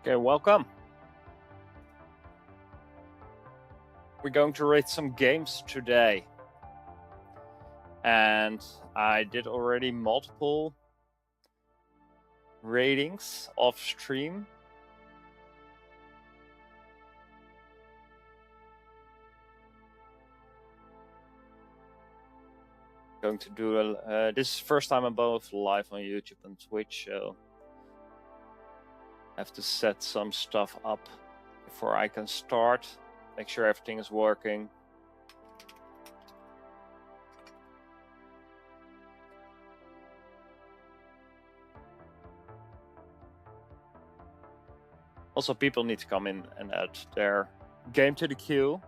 Okay, welcome. We're going to rate some games today. And I did already multiple ratings off stream. Going to do this is first time I'm both live on YouTube and Twitch, so I have to set some stuff up before I can start. Make sure everything is working. Also, people need to come in and add their game to the queue.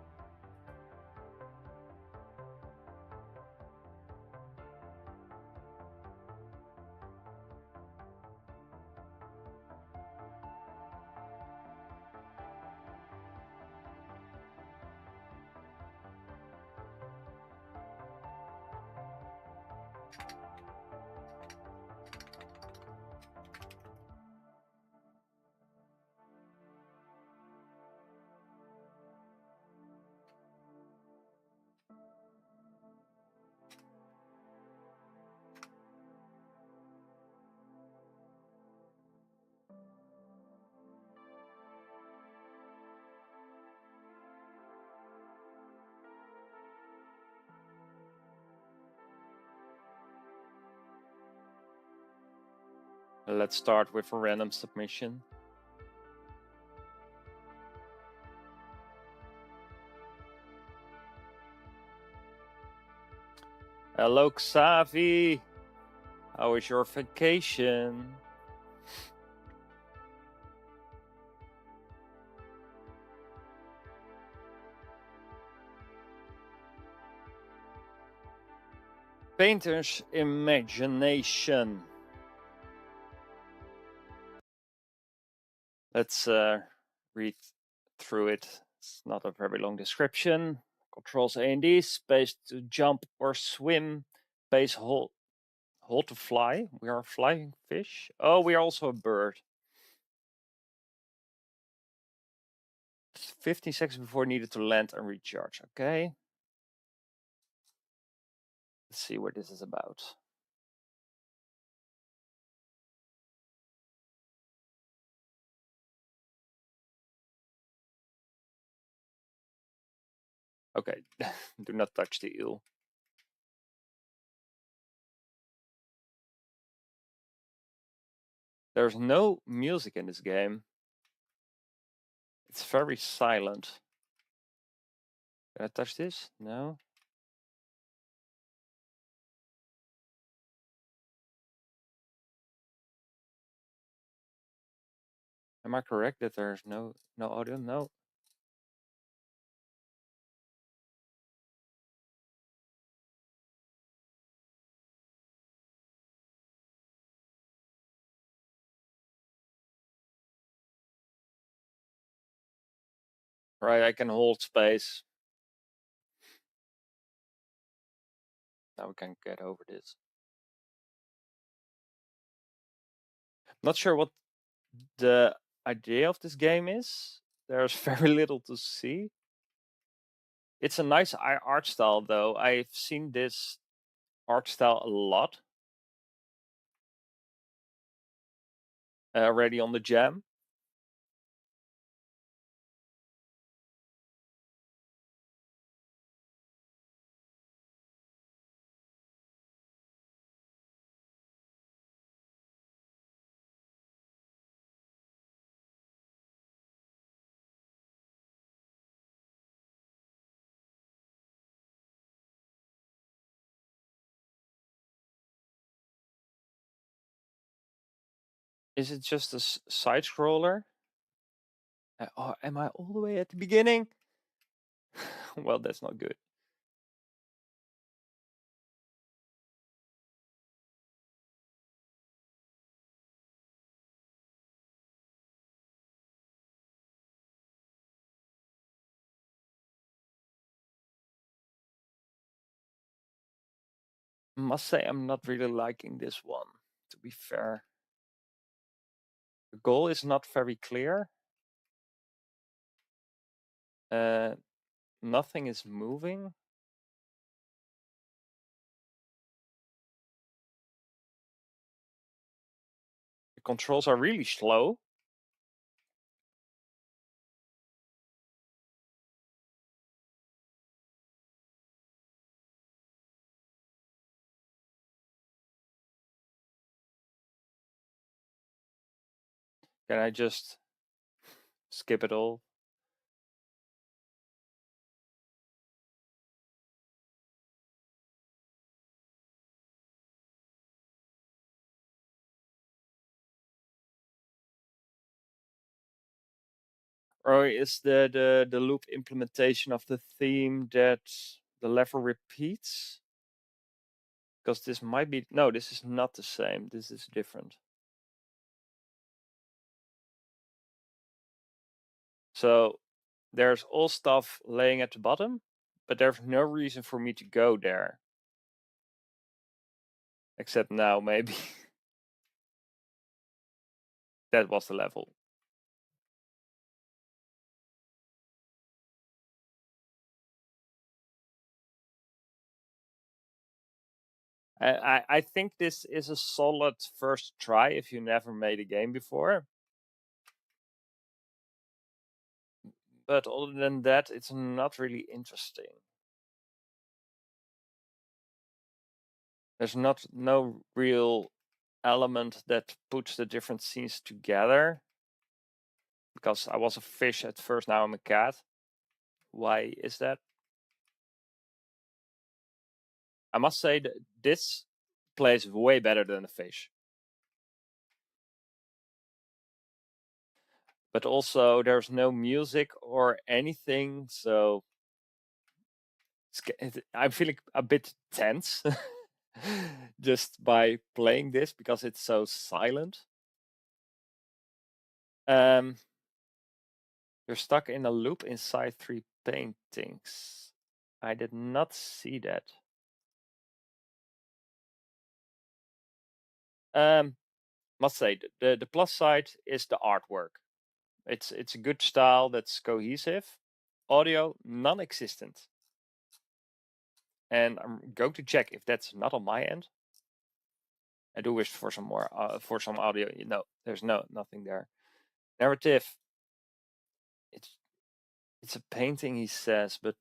Let's start with a random submission. Hello, Xavi. How was your vacation? Painter's imagination. Let's read through it. It's not a very long description. Controls A and D, space to jump or swim, space hold to fly. We are a flying fish. Oh, we are also a bird. 15 seconds before needed to land and recharge. Okay. Let's see what this is about. Okay, do not touch the eel. There's no music in this game. It's very silent. Can I touch this? No. Am I correct that there's no audio? No. Right, I can hold space. Now we can get over this. Not sure what the idea of this game is. There's very little to see. It's a nice art style, though. I've seen this art style a lot already on the jam. Is it just a side scroller? Oh, am I all the way at the beginning? Well, that's not good. Must say I'm not really liking this one, to be fair. The goal is not very clear. Nothing is moving. The controls are really slow. Can I just skip it all? Or is the loop implementation of the theme that the level repeats? Because this might be, no, this is not the same. This is different. So there's all stuff laying at the bottom, but there's no reason for me to go there. Except now, maybe. That was the level. I think this is a solid first try if you never made a game before. But other than that, it's not really interesting. There's no real element that puts the different scenes together. Because I was a fish at first, now I'm a cat. Why is that? I must say that this plays way better than a fish. But also there's no music or anything, so I'm feeling a bit tense just by playing this because it's so silent. You're stuck in a loop inside 3 paintings. I did not see that. Must say the plus side is the artwork. It's a good style that's cohesive. Audio non-existent. And I'm going to check if that's not on my end. I do wish for some more for some audio. No, there's nothing there. Narrative. It's a painting, he says, but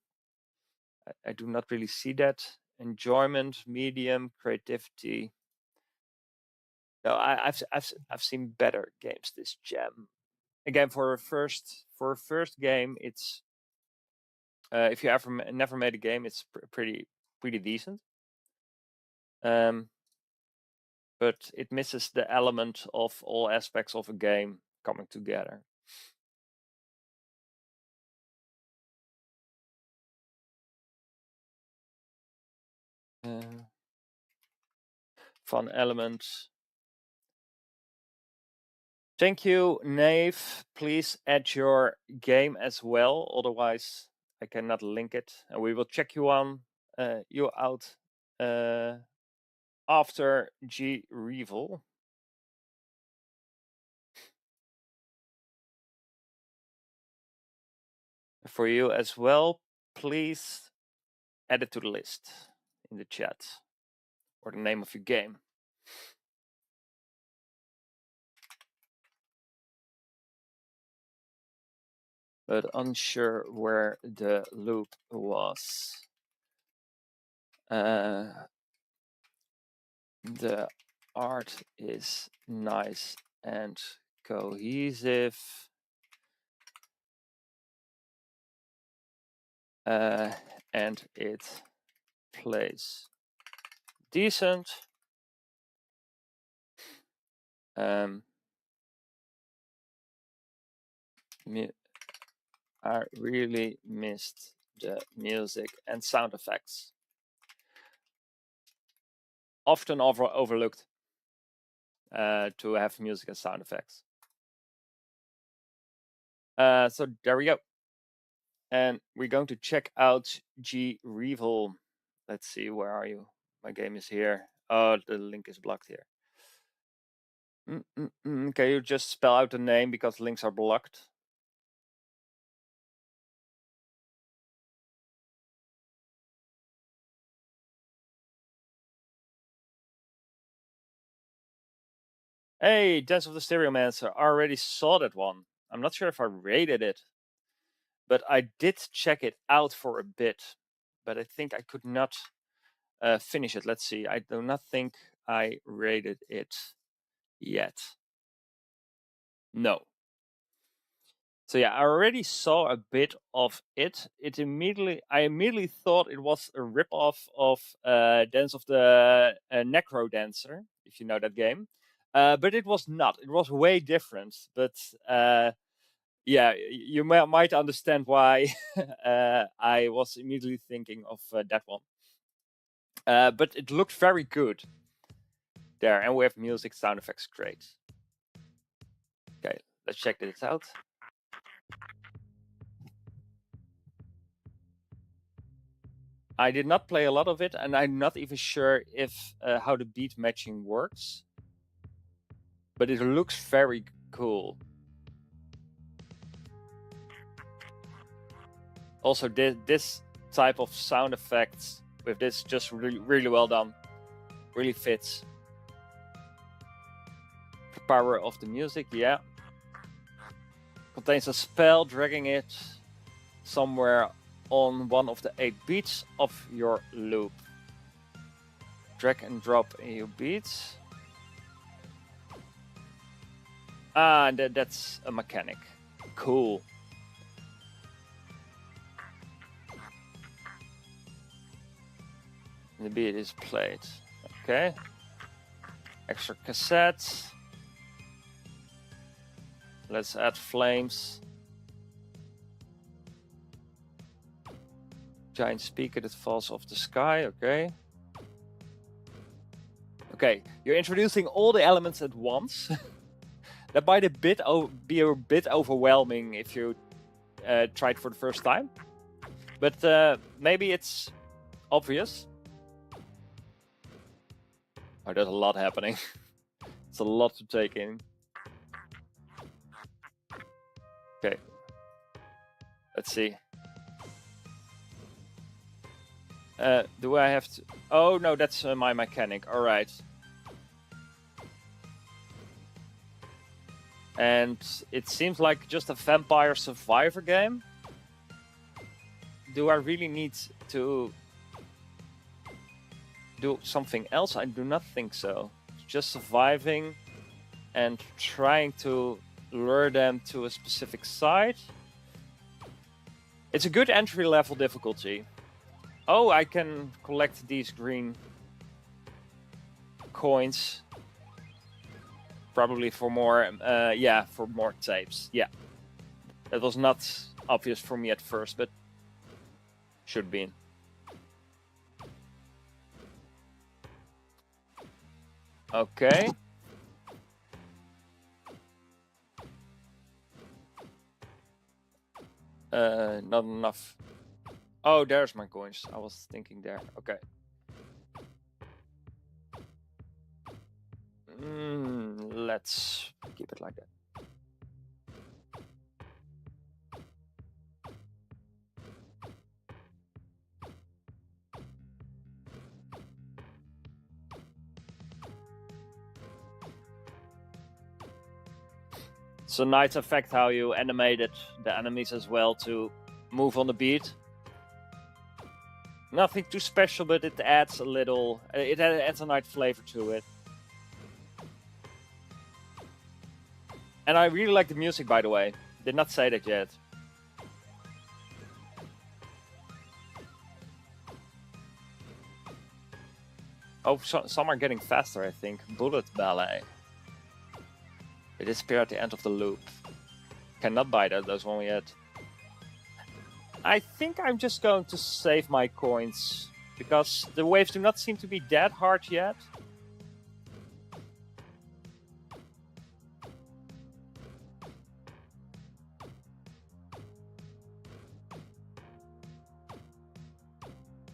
I do not really see that. Enjoyment, medium, creativity. No, I've seen better games this gem. Again, for a first game, it's if you ever never made a game, it's pretty decent. But it misses the element of all aspects of a game coming together. Fun elements. Thank you, Nave. Please add your game as well, otherwise I cannot link it. And we will check you out after G Revel. For you as well, please add it to the list in the chat or the name of your game. But unsure where the loop was. The art is nice and cohesive. And it plays decent. I really missed the music and sound effects. Often overlooked to have music and sound effects. So there we go. And we're going to check out G Revel. Let's see, where are you? My game is here. Oh, the link is blocked here. Can you just spell out the name because links are blocked? Hey, Dance of the Stereomancer. I already saw that one. I'm not sure if I rated it, but I did check it out for a bit. But I think I could not finish it. Let's see. I do not think I rated it yet. No. So yeah, I already saw a bit of it. I immediately thought it was a ripoff of Dance of the Necro Dancer, if you know that game. But it was not. It was way different. But yeah, you might understand why I was immediately thinking of that one. But it looked very good there, and we have music, sound effects, great. Okay, let's check this out. I did not play a lot of it, and I'm not even sure if how the beat matching works. But it looks very cool. Also, this type of sound effects with this just really well done. Really fits. The power of the music, yeah. Contains a spell, dragging it somewhere on one of the 8 beats of your loop. Drag and drop in your beats. Ah, that's a mechanic. Cool. The beat is played. Okay. Extra cassettes. Let's add flames. Giant speaker that falls off the sky. Okay. Okay, you're introducing all the elements at once. That might be a bit overwhelming if you try it for the first time. But maybe it's obvious. Oh, there's a lot happening. It's a lot to take in. Okay. Let's see. Do I have to... Oh, no, that's my mechanic. All right. And it seems like just a vampire survivor game. Do I really need to do something else? I do not think so. Just surviving and trying to lure them to a specific site. It's a good entry level difficulty. Oh, I can collect these green coins. Probably for more, yeah, for more tapes. Yeah. That was not obvious for me at first, but should be. Okay. Not enough. Oh, there's my coins. I was thinking there. Okay. Let's keep it like that. So nice effect how you animated the enemies as well to move on the beat. Nothing too special, but it adds a little... It adds a nice flavor to it. And I really like the music, by the way. Did not say that yet. Oh, some are getting faster, I think. Bullet Ballet. It disappeared at the end of the loop. Cannot buy those one yet. I think I'm just going to save my coins. Because the waves do not seem to be that hard yet.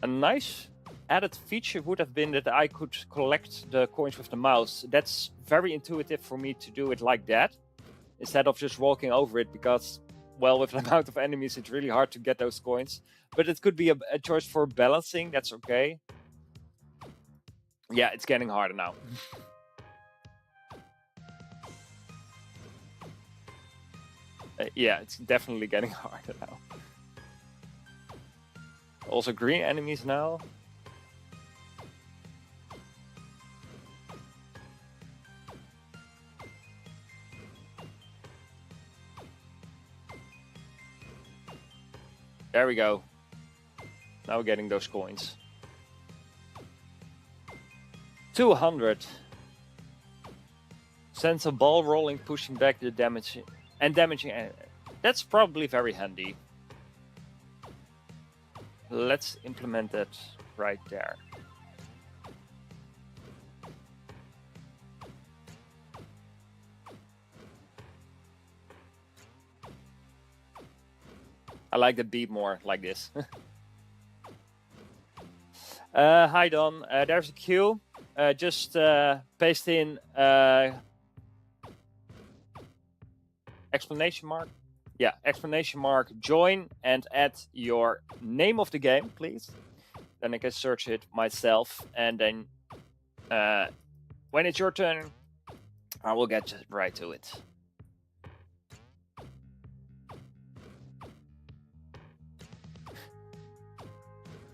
A nice added feature would have been that I could collect the coins with the mouse. That's very intuitive for me to do it like that, instead of just walking over it, because, well, with the amount of enemies, it's really hard to get those coins. But it could be a choice for balancing, that's okay. Yeah, it's getting harder now. Yeah, it's definitely getting harder now. Also green enemies now. There we go. Now we're getting those coins. 200. Sends a ball rolling, pushing back the damage and damaging. That's probably very handy. Let's implement that right there. I like the beat more like this. Hi Don, there's a queue. Just paste in exclamation mark. Yeah, exclamation mark join and add your name of the game, please. Then I can search it myself, and then when it's your turn, I will get right to it.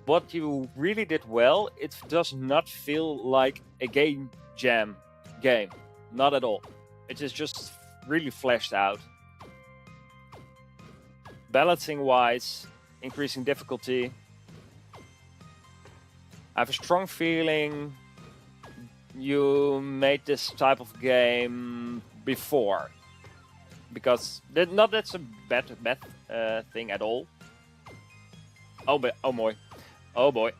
What you really did well, it does not feel like a game jam game. Not at all. It is just really fleshed out. Balancing wise, increasing difficulty. I have a strong feeling you made this type of game before, because not that's a bad thing at all. Oh boy, oh boy, oh boy.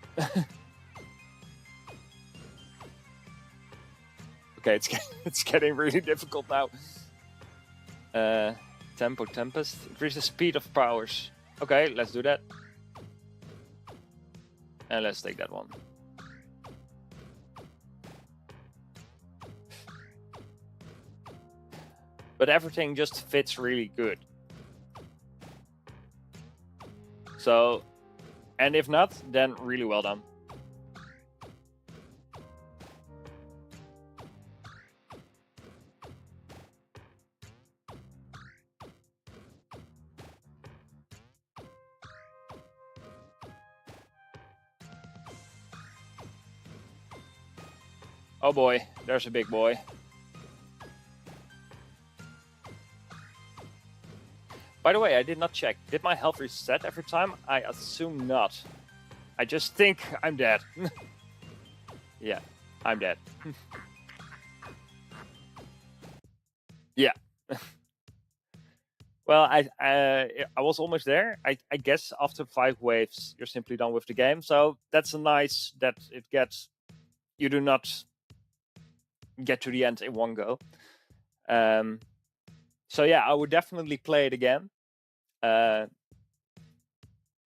Okay, it's getting really difficult now. Tempo Tempest, increase the speed of powers. Okay, let's do that. And let's take that one. But everything just fits really good. So, and if not, then really well done. Oh boy, there's a big boy. By the way, I did not check. Did my health reset every time? I assume not. I just think I'm dead. Yeah, I'm dead. Yeah. Well, I was almost there. I guess after 5 waves, you're simply done with the game. So that's nice that it gets. You do not get to the end in one go. So yeah, I would definitely play it again.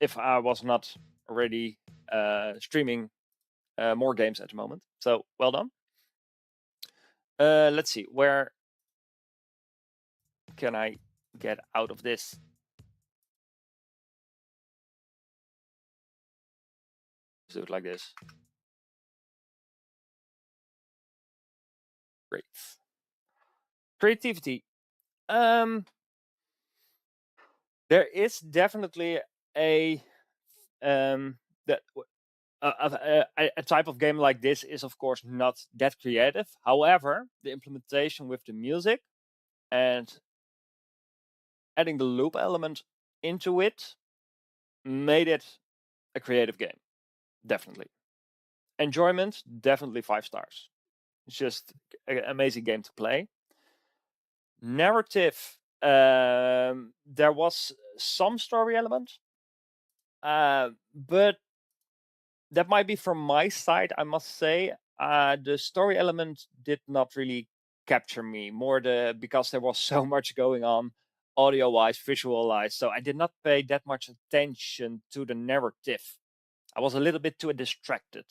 If I was not already streaming more games at the moment. So well done. Let's see, where can I get out of this? Let's do it like this. Great. Creativity. There is definitely a type of game like this is of course not that creative. However, the implementation with the music and adding the loop element into it made it a creative game. Definitely. Enjoyment, definitely 5 stars. It's just an amazing game to play. Narrative, there was some story element, but that might be from my side, I must say. The story element did not really capture me, more because there was so much going on audio-wise, visual-wise, so I did not pay that much attention to the narrative. I was a little bit too distracted.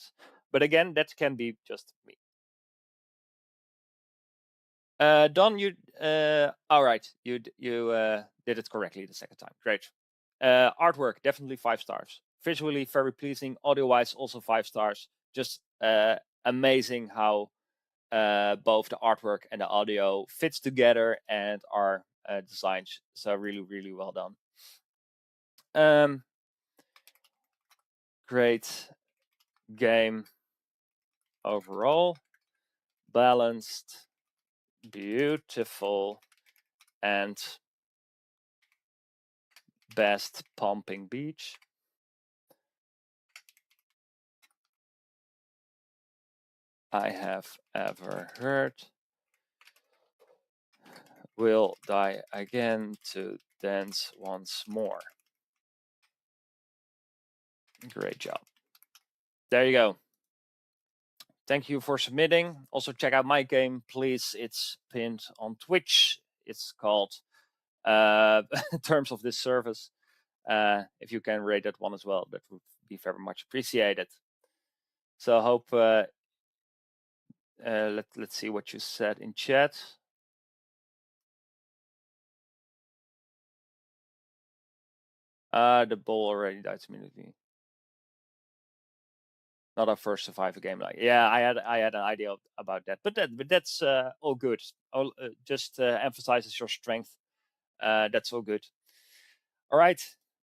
But again, that can be just me. Don, all right, you did it correctly the second time. Great. Artwork, definitely 5 stars. Visually very pleasing. Audio-wise, also 5 stars. Just amazing how both the artwork and the audio fits together and are designed. So really, really well done. Great game overall. Balanced, beautiful, and best pumping beach. I have ever heard. Will die again to dance once more. Great job. There you go. Thank you for submitting. Also check out my game, please. It's pinned on Twitch. It's called Terms of this Service. If you can rate that one as well, that would be very much appreciated. So I hope let's see what you said in chat. The ball already died immediately. Not our first survivor game. Like, yeah, I had an idea about that, but that's all good. Just emphasizes your strength. That's all good. All right.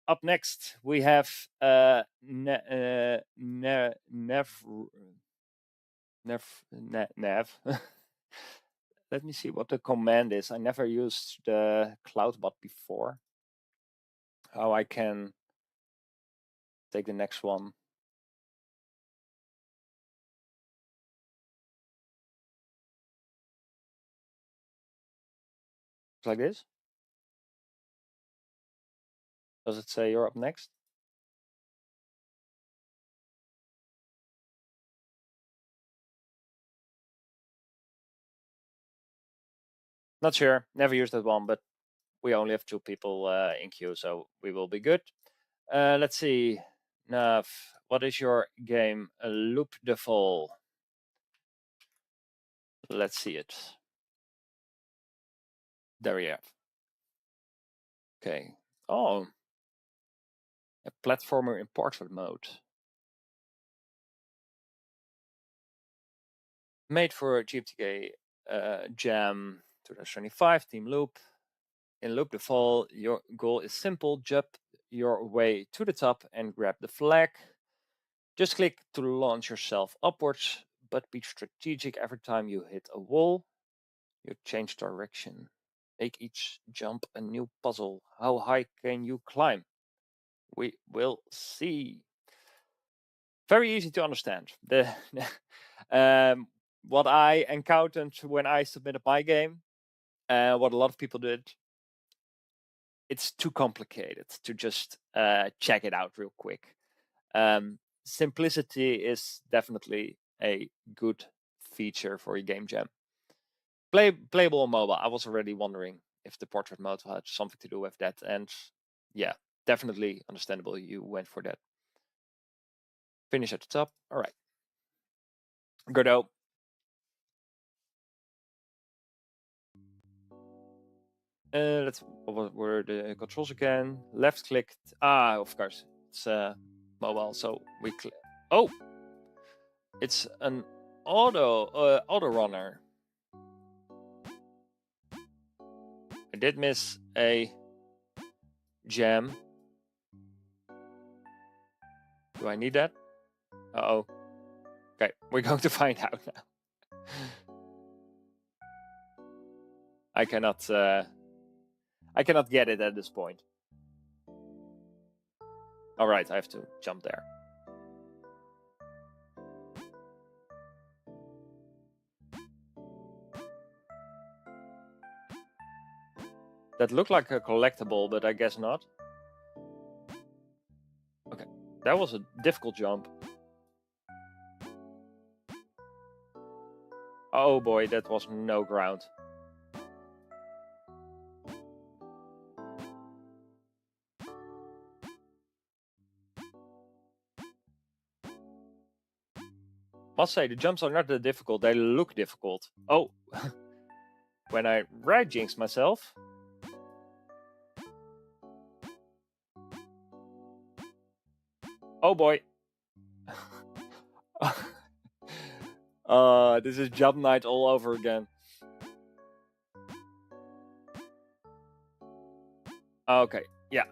Up next, we have Nev. Let me see what the command is. I never used the CloudBot before. How I can take the next one. Like this. Does it say you're up next? Not sure. Never used that one, but we only have 2 people in queue, so we will be good. Let's see. Nav, what is your game? Loop the Fall. Let's see it. There we have. Okay. Oh, a platformer in portrait mode. Made for GMTK Jam 2025 Team Loop. In Loop the Fall, your goal is simple: jump your way to the top and grab the flag. Just click to launch yourself upwards, but be strategic every time you hit a wall. You change direction. Make each jump a new puzzle. How high can you climb? We will see. Very easy to understand. What I encountered when I submitted my game, what a lot of people did, it's too complicated to just check it out real quick. Simplicity is definitely a good feature for a game jam. Playable on mobile. I was already wondering if the portrait mode had something to do with that, and yeah, definitely understandable you went for that. Finish at the top. All right. Godot. Let's. What were the controls again? Left clicked. Of course, it's mobile. So we click. Oh, it's an auto runner. I did miss a jam. Do I need that? Uh-oh. Okay, we're going to find out now. I cannot get it at this point. All right, I have to jump there. That looked like a collectible, but I guess not. Okay, that was a difficult jump. Oh boy, that was no ground. Must say, the jumps are not that difficult. They look difficult. Oh, when I right jinx myself. Oh boy. This is jump night all over again. Okay, yeah,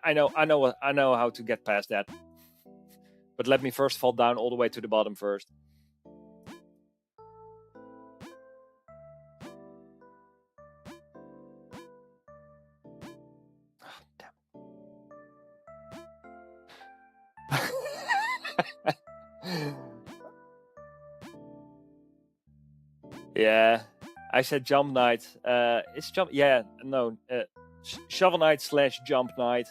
I know how to get past that. But let me first fall down all the way to the bottom first. Yeah, I said jump night. It's jump. Yeah, no, shovel night / jump night.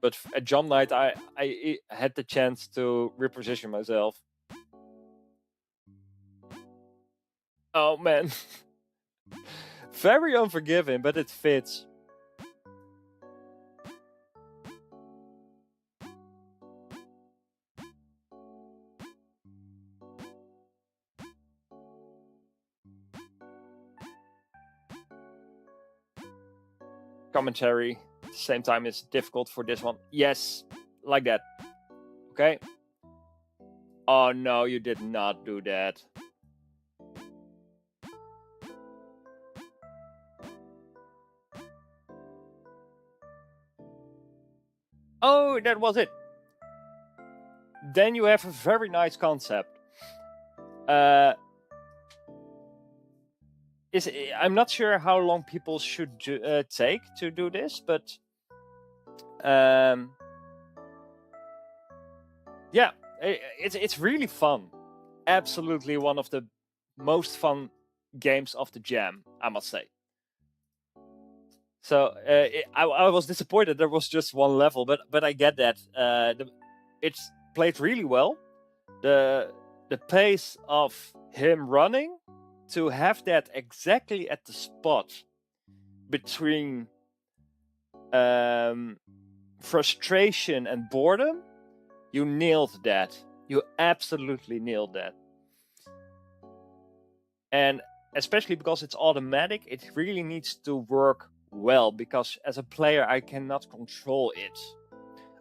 But at jump night, I had the chance to reposition myself. Oh man, very unforgiving, but it fits. Commentary. At the same time, it's difficult for this one. Yes, like that. Okay. Oh no, you did not do that. Oh, that was it. Then you have a very nice concept. I'm not sure how long people should take to do this, but yeah, it's really fun. Absolutely one of the most fun games of the jam, I must say. So I was disappointed there was just one level, but I get that. It's played really well. The pace of him running, to have that exactly at the spot between frustration and boredom, you nailed that. You absolutely nailed that. And especially because it's automatic, it really needs to work well, because as a player I cannot control it.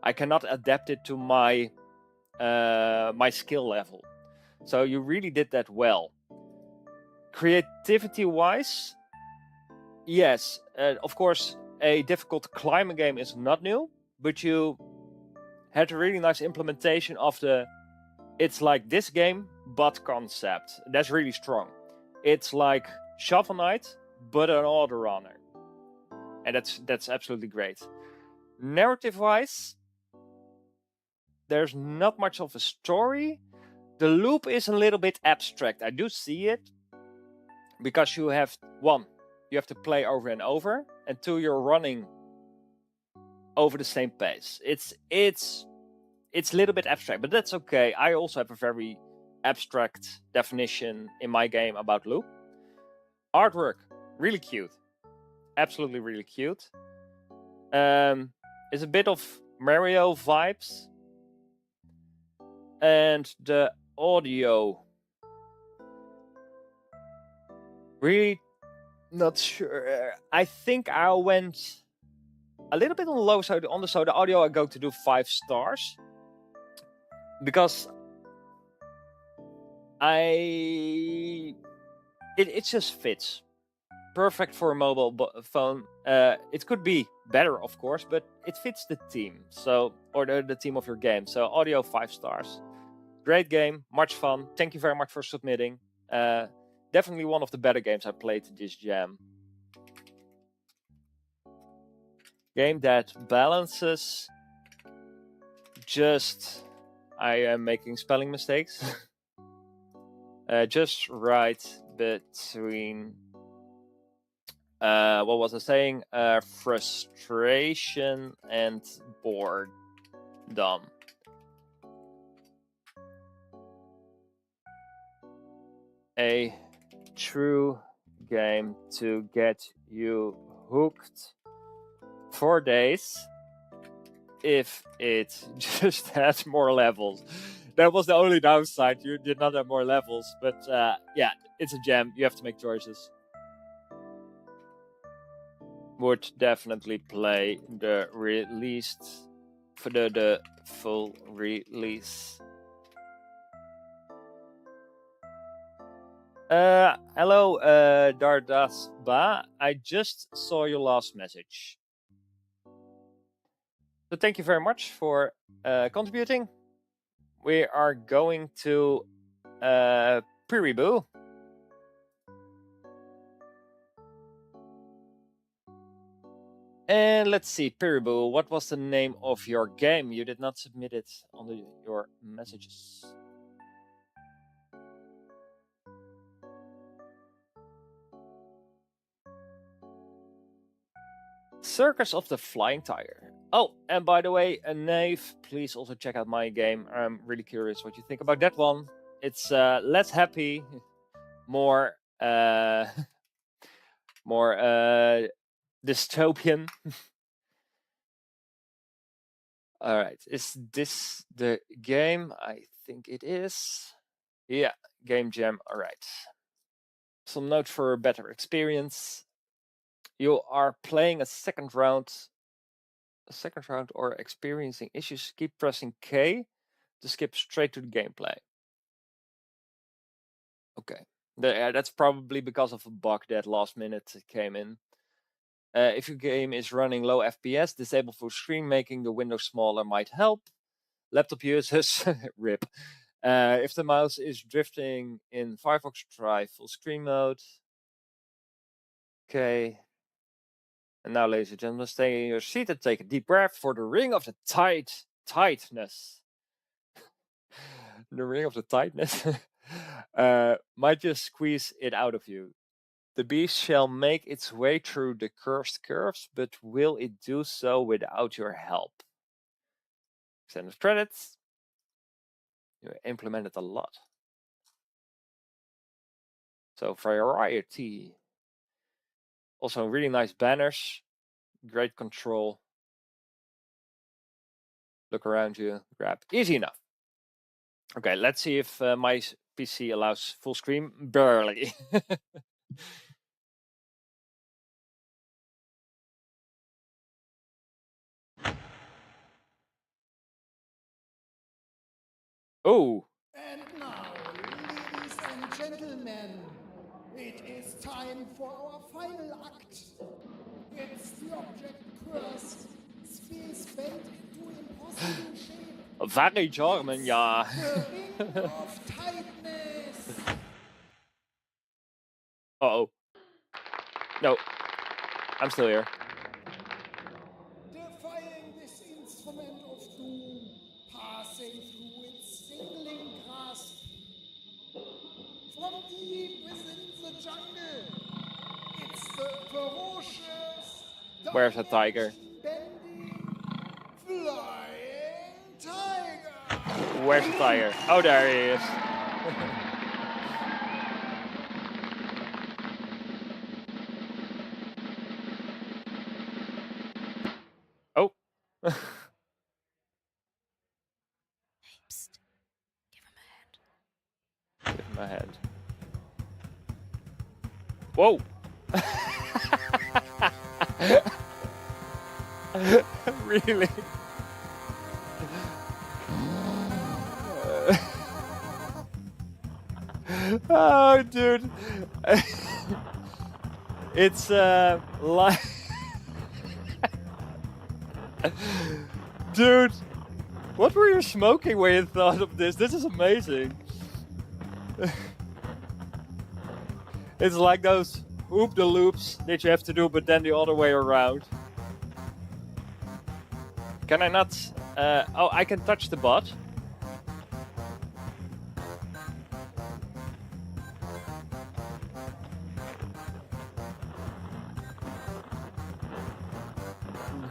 I cannot adapt it to my my skill level. So you really did that well. Creativity wise, yes, of course a difficult climbing game is not new, but you had a really nice implementation of the it's like this game but concept. That's really strong. It's like Shovel Knight but an auto runner, and that's absolutely great. Narrative wise, there's not much of a story. The loop is a little bit abstract. I do see it, because you have you have to play over and over, and two, you're running over the same pace. It's a little bit abstract, but that's okay. I also have a very abstract definition in my game about loop. Artwork, really cute. Absolutely really cute. It's a bit of Mario vibes. And the audio, really not sure. I think I went a little bit on the low side on the audio. I go to do 5 stars, because it just fits perfect for a mobile phone. It could be better, of course, but it fits the theme, so, or the theme of your game. So audio 5 stars. Great game, much fun. Thank you very much for submitting. Definitely one of the better games I played this jam. Game that balances just... I am making spelling mistakes. Just right between... what was I saying? Frustration and boredom. A true game to get you hooked for days. if it just had more levels. That was the only downside. You did not have more levels, but yeah, it's a gem. You have to make choices. Would definitely play the released for the full release. Hello, Dardasba. I just saw your last message. So thank you very much for contributing. We are going to Piriboo. And let's see, Piriboo, what was the name of your game? You did not submit it on your messages. Circus of the Flying Tiger. Oh, and by the way, Nave, please also check out my game. I'm really curious what you think about that one. It's less happy, more more dystopian. All right, is this the game? I think it is. Yeah, game jam. All right. Some notes for a better experience. You are playing a second round or experiencing issues. Keep pressing K to skip straight to the gameplay. Okay, that's probably because of a bug that last minute came in. If your game is running low FPS, disable full screen, making the window smaller might help. Laptop users, rip. If the mouse is drifting in Firefox, try full screen mode. Okay. And now, ladies and gentlemen, stay in your seat and take a deep breath for the ring of the tightness. The ring of the tightness might just squeeze it out of you. The beast shall make its way through the cursed curves, but will it do so without your help? Extended credits. You implemented a lot. So variety. Also really nice banners. Great control. Look around you. Grab. Easy enough. Okay, let's see if my PC allows full screen. Barely. Oh. And now, ladies and gentlemen, it is time for our final act. It's the object cursed, spheres bent into impossible shape. Very German, ja. The ring of tightness. Uh-oh. No. I'm still here. Defying this instrument of doom, passing through its singling grasp. From deep within the jungle, it's the ferocious, Where's the tiger? dimension-bending, flying tiger. Where's the tiger? Oh, there he is. Oh. Psst. Give him a hand. Give him a hand. Whoa. Really? Oh, dude. It's like dude, what were you smoking when you thought of this? This is amazing. It's like those hoop the loops that you have to do, but then the other way around. Can I not? Oh, I can touch the bot.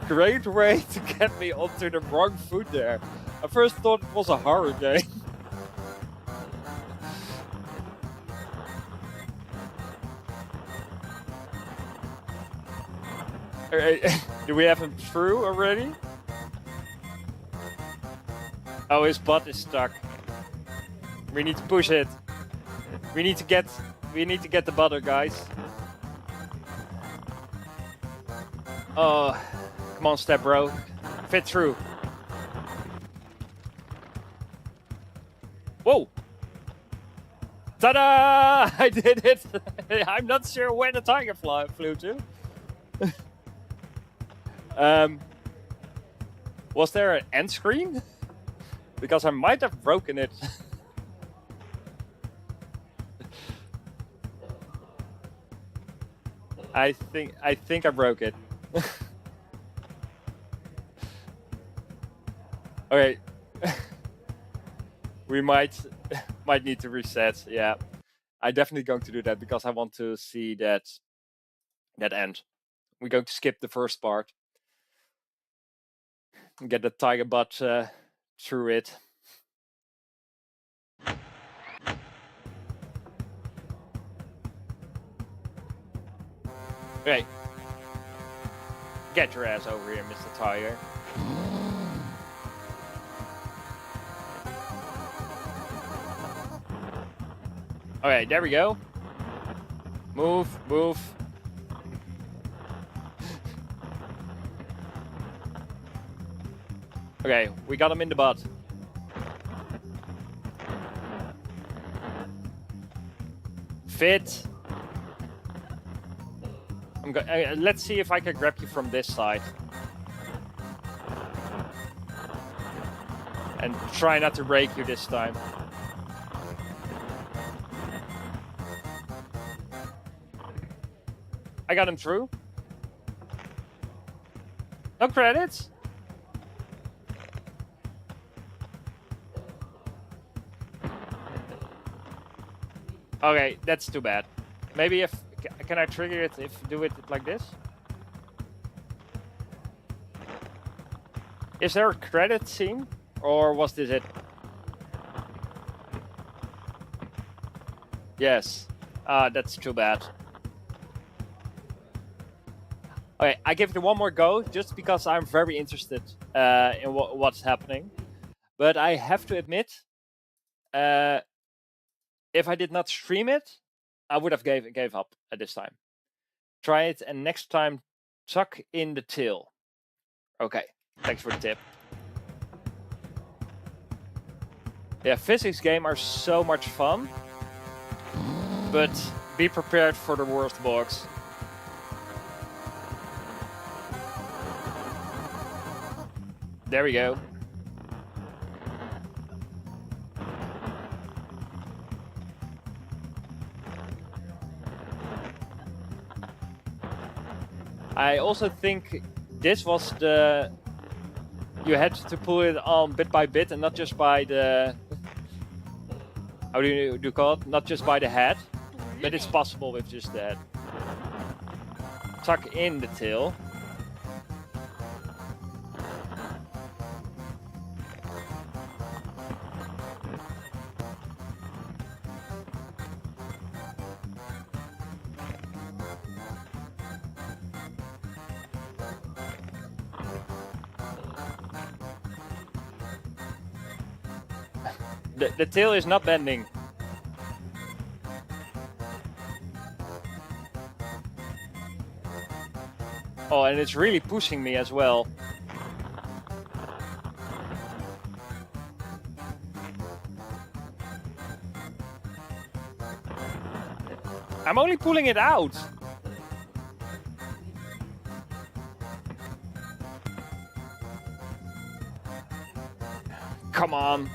Great way to get me onto the wrong foot there. I first thought it was a horror game. Do we have him through already? Oh, his butt is stuck. We need to push it. We need to get the butter, guys. Oh, come on, step bro. Fit through. Whoa! Ta-da! I did it! I'm not sure where the tiger flew to. Was there an end screen? Because I might have broken it. I think I broke it. Okay. We might need to reset. Yeah. I'm definitely going to do that because I want to see that end. We're going to skip the first part and get the tiger butt through it. Okay. Get your ass over here, Mr. Tiger. Okay, there we go. Move, move. Okay, we got him in the butt. Fit. Let's see if I can grab you from this side. And try not to break you this time. I got him through. No credits. Okay, that's too bad. Maybe if... Can I trigger it if do it like this? Is there a credit scene? Or was this it? Yes. That's too bad. Okay, I give it one more go, just because I'm very interested in what's happening. But I have to admit, if I did not stream it, I would have gave up at this time. Try it, and next time, tuck in the tail. Okay, thanks for the tip. Yeah, physics games are so much fun, but be prepared for the worst bugs. There we go. I also think this was the... You had to pull it on bit by bit and not just by the... How do you call it? Not just by the head, but it's possible with just the head. Tuck in the tail. The tail is not bending. Oh, and it's really pushing me as well. I'm only pulling it out. Come on.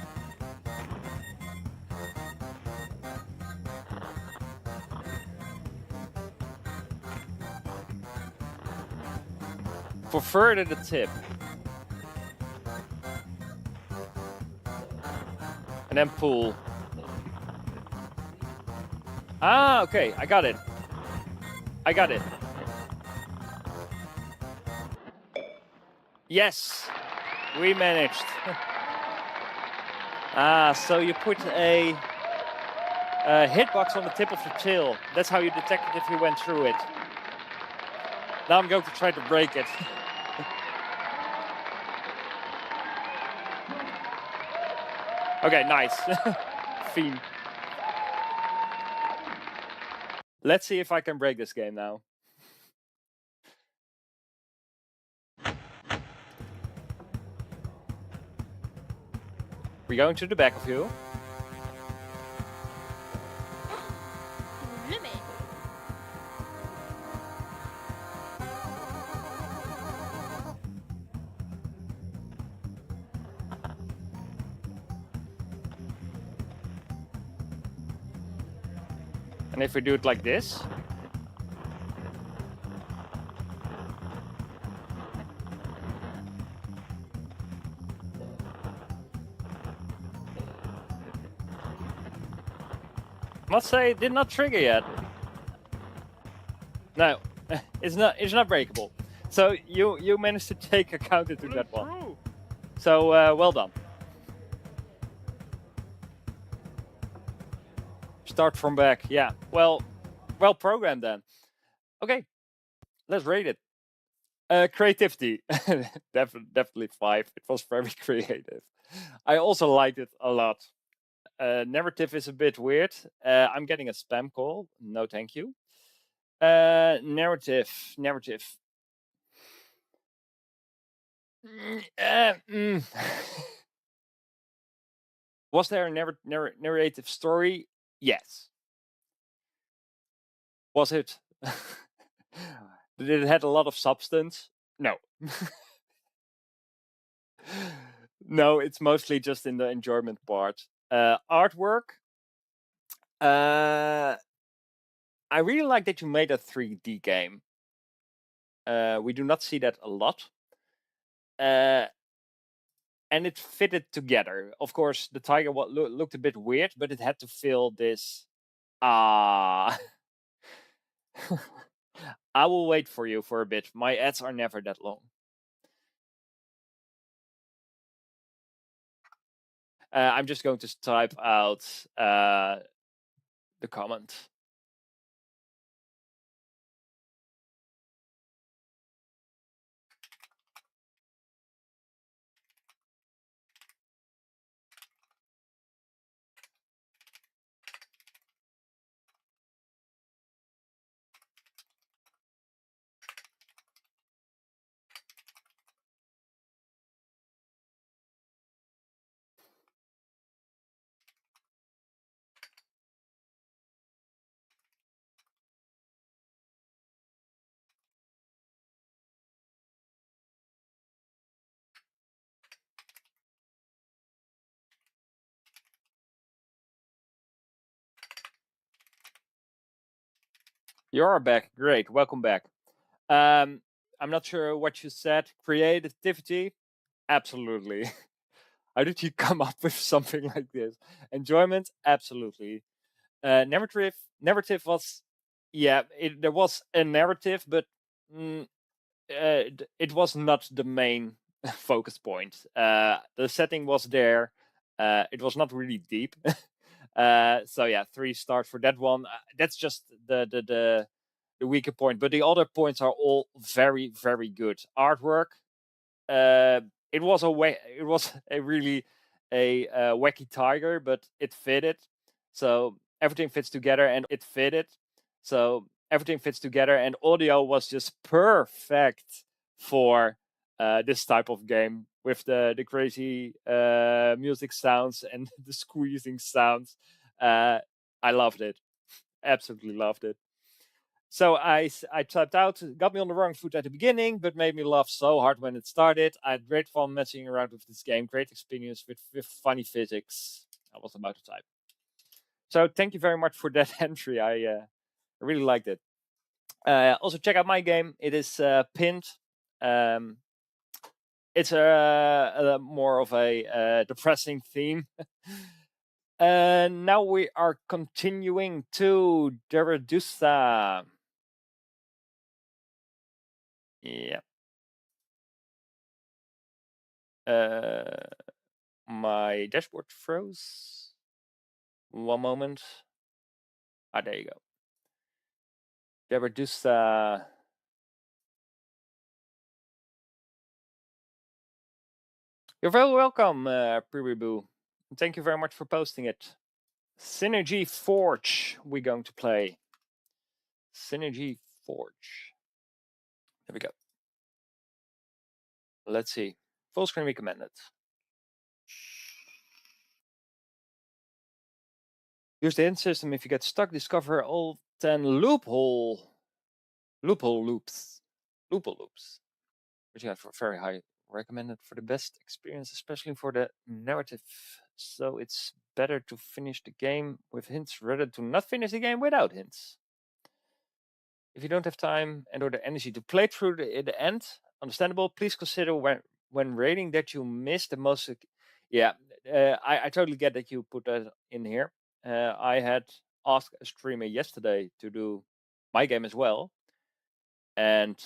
For further the tip. And then pull. Ah, okay, I got it. I got it. Yes, we managed. So you put a hitbox on the tip of the tail. That's how you detect it if you went through it. Now I'm going to try to break it. Okay, nice. Theme. Let's see if I can break this game now. We're going to the back of you. Lummy. And if we do it like this. Must say, it did not trigger yet. No, it's not breakable. So you managed to take a counter to that one. So well done. Start from back. Yeah. Well programmed then. Okay, let's rate it. Creativity, definitely 5. It was very creative. I also liked it a lot. Narrative is a bit weird. I'm getting a spam call. No, thank you. Narrative. Was there a narrative story? Yes. Was it? Did it had a lot of substance? No. No, it's mostly just in the enjoyment part. Artwork. I really like that you made a 3D game. We do not see that a lot. And it fitted together. Of course, the tiger looked a bit weird, but it had to fill this. I will wait for you for a bit. My ads are never that long. I'm just going to type out the comment. You're back. Great. Welcome back. I'm not sure what you said. Creativity? Absolutely. How did you come up with something like this? Enjoyment? Absolutely. Narrative was, yeah, there was a narrative, but it was not the main focus point. The setting was there. It was not really deep. So yeah, 3 stars for that one. That's just the weaker point, but the other points are all very good. Artwork. It was a really a wacky tiger, but it fitted. So everything fits together, and it fitted. So everything fits together, and audio was just perfect for this type of game with the crazy music sounds and the squeezing sounds. I loved it, absolutely loved it. So I typed out, got me on the wrong foot at the beginning, but made me laugh so hard when it started. I had great fun messing around with this game, great experience with funny physics. I was about to type. So thank you very much for that entry. I really liked it. Also check out my game. It is pinned. It's a more of a depressing theme. And now we are continuing to Deradusa. Yeah. My dashboard froze. One moment. There you go. Deradusa. You're very welcome, Preboo. Thank you very much for posting it. Synergy Forge, we're going to play. Synergy Forge. There we go. Let's see. Full screen recommended. Use the hint system if you get stuck. Discover all 10 loophole loops. Which you have for very high recommended for the best experience, especially for the narrative. So it's better to finish the game with hints rather to not finish the game without hints. If you don't have time and or the energy to play through the end, understandable. Please consider when rating that you missed the most. Yeah, I totally get that you put that in here. I had asked a streamer yesterday to do my game as well, and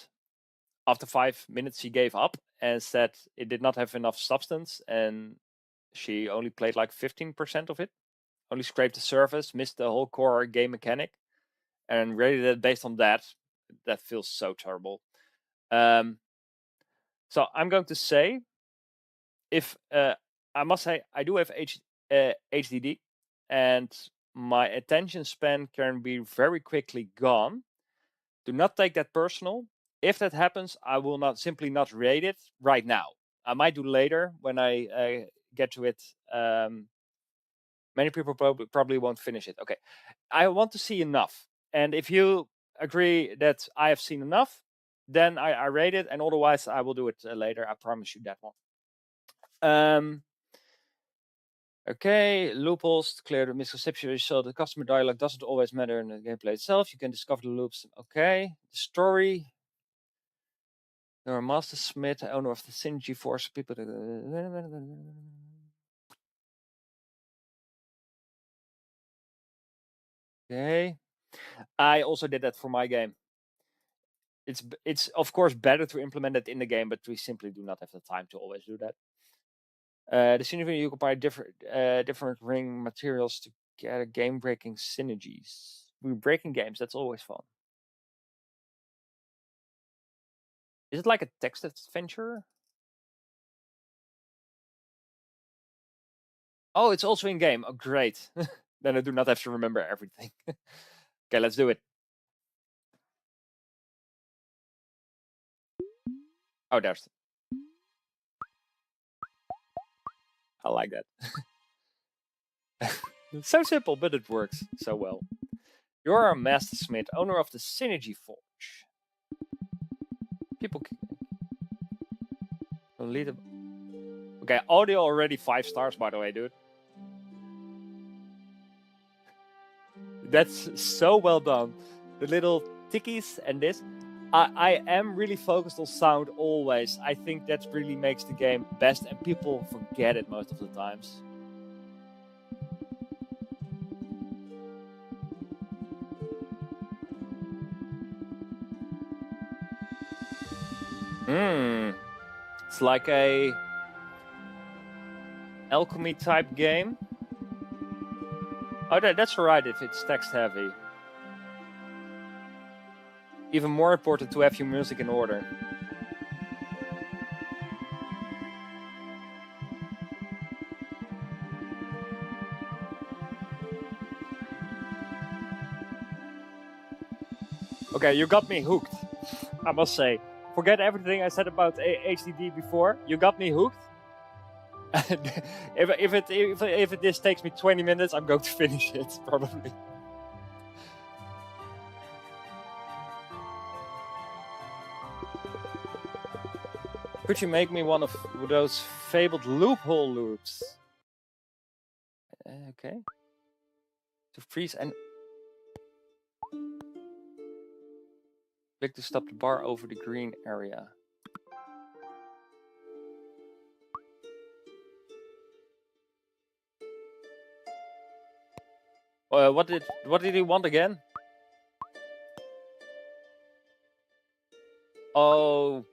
after 5 minutes she gave up and said it did not have enough substance, and she only played like 15% of it, only scraped the surface, missed the whole core game mechanic, and rated it based on that. That feels so terrible. So I'm going to say, if I must say I do have HDD, and my attention span can be very quickly gone. Do not take that personal. If that happens, I will simply not rate it right now. I might do later when I get to it. Many people probably won't finish it. Okay, I want to see enough. And if you agree that I have seen enough, then I rate it. And otherwise, I will do it later. I promise you that one. Okay, loopholes to clear the misconception. So the customer dialogue doesn't always matter in the gameplay itself. You can discover the loops. Okay, the story. You're a master smith, owner of the Synergy Force. People. Okay, I also did that for my game. It's of course better to implement it in the game, but we simply do not have the time to always do that. The synergy, you combine different ring materials to get game-breaking synergies. We're breaking games. That's always fun. Is it like a text adventure? Oh, it's also in game. Oh, great. Then I do not have to remember everything. Okay, let's do it. Oh, there's. I like that. It's so simple, but it works so well. You're a master smith, owner of the Synergy Forge. People can lead them. Okay, audio already 5 stars, by the way, dude. That's so well done. The little tickies and this. I am really focused on sound always. I think that really makes the game best, and people forget it most of the times. It's like a alchemy type game. Oh, that's alright if it's text heavy. Even more important to have your music in order. Okay, you got me hooked, I must say. Forget everything I said about HDD before. You got me hooked. if this takes me 20 minutes, I'm going to finish it, probably. Could you make me one of those fabled loophole loops? Okay. To freeze and click to stop the bar over the green area. What did he want again? Oh,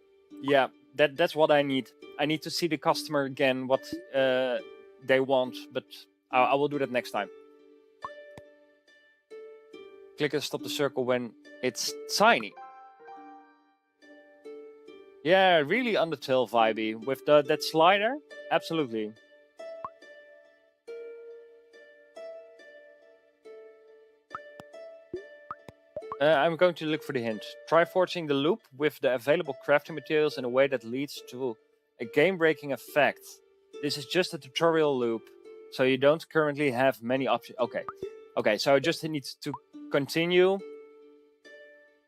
yeah, that's what I need. I need to see the customer again, what they want, but I will do that next time. Click and stop the circle when it's tiny. Yeah, really Undertale vibey with that slider. Absolutely. I'm going to look for the hint. Try forging the loop with the available crafting materials in a way that leads to a game-breaking effect. This is just a tutorial loop, so you don't currently have many options. Okay, so I just need to continue.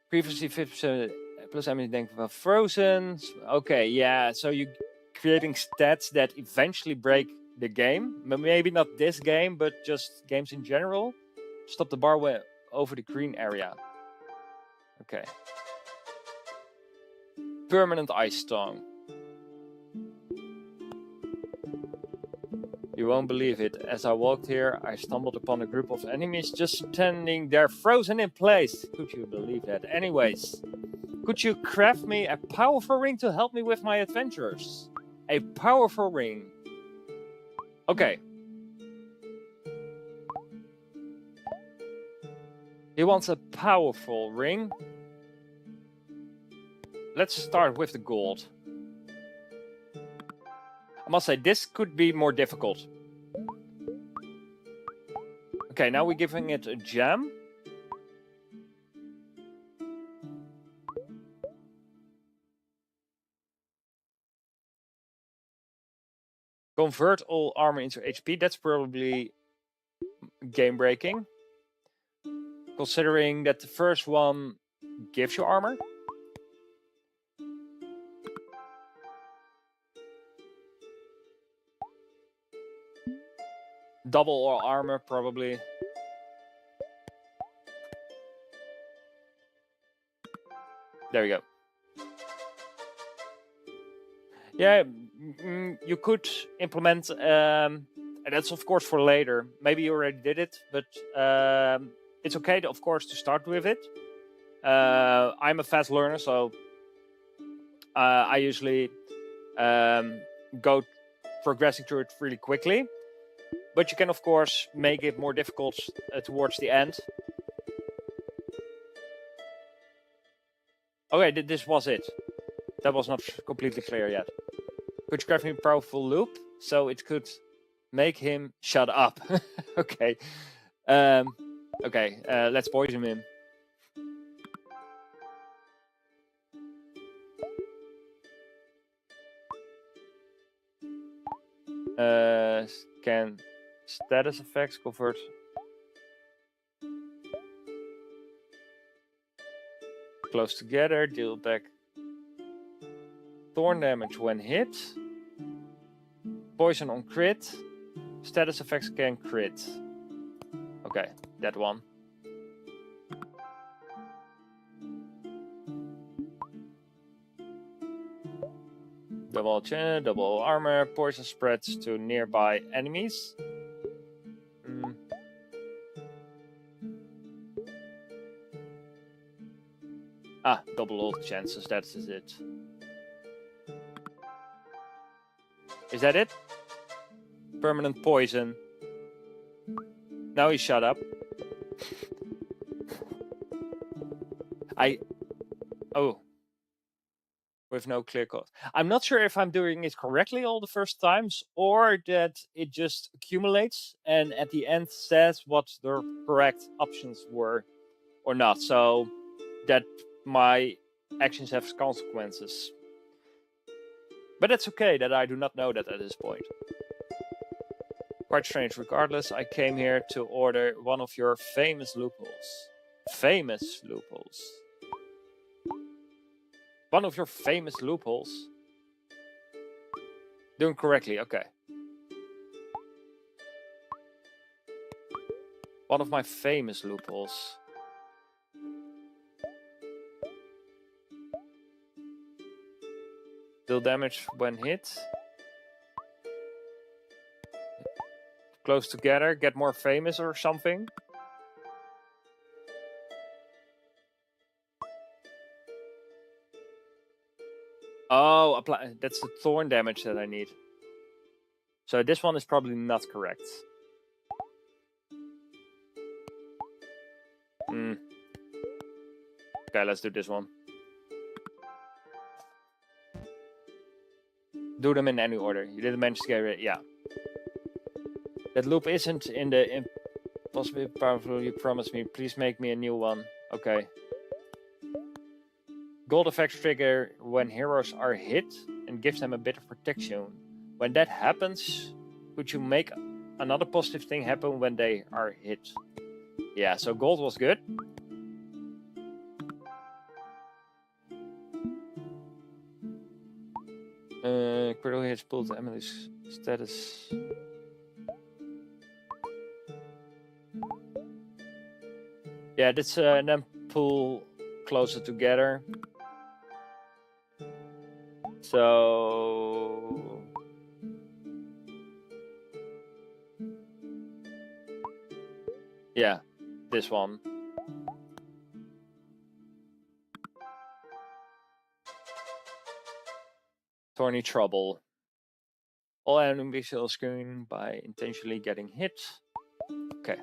Previously 50% plus anything about frozen. Okay, yeah, so you're creating stats that eventually break the game. Maybe not this game, but just games in general. Stop the bar over the green area. Okay. Permanent ice tongue. You won't believe it. As I walked here, I stumbled upon a group of enemies just standing there frozen in place. Could you believe that? Anyways, could you craft me a powerful ring to help me with my adventures? A powerful ring. Okay. He wants a powerful ring. Let's start with the gold. I must say, this could be more difficult. Okay, now we're giving it a gem. Convert all armor into HP. That's probably game breaking. Considering that the first one gives you armor. Double all armor, probably. There we go. Yeah, you could implement, and that's of course for later. Maybe you already did it, but it's okay, of course, to start with it. I'm a fast learner, so I usually go progressing through it really quickly. But you can, of course, make it more difficult towards the end. Okay, this was it. That was not completely clear yet. Could you craft me a powerful loop so it could make him shut up? Okay. Let's poison him. Can status effects convert? Close together, deal back thorn damage when hit. Poison on crit. Status effects can crit. Okay, that one. Double chin, double armor, poison spreads to nearby enemies. Double ult chances, that is it. Is that it? Permanent poison. Now he shut up. With no clear code. I'm not sure if I'm doing it correctly all the first times or that it just accumulates and at the end says what the correct options were or not. So that my actions have consequences. But it's okay that I do not know that at this point. Quite strange. Regardless, I came here to order one of your famous loopholes. Famous loopholes. One of your famous loopholes. Doing correctly, okay. One of my famous loopholes. Deal damage when hit. Close together, get more famous or something. Oh, apply. That's the thorn damage that I need. So this one is probably not correct. Okay, let's do this one. Do them in any order. You didn't manage to get it, yeah. That loop isn't in the impossibly powerful you promised me. Please make me a new one. Okay. Gold effects trigger when heroes are hit and gives them a bit of protection. When that happens, could you make another positive thing happen when they are hit? Yeah, so gold was good. Critical hits pulled Emily's status. Yeah, that's and then pull closer together. So yeah, this one. Thorny Trouble. All enemies are screen by intentionally getting hit. Okay.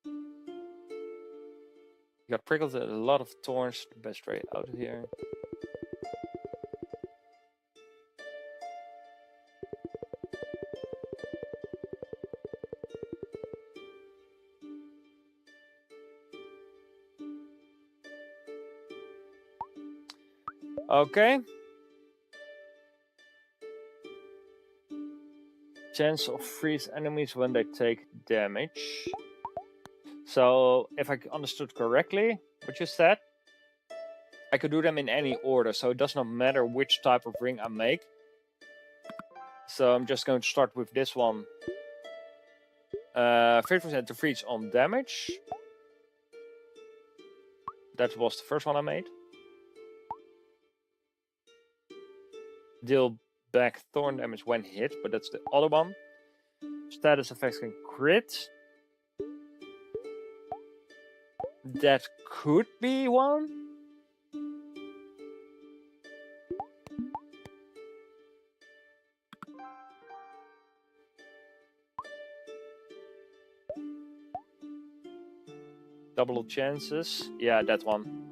You got prickled a lot of thorns. The best way out of here. Okay. Chance of freeze enemies when they take damage. So, if I understood correctly what you said, I could do them in any order, so it does not matter which type of ring I make. So I'm just going to start with this one. 50% to freeze on damage. That was the first one I made. Deal back thorn damage when hit, but that's the other one. Status effects can crit. That could be one. Double chances. Yeah, that one.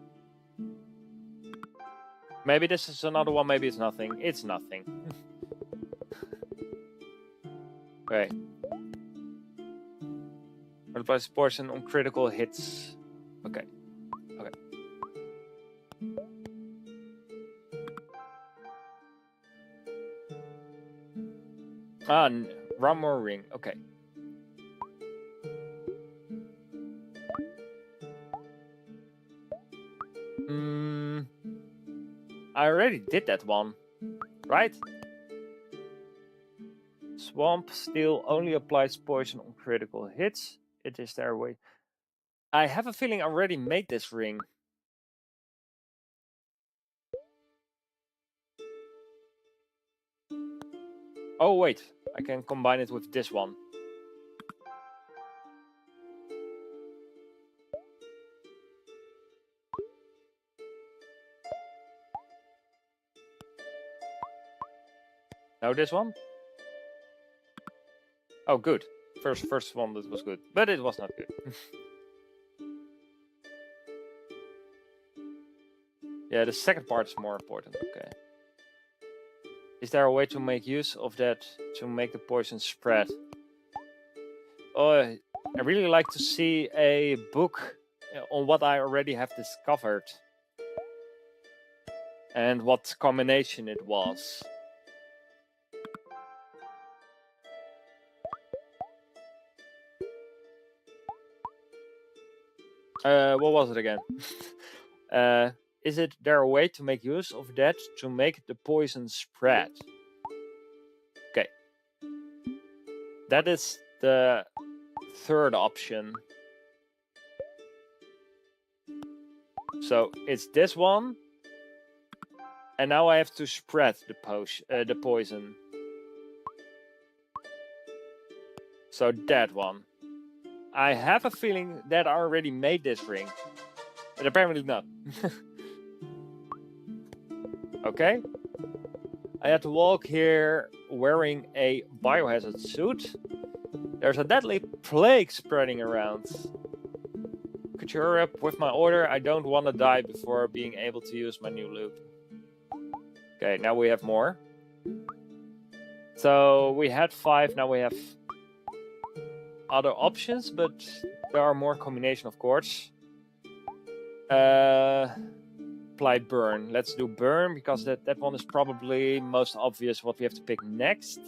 Maybe this is another one, maybe it's nothing. It's nothing. Okay. Multiplies portion on critical hits. Okay. Okay. Ah, one more ring. Okay. I already did that one, right? Swamp Steel only applies poison on critical hits. It is their way. I have a feeling I already made this ring. Oh wait, I can combine it with this one. Now this one? Oh good. First one that was good, but it was not good. Yeah, the second part is more important, okay. Is there a way to make use of that to make the poison spread? Oh, I really like to see a book on what I already have discovered. And what combination it was. What was it again? Is it there a way to make use of that to make the poison spread? Okay. That is the third option. So it's this one. And now I have to spread the poison. So that one. I have a feeling that I already made this ring. But apparently not. Okay. I had to walk here wearing a biohazard suit. There's a deadly plague spreading around. Could you hurry up with my order? I don't want to die before being able to use my new loot. Okay, now we have more. So we had 5, now we have other options, but there are more combination, of course. Apply burn. Let's do burn because that one is probably most obvious what we have to pick next.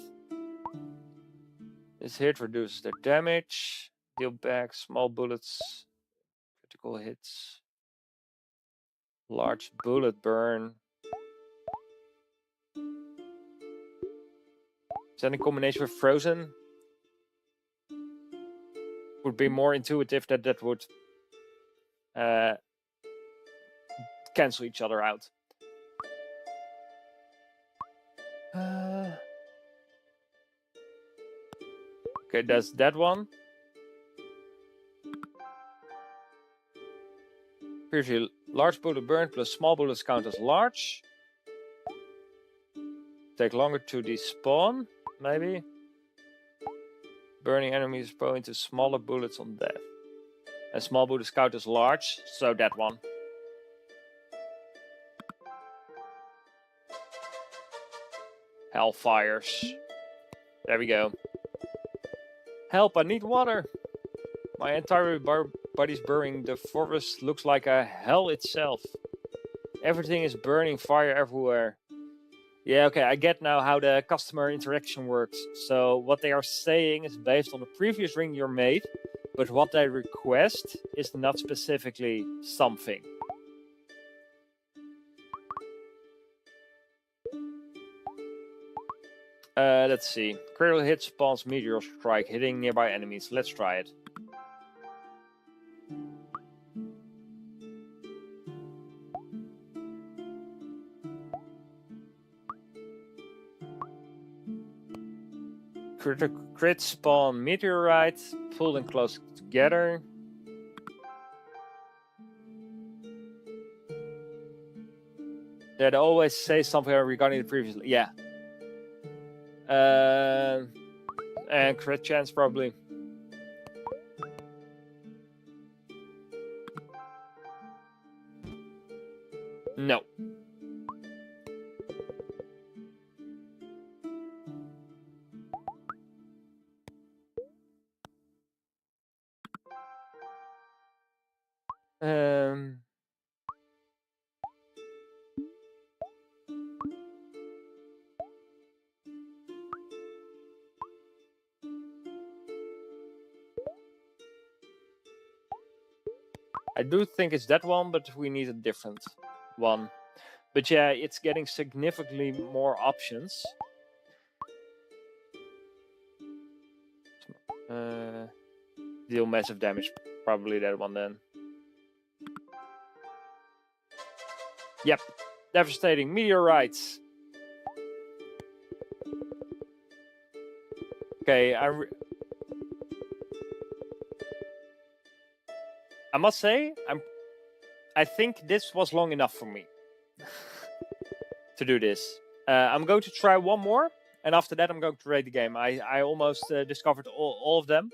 This hit reduces their damage. Deal back small bullets. Critical hits. Large bullet burn. Is that in combination with frozen? Would be more intuitive that would cancel each other out. Okay, that's that one. Previously, large bullet burn plus small bullets count as large. Take longer to despawn, maybe. Burning enemies prone into smaller bullets on death. And small bullets count as large, so that one. Hellfires. There we go. Help, I need water. My entire body's burning. The forest looks like a hell itself. Everything is burning, fire everywhere. Yeah, okay, I get now how the customer interaction works. So what they are saying is based on the previous ring you're made, but what they request is not specifically something. Let's see. Critical hit spawns meteor strike, hitting nearby enemies. Let's try it. Crit spawn meteorite, pull them close together. Yeah, they always say something regarding the previous. Yeah. And crit chance probably. No. I do think it's that one, but we need a different one. But yeah, it's getting significantly more options. Deal massive damage, probably that one then. Yep, devastating meteorites. Okay, I must say, I think this was long enough for me to do this. I'm going to try one more, and after that I'm going to rate the game. I almost discovered all of them.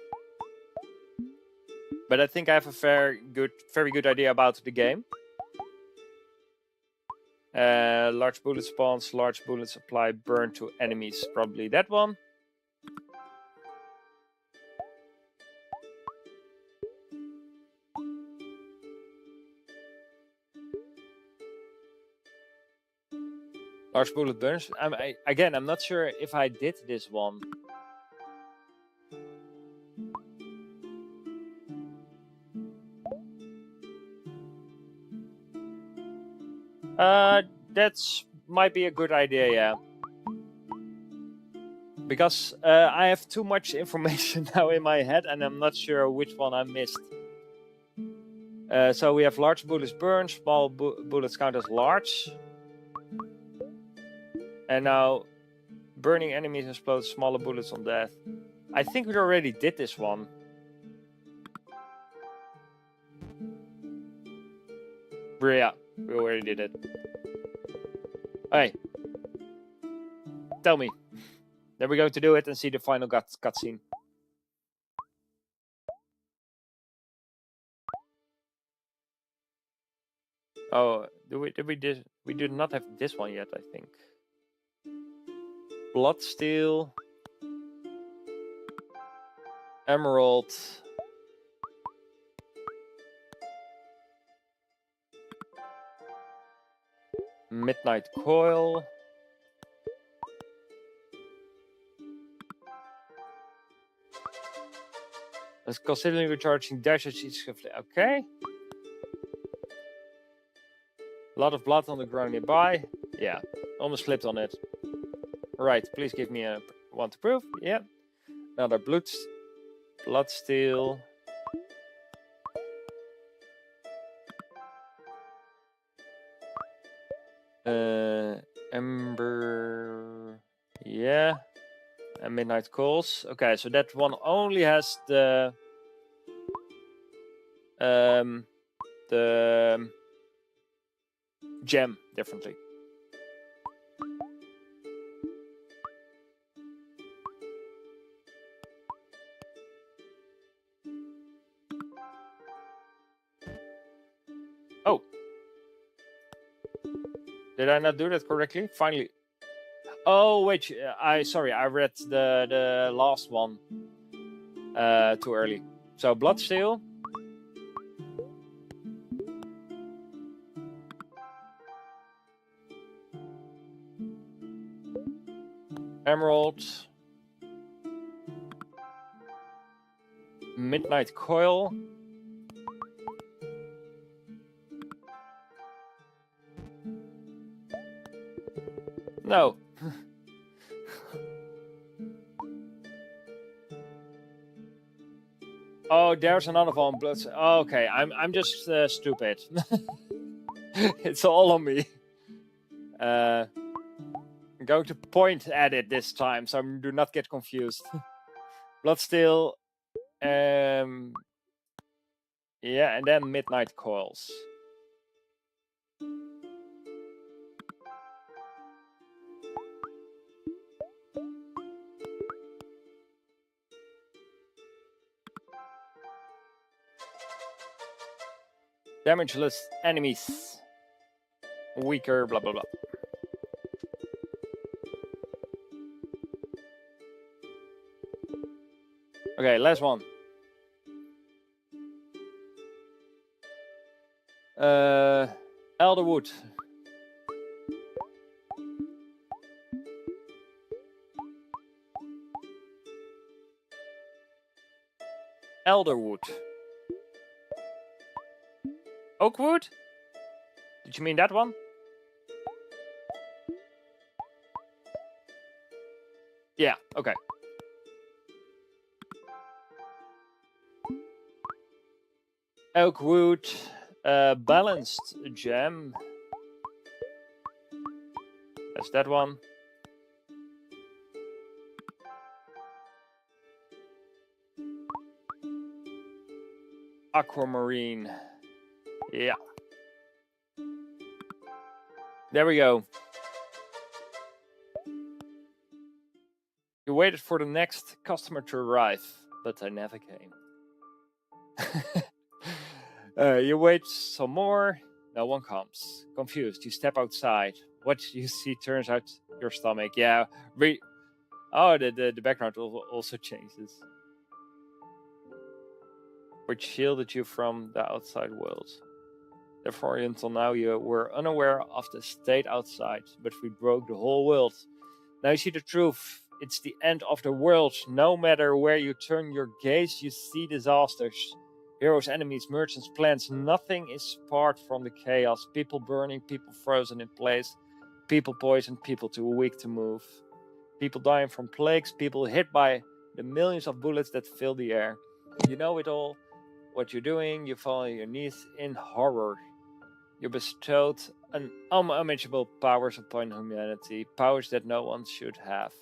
But I think I have a very good idea about the game. Large bullet spawns, large bullets apply burn to enemies. Probably that one. Large bullet burns. Again, I'm not sure if I did this one. That's might be a good idea, yeah. Because I have too much information now in my head, and I'm not sure which one I missed. So we have large bullets burn, small bullets count as large. And now, burning enemies explode smaller bullets on death. I think we already did this one. Yeah, we already did it. Hey, tell me. Then we're going to do it and see the final cutscene. Oh, we did not have this one yet, I think. Bloodsteel. Emerald. Midnight Coil. Let's considering recharging dash at each swiftly. Okay. A lot of blood on the ground nearby. Yeah, almost slipped on it. Right, please give me a one to prove. Yeah. Another blood steal. Ember. Yeah. And Midnight Calls. Okay, so that one only has the gem differently. Oh. Did I not do that correctly? Finally. Oh wait, I read the last one too early. So Bloodsteel. Emerald. Midnight Coil. No. Oh, there's another one. Oh, okay, I'm just stupid. It's all on me. I'm going to point at it this time, so do not get confused. Bloodsteel. Yeah, and then Midnight Coils. Damageless enemies. Weaker, blah blah blah. Okay, last one. Elderwood. Elderwood. Oakwood? Did you mean that one? Yeah, okay. Oakwood, balanced gem. That's that one. Aquamarine. Yeah. There we go. You waited for the next customer to arrive, but they never came. You wait some more. No one comes. Confused, you step outside. What you see turns out your stomach. Yeah. Oh, the background also changes. Which shielded you from the outside world. Therefore, until now, you were unaware of the state outside, but we broke the whole world. Now you see the truth. It's the end of the world. No matter where you turn your gaze, you see disasters. Heroes, enemies, merchants, plants. Nothing is spared from the chaos. People burning, people frozen in place. People poisoned, people too weak to move. People dying from plagues, people hit by the millions of bullets that fill the air. You know it all. What you're doing, you fall on your knees in horror. You bestowed unimaginable powers upon humanity, powers that no one should have.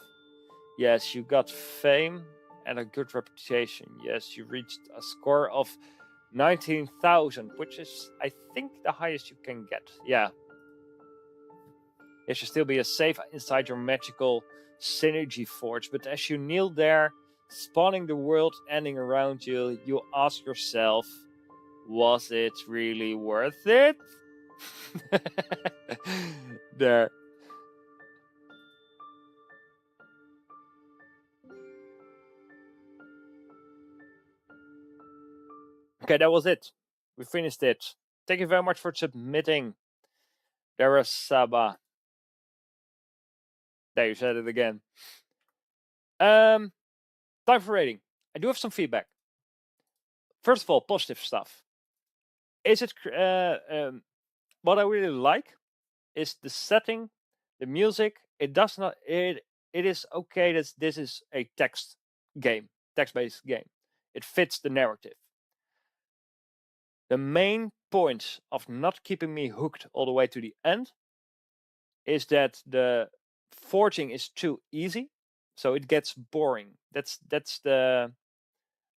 Yes, you got fame and a good reputation. Yes, you reached a score of 19,000, which is, I think, the highest you can get. Yeah. There should still be a safe inside your magical synergy forge, but as you kneel there, spawning the world ending around you, you ask yourself, was it really worth it? There. Okay, that was it. We finished it. Thank you very much for submitting. Darasaba. There, you said it again. Time for rating. I do have some feedback. First of all, positive stuff. Is it what I really like is the setting, the music. It does not. It is okay that this is a text-based game. It fits the narrative. The main point of not keeping me hooked all the way to the end is that the forging is too easy, so it gets boring. I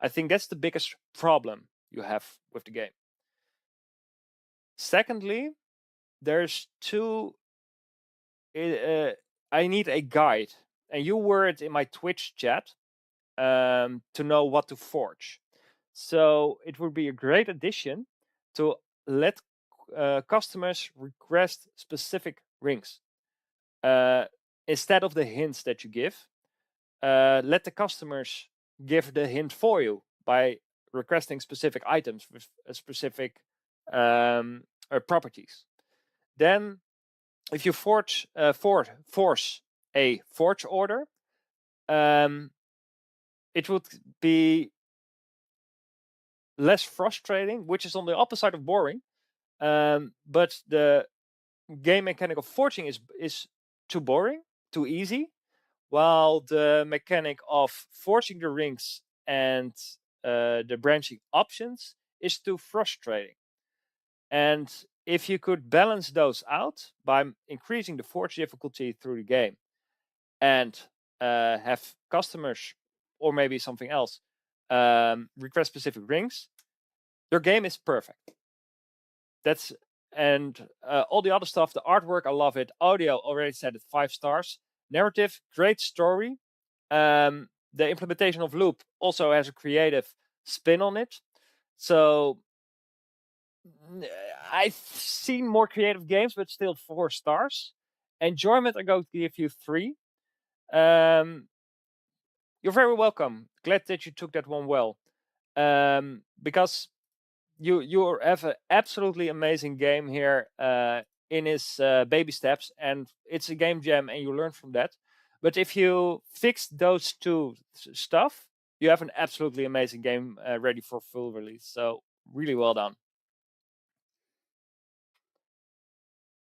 think that's the biggest problem you have with the game. Secondly, there's I need a guide, and you were it in my Twitch chat to know what to forge. So it would be a great addition to let customers request specific rings instead of the hints that you give. Let the customers give the hint for you by requesting specific items with specific properties. Then, if you force a forge order, it would be less frustrating, which is on the opposite of boring. But the game mechanic of forging is too boring, too easy, while the mechanic of forging the rings and the branching options is too frustrating. And if you could balance those out by increasing the forge difficulty through the game and have customers or maybe something else request specific rings, your game is perfect. All the other stuff, the artwork, I love it. Audio, already said it, 5 stars. Narrative, great story. The implementation of loop also has a creative spin on it. So I've seen more creative games, but still 4 stars. Enjoyment, I'm going to give you 3. You're very welcome. Glad that you took that one well. Because you have an absolutely amazing game here in its baby steps, and it's a game jam, and you learn from that. But if you fix those two stuff, you have an absolutely amazing game ready for full release. So really well done.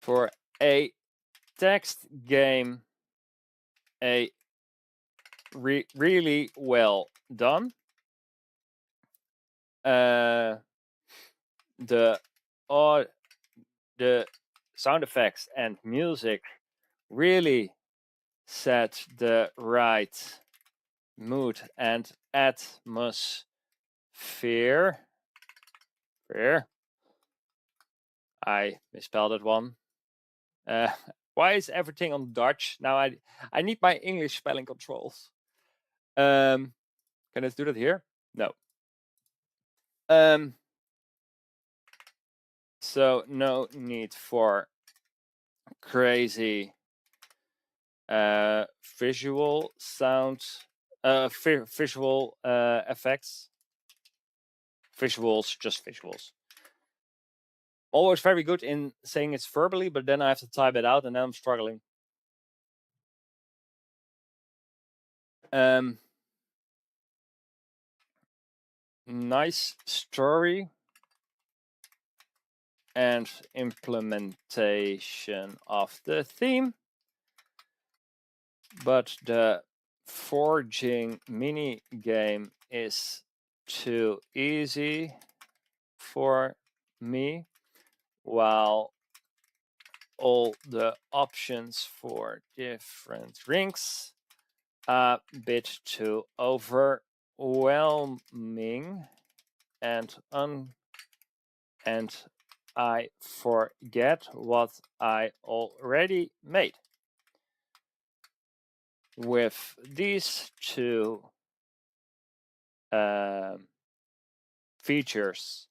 For a text game, really well done. The sound effects and music really set the right mood and atmosphere. I misspelled that one. Why is everything on Dutch? Now I need my English spelling controls. Can I do that here? No. So no need for crazy visual sounds, visual effects. Visuals, just visuals. Always very good in saying it's verbally, but then I have to type it out, and then I'm struggling. Nice story and implementation of the theme, but the forging mini game is too easy for me, while all the options for different rings a bit too overwhelming, and I forget what I already made. With these two features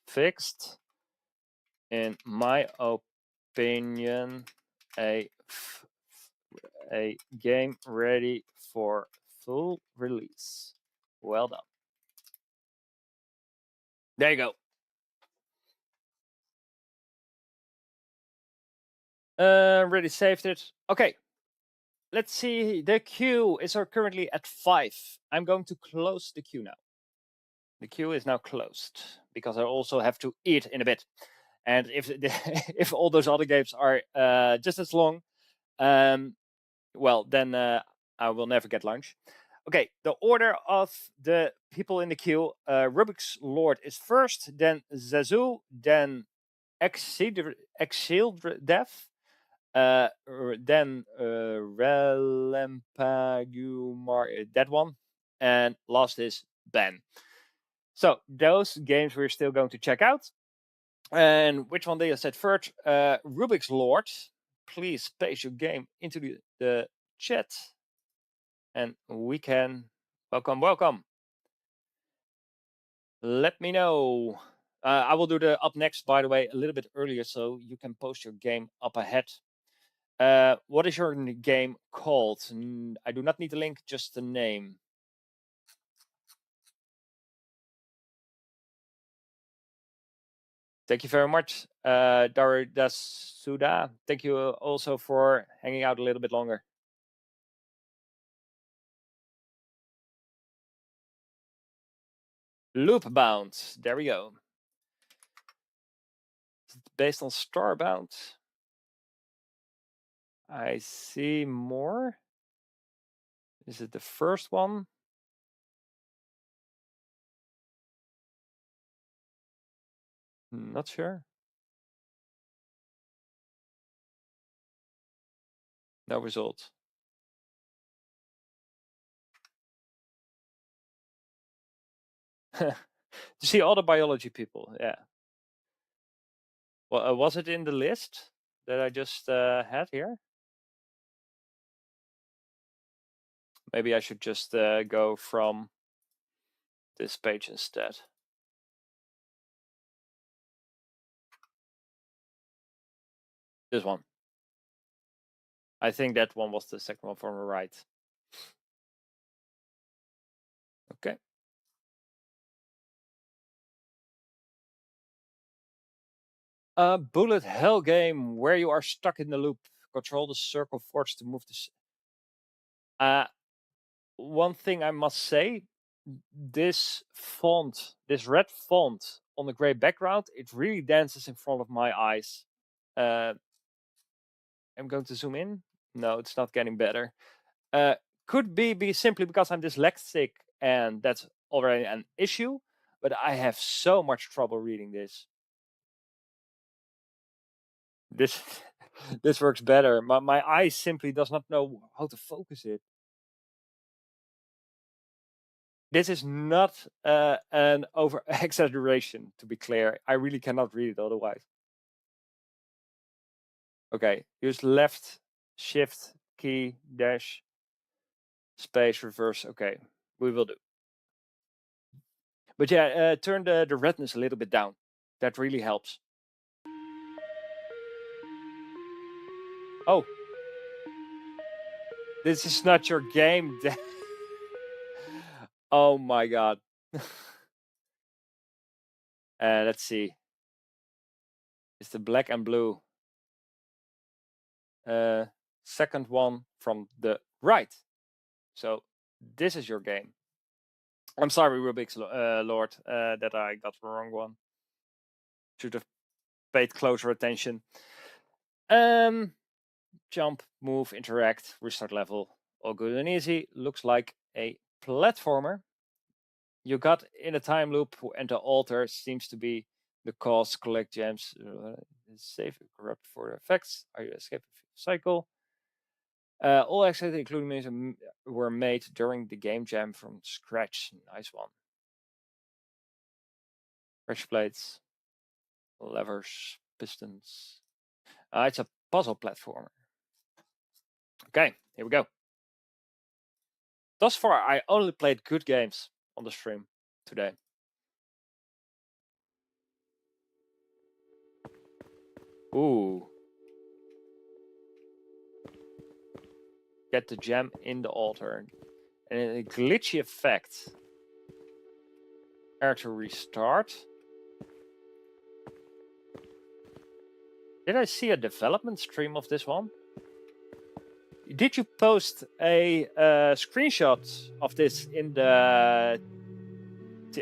fixed, in my opinion, a game ready for full release. Well done. There you go. Already saved it. Okay. Let's see. The queue is currently at 5. I'm going to close the queue now. The queue is now closed because I also have to eat in a bit. And if if all those other games are just as long, well, then I will never get lunch. Okay, the order of the people in the queue: Rubik's Lord is first, then Zazu, then Exildev, then Relempagumar, that one, and last is Ben. So those games we're still going to check out. And which one they said first? Rubik's Lord. Please paste your game into the chat, and we can welcome. Let me know. I will do the up next, by the way, a little bit earlier, so you can post your game up ahead. What is your game called? I do not need the link, just the name. Thank you very much, Darudasuda. Thank you also for hanging out a little bit longer. Loop Bound. There we go. Based on Starbound. I see more. Is it the first one? Not sure. No result. You see all the biology people, yeah. Well, was it in the list that I just had here? Maybe I should just go from this page instead. This one. I think that one was the second one from the right. Okay. A bullet hell game where you are stuck in the loop. Control the circle force to move the. One thing I must say, this font, this red font on the gray background, it really dances in front of my eyes. I'm going to zoom in. No, it's not getting better. Could be simply because I'm dyslexic, and that's already an issue. But I have so much trouble reading this. This works better. My eye simply does not know how to focus it. This is not an over exaggeration, to be clear. I really cannot read it otherwise. Okay, use left shift key dash space reverse. Okay, we will do. But yeah, turn the redness a little bit down. That really helps. Oh, this is not your game. Oh my god. Let's see. It's the black and blue. Second one from the right. So this is your game. I'm sorry, Rubik's Lord, that I got the wrong one. Should have paid closer attention. Jump, move, interact, restart level. All good and easy. Looks like a platformer. You got in a time loop, and the altar seems to be the cause. Collect gems. Save, corrupt for the effects. Are you escaping the cycle? All exits, including music, were made during the game jam from scratch. Nice one. Pressure plates, levers, pistons. It's a puzzle platformer. Okay, here we go. Thus far, I only played good games on the stream today. Ooh. Get the gem in the altar. And a glitchy effect. Air to restart. Did I see a development stream of this one? Did you post a screenshot of this in the...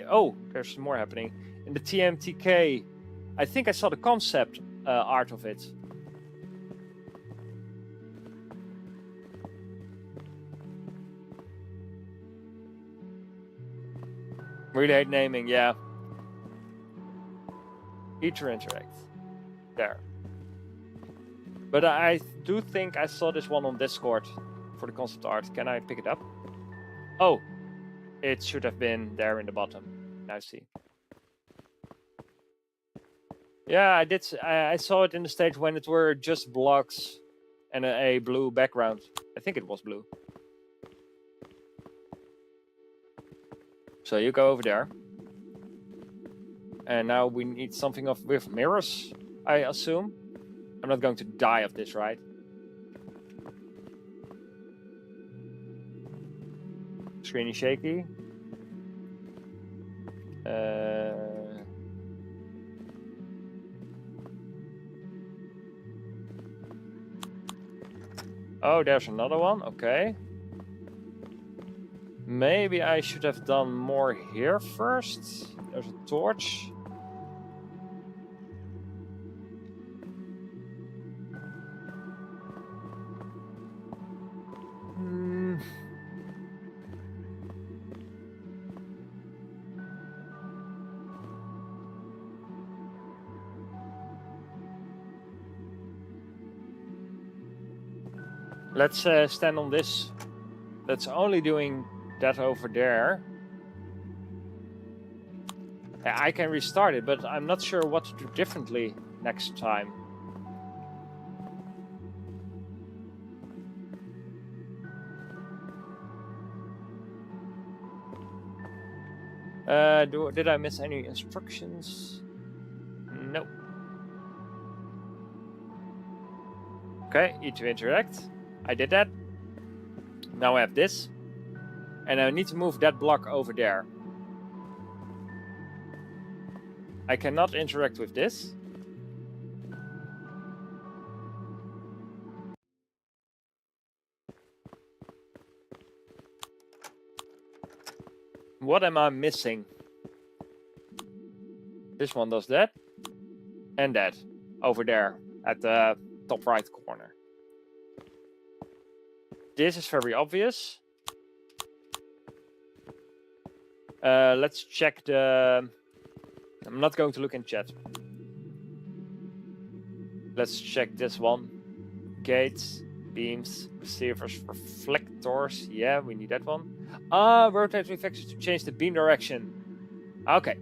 Oh, there's more happening. In the GMTK, I think I saw the concept art of it. Really hate naming, yeah. Ether Interact. There. But I do think I saw this one on Discord for the concept art. Can I pick it up? Oh, it should have been there in the bottom. Now I see. Yeah, I did. I saw it in the stage when it were just blocks and a blue background. I think it was blue. So you go over there. And now we need something with mirrors, I assume. I'm not going to die of this, right? Screen is shaky. Oh, there's another one. Okay. Maybe I should have done more here first. There's a torch. Let's stand on this. That's only doing that over there. I can restart it, but I'm not sure what to do differently next time. Did I miss any instructions? No. Okay, E to interact. I did that. Now I have this. And I need to move that block over there. I cannot interact with this. What am I missing? This one does that. And that. Over there. At the top right corner. This is very obvious. Let's check the... I'm not going to look in chat. Let's check this one. Gates, beams, receivers, reflectors. Yeah, we need that one. Rotate reflectors to change the beam direction. Okay.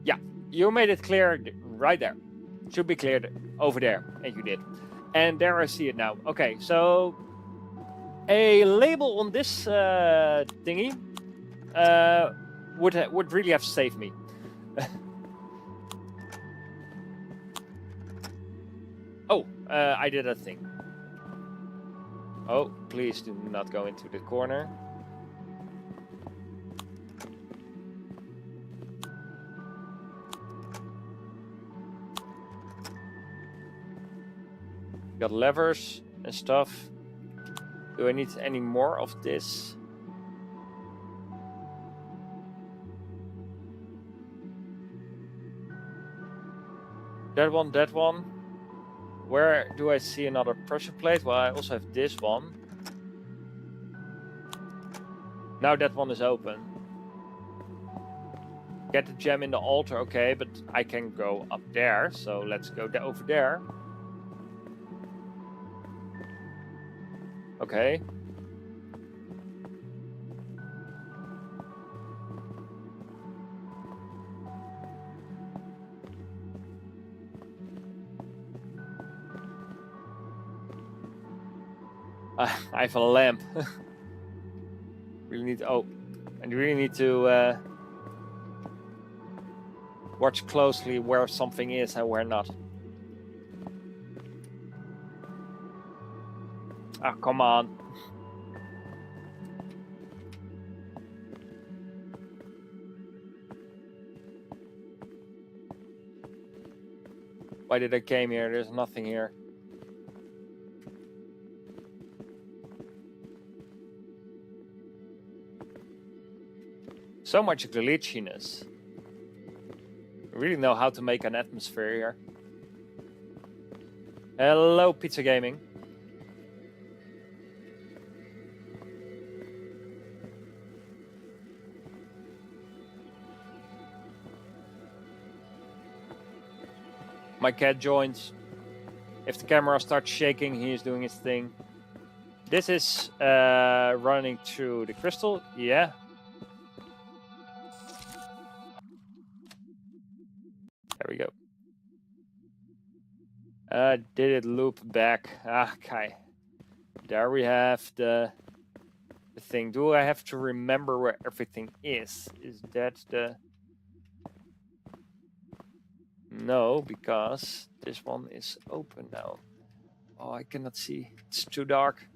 Yeah, you made it clear right there. Should be cleared over there. And you did. And there I see it now. Okay, so... A label on this thingy would really have saved me. Oh, I did a thing. Oh, please do not go into the corner. Got levers and stuff. Do I need any more of this? That one, that one. Where do I see another pressure plate? Well, I also have this one. Now that one is open. Get the gem in the altar, okay, but I can go up there, so let's go over there. Okay. I have a lamp. Really need. Oh, and you really need to watch closely where something is and where not. Ah, come on. Why did I came here? There's nothing here. So much glitchiness. I really know how to make an atmosphere here. Hello, Pizza Gaming. My cat joins. If the camera starts shaking, he is doing his thing. This is running through the crystal. Yeah. There we go. Did it loop back? Okay. There we have the thing. Do I have to remember where everything is? Is that the... No, because this one is open now. Oh, I cannot see. It's too dark.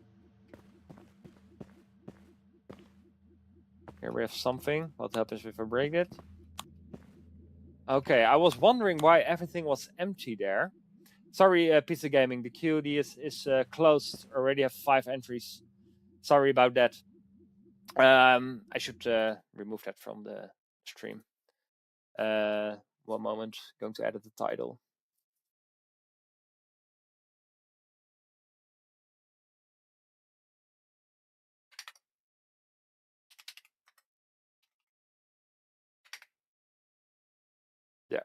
Here we have something. What happens if I break it? Okay, I was wondering why everything was empty there. Sorry, Pizza Gaming. The QD is closed. Already have 5 entries. Sorry about that. I should remove that from the stream. 1 moment. Going to edit the title. There.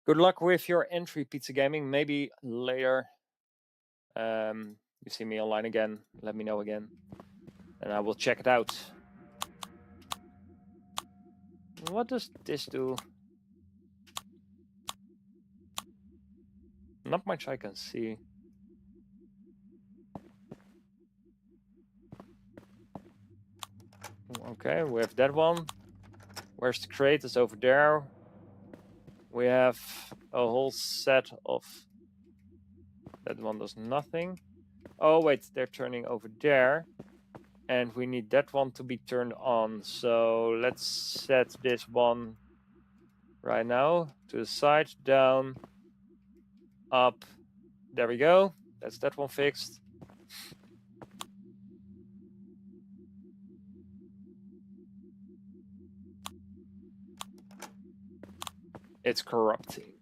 Good luck with your entry, Pizza Gaming. Maybe later you see me online again. Let me know again. And I will check it out. What does this do? Not much I can see. Okay, we have that one. Where's the crate? It's over there. We have a whole set of... That one does nothing. Oh, wait, they're turning over there. And we need that one to be turned on. So let's set this one right now to the side, down, up. There we go. That's that one fixed. It's corrupting.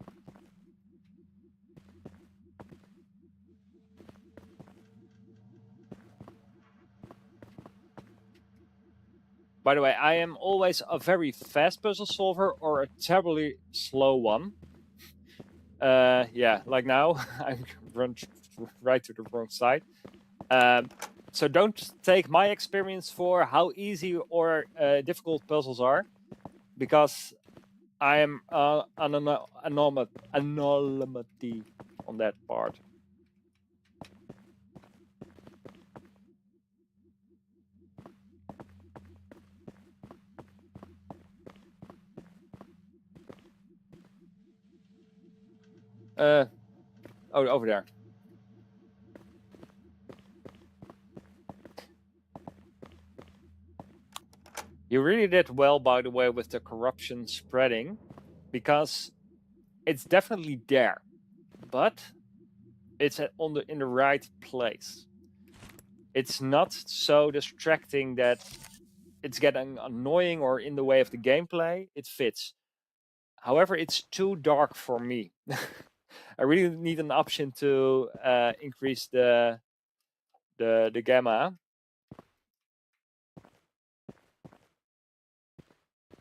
By the way, I am always a very fast puzzle solver or a terribly slow one. Yeah, like now, I'm run right to the wrong side. So don't take my experience for how easy or difficult puzzles are, because I am an anomaly on that part. Oh, over there. You really did well, by the way, with the corruption spreading, because it's definitely there, but it's in the right place. It's not so distracting that it's getting annoying or in the way of the gameplay. It fits. However, it's too dark for me. I really need an option to increase the gamma.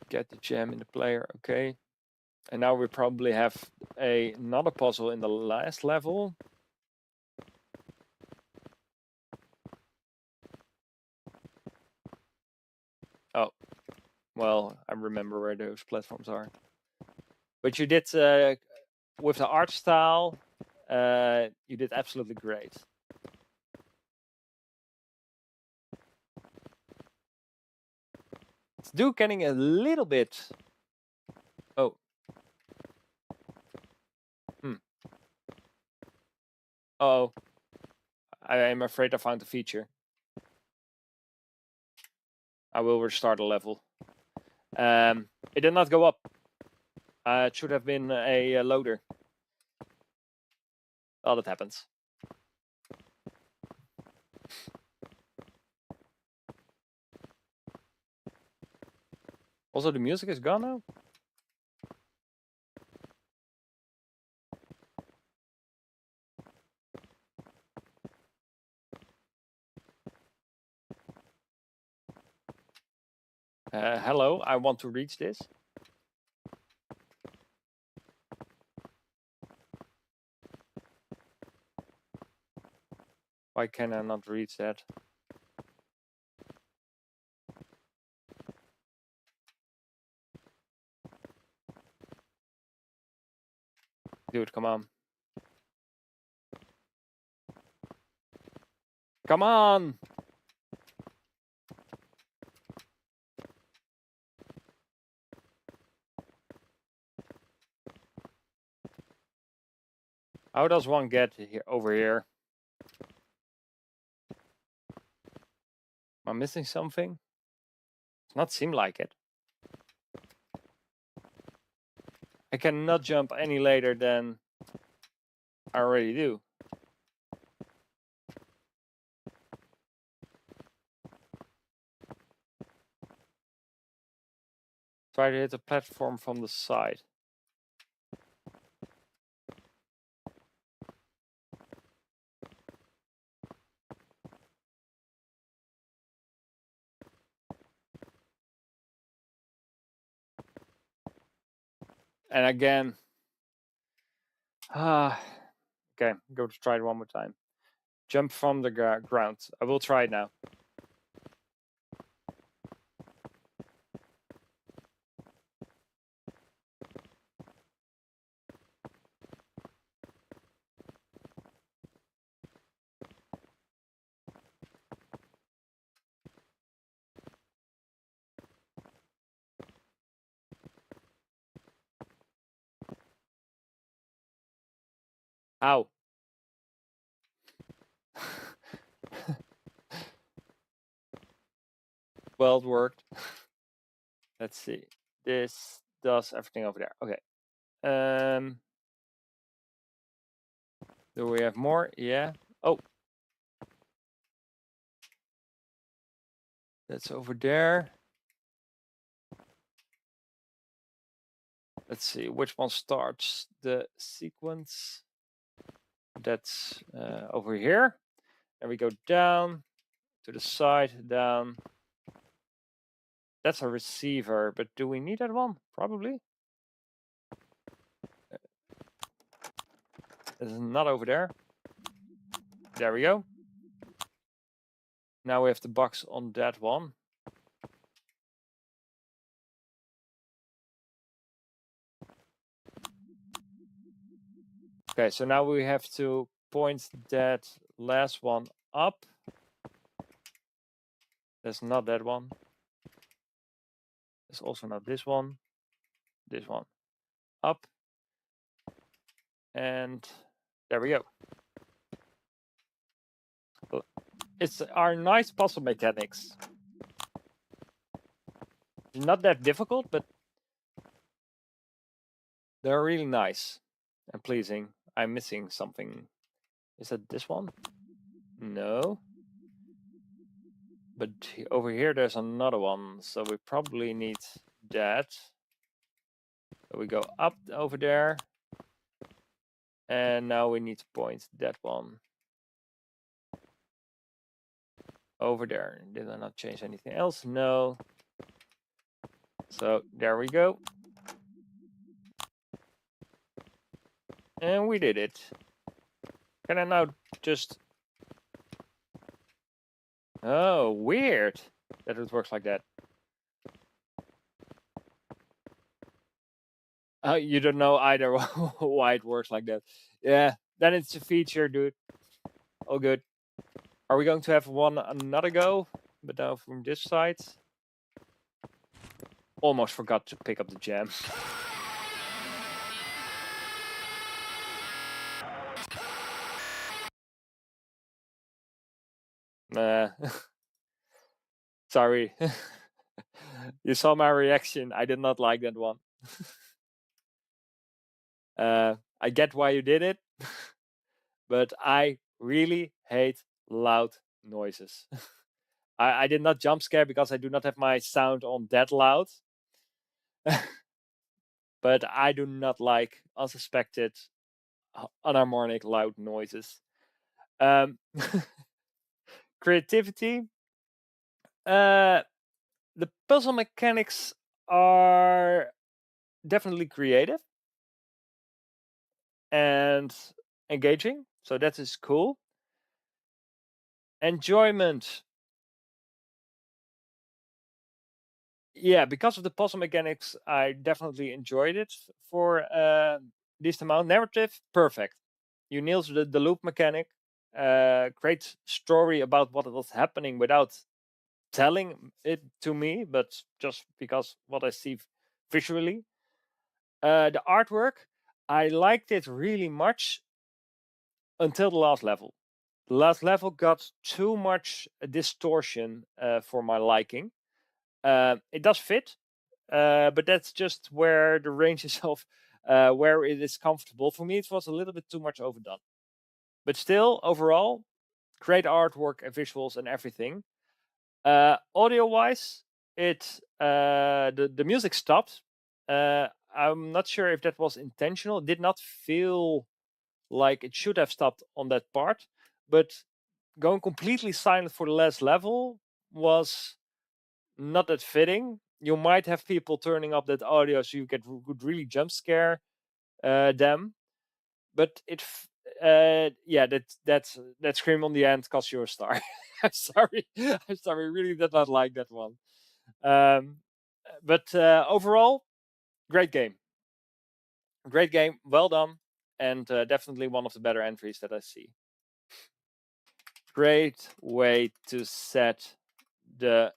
Get the gem in the player, okay. And now we probably have another puzzle in the last level. Oh, well, I remember where those platforms are. But you did, with the art style, you did absolutely great. It's getting a little bit... Oh. Oh. I am afraid I found a feature. I will restart the level. It did not go up. It should have been a loader. Oh, that happens. Also, the music is gone now? Hello, I want to reach this. Why can I not reach that? Dude, come on. Come on! How does one get here, over here? Am I missing something? Does not seem like it. I cannot jump any later than I already do. Try to hit the platform from the side. And again. Okay, go to try it one more time. Jump from the ground. I will try it now. Ow. Well, it worked. Let's see. This does everything over there. Okay. Do we have more? Yeah. Oh. That's over there. Let's see which one starts the sequence. That's over here. And we go down to the side, down. That's a receiver, but do we need that one? Probably. It's not over there. There we go. Now we have the box on that one. Okay, so now we have to point that last one up. That's not that one. It's also not this one. This one. Up. And there we go. It's our nice puzzle mechanics. Not that difficult, but they're really nice and pleasing. I'm missing something. Is that this one? No. But over here there's another one, so we probably need that. So we go up over there. And now we need to point that one over there. Did I not change anything else? No. So there we go. And we did it. Can I now just... Oh, weird that it works like that. You don't know either why it works like that. Yeah, then it's a feature, dude. All good. Are we going to have another go? But now from this side. Almost forgot to pick up the gem. Sorry. You saw my reaction. I did not like that one. I get why you did it, but I really hate loud noises. I did not jump scare because I do not have my sound on that loud. But I do not like unsuspected, unharmonic, loud noises. Creativity. The puzzle mechanics are definitely creative and engaging, so that is cool. Enjoyment. Yeah, because of the puzzle mechanics, I definitely enjoyed it for this amount. Narrative, perfect. You nailed the loop mechanic. Great story about what was happening without telling it to me, but just because what I see visually. The artwork, I liked it really much until the last level. The last level got too much distortion for my liking. It does fit, but that's just where the ranges of where it is comfortable. For me, it was a little bit too much overdone. But still, overall, great artwork and visuals and everything. Audio-wise, the music stopped. I'm not sure if that was intentional. It did not feel like it should have stopped on that part, but going completely silent for the last level was not that fitting. You might have people turning up that audio so you could really jump scare them, but yeah, that scream on the end cost you a star. I'm sorry, I'm sorry, really did not like that one. But overall, great game, well done, and definitely one of the better entries that I see. Great way to set the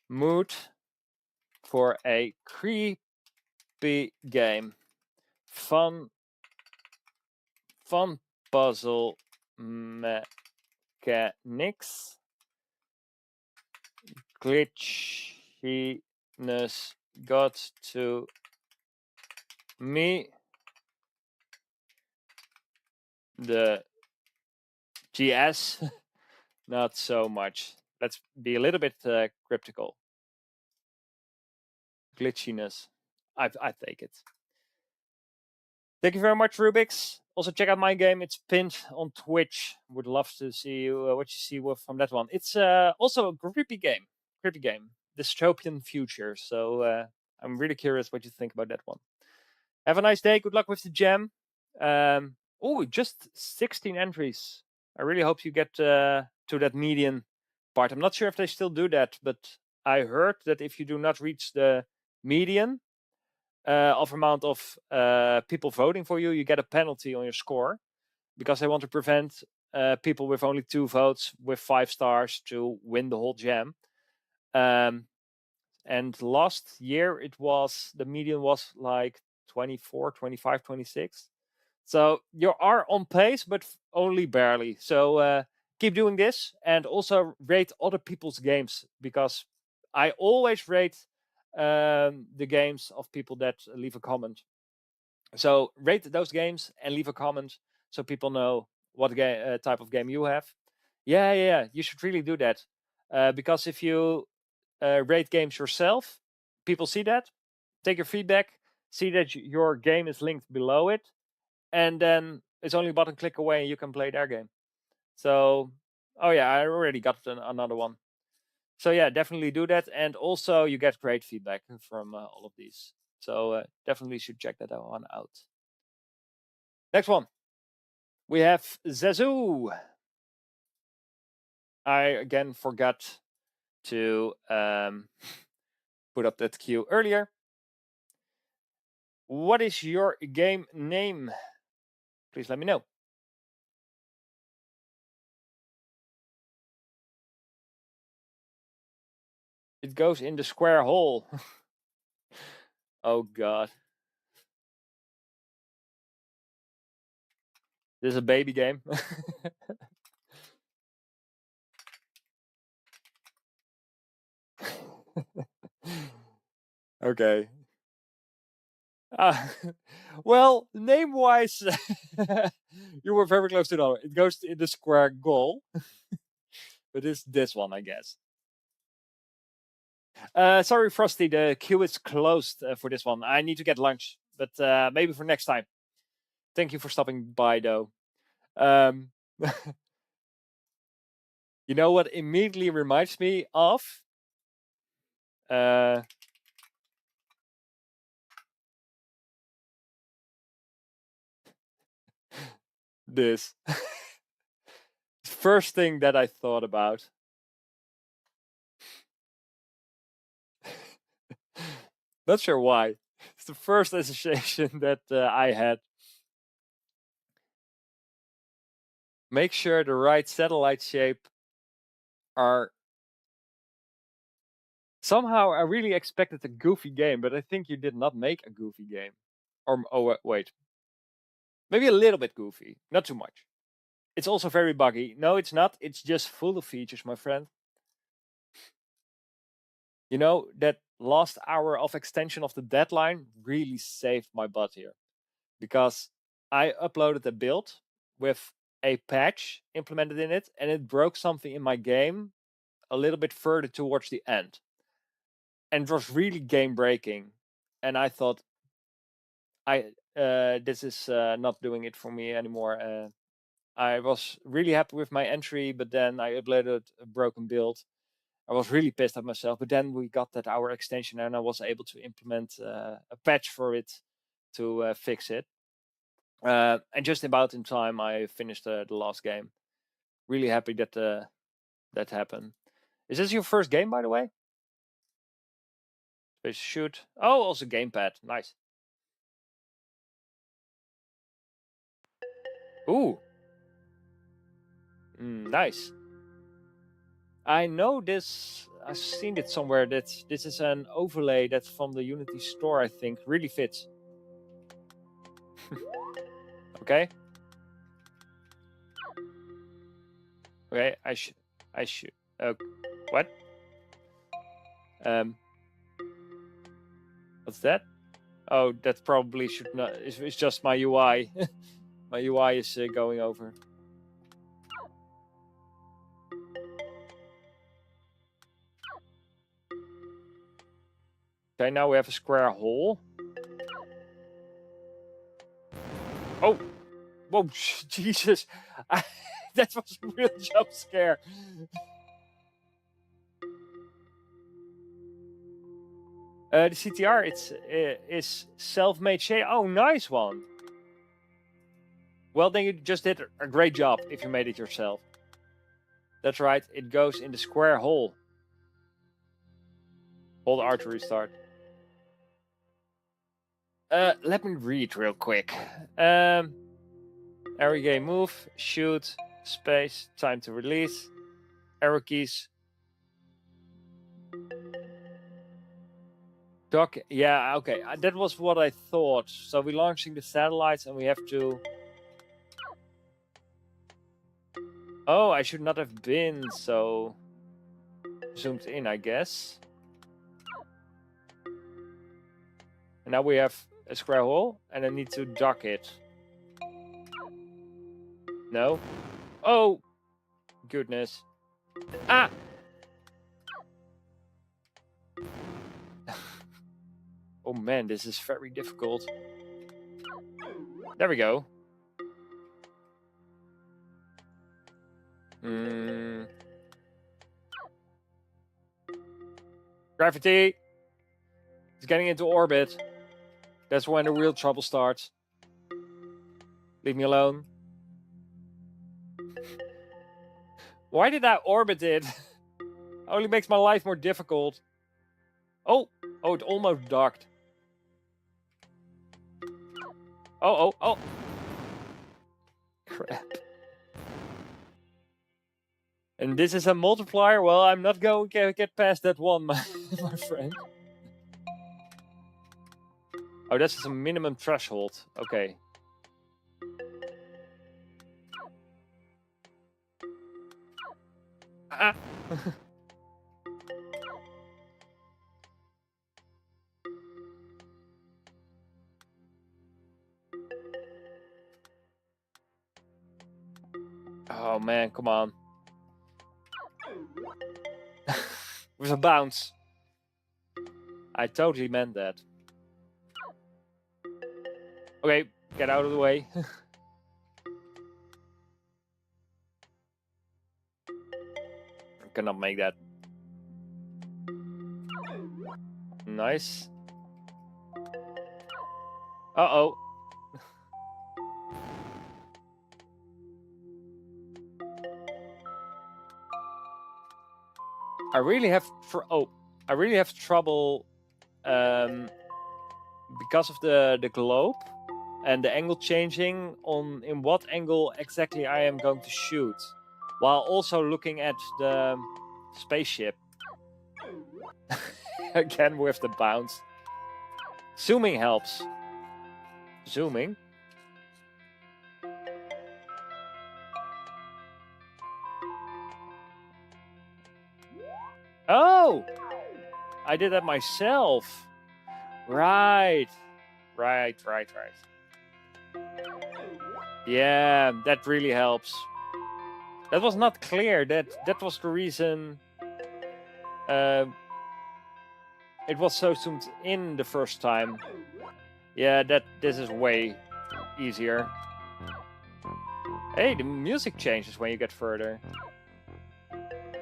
mood for a creepy game. Fun puzzle mechanics. Glitchiness got to me. The GS, not so much. Let's be a little bit cryptical. Glitchiness, I take it. Thank you very much, Rubix. Also, check out my game. It's pinned on Twitch. Would love to see what you see from that one. It's also a creepy game. Dystopian future. So I'm really curious what you think about that one. Have a nice day. Good luck with the jam. Oh, just 16 entries. I really hope you get to that median part. I'm not sure if they still do that, but I heard that if you do not reach the median of amount of people voting for you, you get a penalty on your score, because they want to prevent people with only 2 votes with 5 stars to win the whole jam. And last year the median was like 24, 25, 26. So you are on pace, but only barely. So keep doing this, and also rate other people's games, because I always rate the games of people that leave a comment. So rate those games and leave a comment so people know what type of game you have. Yeah, you should really do that, because if you rate games yourself, people see that, take your feedback, see that your game is linked below it, and then it's only a button click away and you can play their game. So, oh yeah, I already got another one. So yeah, definitely do that, and also you get great feedback from all of these. So definitely should check that one out. Next one, we have Zazu. I again forgot to put up that queue earlier. What is your game name? Please let me know. It goes in the square hole. Oh god. This is a baby game. Okay. Uh, well, name-wise, you were very close to know. It goes in the square goal, but it's this one, I guess. Sorry, Frosty, the queue is closed for this one. I need to get lunch, but maybe for next time. Thank you for stopping by, though. Um, you know what immediately reminds me of? This. First thing that I thought about. Not sure why. It's the first association that I had. Make sure the right satellite shape are... Somehow I really expected a goofy game, but I think you did not make a goofy game. Or, oh, wait. Maybe a little bit goofy, not too much. It's also very buggy. No, it's not. It's just full of features, my friend. You know, that last hour of extension of the deadline really saved my butt here. Because I uploaded a build with a patch implemented in it, and it broke something in my game a little bit further towards the end. And it was really game breaking. And I thought, this is not doing it for me anymore. I was really happy with my entry, but then I uploaded a broken build. I was really pissed at myself, but then we got that hour extension and I was able to implement a patch for it to fix it. And just about in time, I finished the last game. Really happy that that happened. Is this your first game, by the way? Space shoot. Oh, also gamepad. Nice. Ooh. Nice. I know this. I've seen it somewhere. That this is an overlay that's from the Unity store. I think really fits. Okay. Okay. I should. What? What's that? Oh, that probably should not. It's just my UI. My UI is going over. Okay, now we have a square hole. Oh, whoa, Jesus! That was a real jump scare. The CTR, is self-made shape. Oh, nice one. Well, then you just did a great job if you made it yourself. That's right, it goes in the square hole. Hold R to restart. Let me read real quick. Arrow game move, shoot, space, time to release, arrow keys. Dock, yeah, okay, that was what I thought. So we're launching the satellites and we have to... Oh, I should not have been so zoomed in, I guess. And now we have a square hole and I need to dock it. No? Oh! Goodness. Ah! Oh man, this is very difficult. There we go. Gravity! It's getting into orbit. That's when the real trouble starts. Leave me alone. Why did I orbit it? Only makes my life more difficult. Oh! Oh, it almost docked. Oh! Crap. And this is a multiplier? Well, I'm not going to get past that one, my friend. Oh, that's a minimum threshold. Okay. Ah. Oh man, come on. With a bounce. I totally meant that. Okay, get out of the way. I cannot make that. Nice. Uh-oh. I really have trouble because of the globe and the angle changing on in what angle exactly I am going to shoot, while also looking at the spaceship. Again with the bounce. Zooming helps. Zooming. Oh! I did that myself. Right. Yeah, that really helps. That was not clear. That was the reason it was so zoomed in the first time. Yeah, this is way easier. Hey, the music changes when you get further.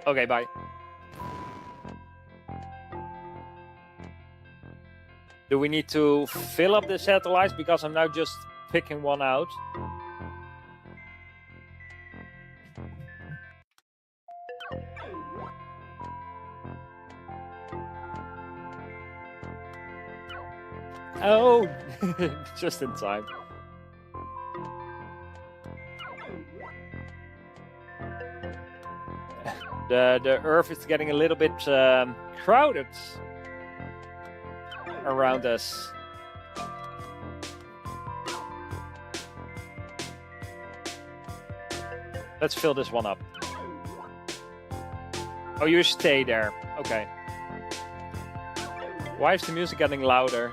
Okay, bye. Do we need to fill up the satellites? Because I'm now just picking one out. Oh, just in time. The Earth is getting a little bit crowded around us. Let's fill this one up. Oh, you stay there. Okay. Why is the music getting louder?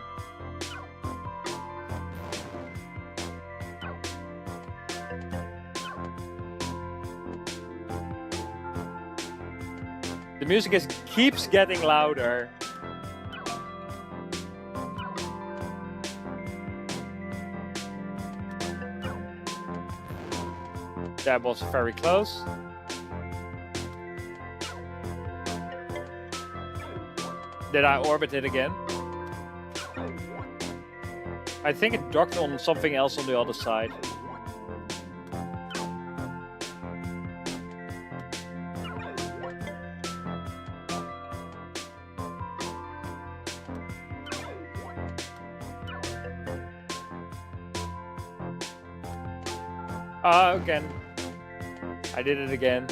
The music keeps getting louder. That was very close. Did I orbit it again? I think it docked on something else on the other side. Again. I did it again.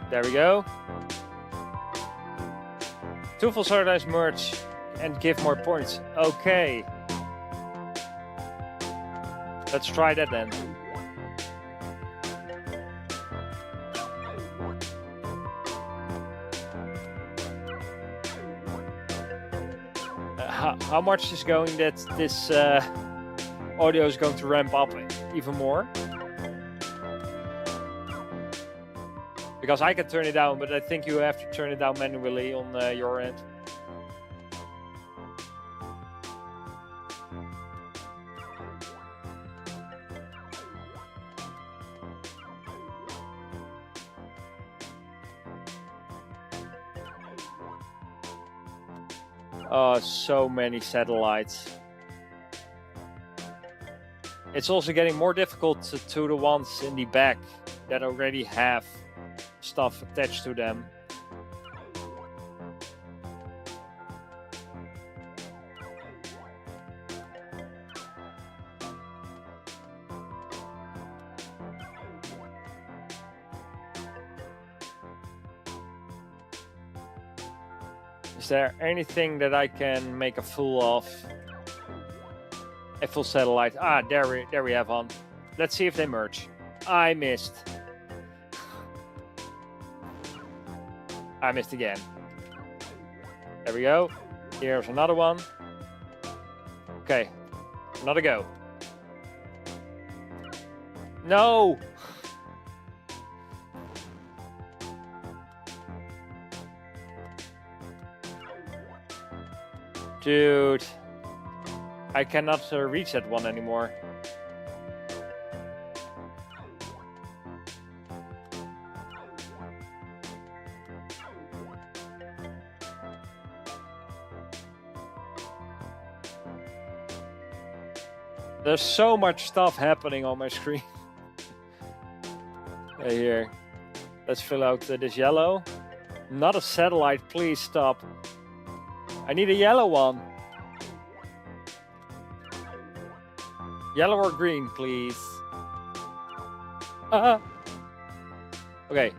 There we go. Two full satellites merge and give more points. Okay. Let's try that then. How much is going that this audio is going to ramp up even more? Because I can turn it down, but I think you have to turn it down manually on your end. Oh, so many satellites. It's also getting more difficult to the ones in the back that already have stuff attached to them. Is there anything that I can make a fool of? A full satellite. Ah, there we have one. Let's see if they merge. I missed. I missed again. There we go. Here's another one. Okay, another go. No! Dude, I cannot reach that one anymore. There's so much stuff happening on my screen. Here, let's fill out this yellow. Not a satellite, please stop. I need a yellow one. Yellow or green, please. Okay,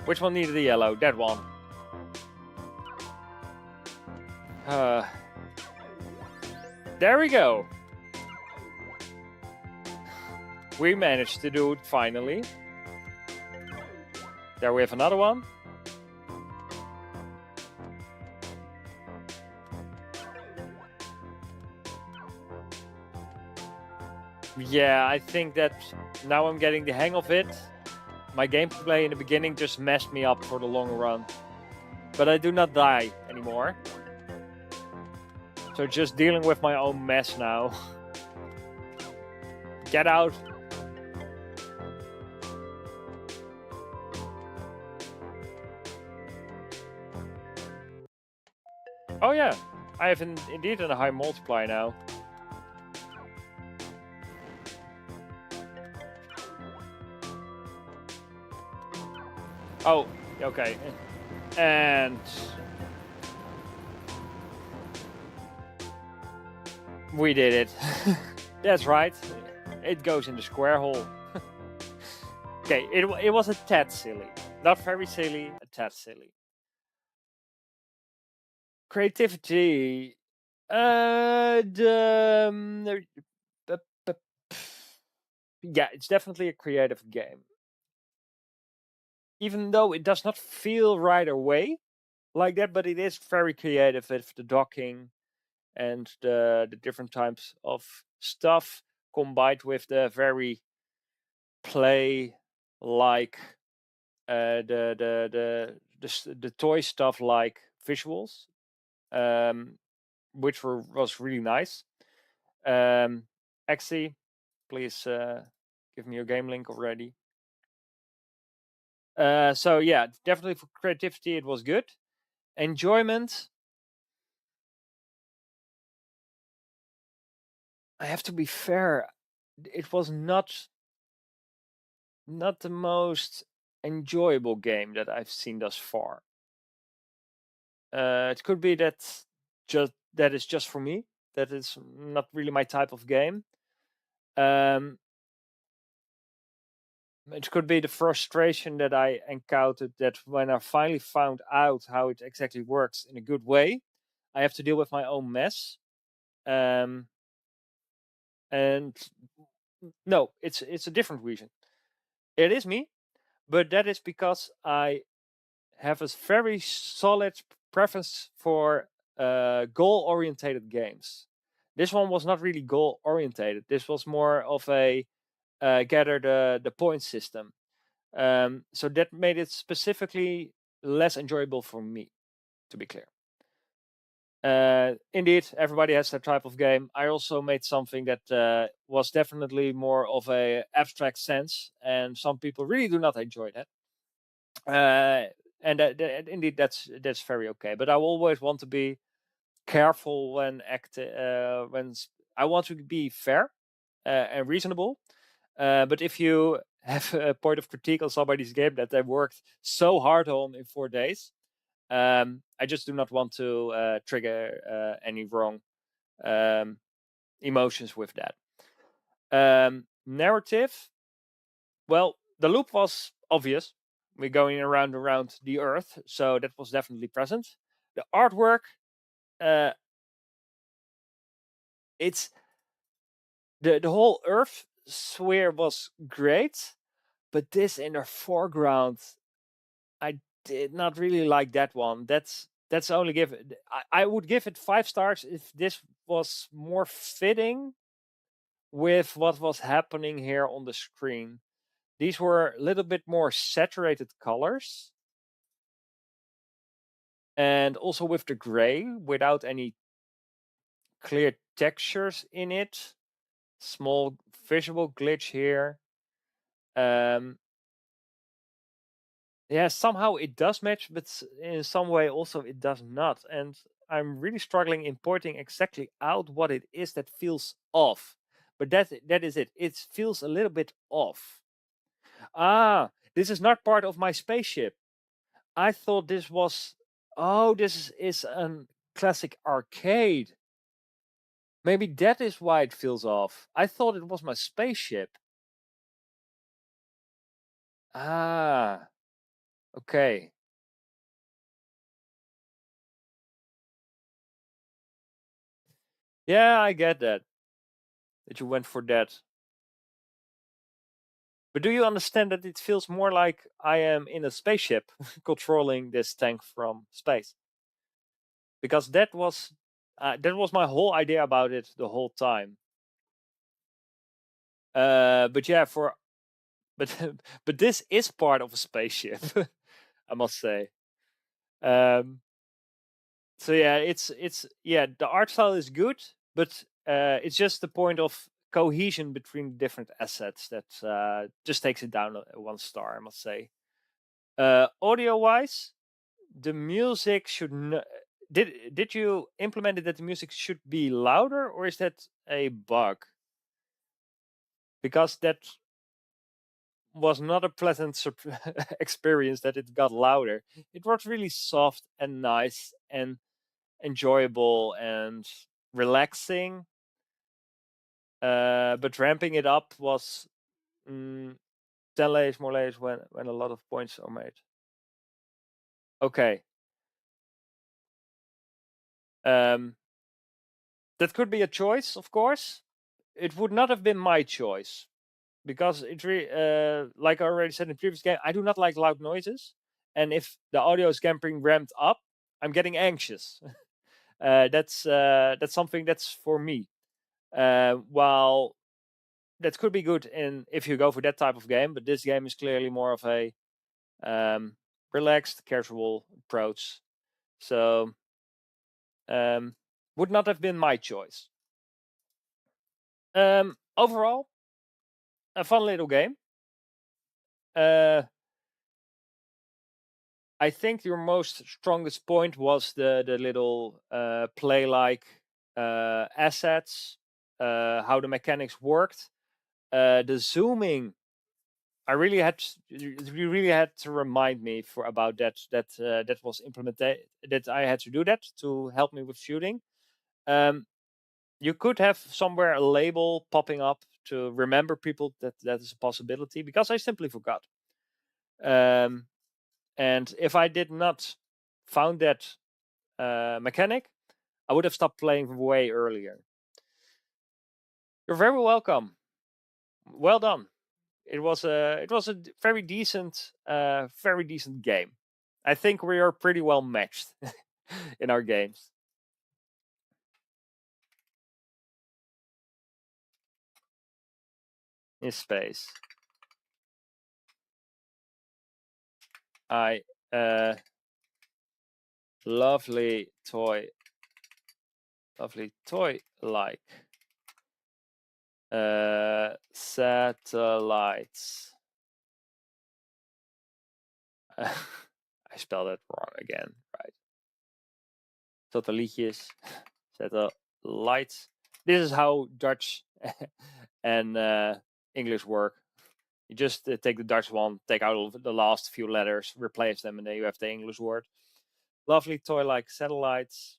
which one needed the yellow? That one. There we go. We managed to do it finally. There we have another one. Yeah, I think that now I'm getting the hang of it. My gameplay in the beginning just messed me up for the long run. But I do not die anymore. So just dealing with my own mess now. Get out. Oh yeah, I have indeed a high multiply now. Oh, okay. And we did it. That's right. It goes in the square hole. Okay, it was a tad silly. Not very silly, a tad silly. Creativity. Yeah, it's definitely a creative game. Even though it does not feel right away like that, but it is very creative with the docking and the different types of stuff combined with the very play like the toy stuff like visuals, which was really nice. Axie, please give me your game link already. So yeah, definitely for creativity it was good. Enjoyment, I have to be fair, it was not the most enjoyable game that I've seen thus far. It could be that is just for me. That is not really my type of game. It could be the frustration that I encountered that when I finally found out how it exactly works in a good way, I have to deal with my own mess. And no, it's a different reason. It is me, but that is because I have a very solid preference for goal-orientated games. This one was not really goal-orientated. This was more of a gather the point system. So that made it specifically less enjoyable for me, to be clear. Indeed, everybody has their type of game. I also made something that was definitely more of a abstract sense, and some people really do not enjoy that. And indeed, that's very okay. But I always want to be careful when when I want to be fair and reasonable. But if you have a point of critique on somebody's game that they worked so hard on in 4 days, I just do not want to trigger any wrong emotions with that. Narrative. Well, the loop was obvious. We're going around the Earth, so that was definitely present. The artwork, it's the whole Earth sphere was great, but this in the foreground, I did not really like that one. That's only give. I would give it 5 stars if this was more fitting with what was happening here on the screen. These were a little bit more saturated colors. And also with the gray, without any clear textures in it. Small visual glitch here. Yeah, somehow it does match, but in some way also it does not. And I'm really struggling importing exactly out what it is that feels off. But that is it. It feels a little bit off. Ah, this is not part of my spaceship. I thought this was. Oh, this is a classic arcade. Maybe that is why it feels off. I thought it was my spaceship. Ah, okay. Yeah, I get that. That you went for that. But do you understand that it feels more like I am in a spaceship controlling this tank from space? Because that was my whole idea about it the whole time. But yeah, but but this is part of a spaceship, I must say. So yeah, it's yeah, the art style is good, but it's just the point of cohesion between different assets that just takes it down 1 star, I must say. Audio wise, the music should did you implement it that the music should be louder, or is that a bug? Because that was not a pleasant experience that it got louder. It was really soft and nice and enjoyable and relaxing. But ramping it up was 10 layers more layers when a lot of points are made. Okay. That could be a choice, of course. It would not have been my choice because it like I already said in the previous game, I do not like loud noises, and if the audio is getting ramped up, I'm getting anxious. That's something that's for me. While that could be good if you go for that type of game, but this game is clearly more of a relaxed, casual approach. So would not have been my choice. Overall, a fun little game. I think your most strongest point was the little play like assets, how the mechanics worked, the zooming. I really had you really had to remind me about that was implemented, that I had to do that to help me with shooting. You could have somewhere a label popping up to remember people that is a possibility, because I simply forgot. And if I did not found that mechanic, I would have stopped playing way earlier. You're very welcome. Well done. It was a very decent game. I think we are pretty well matched in our games. In space. I lovely toy like satellites. I spelled it wrong again, right? Satellietjes, satellites. This is how Dutch and English work. You just take the Dutch one, take out the last few letters, replace them, and then you have the English word. Lovely toy-like satellites.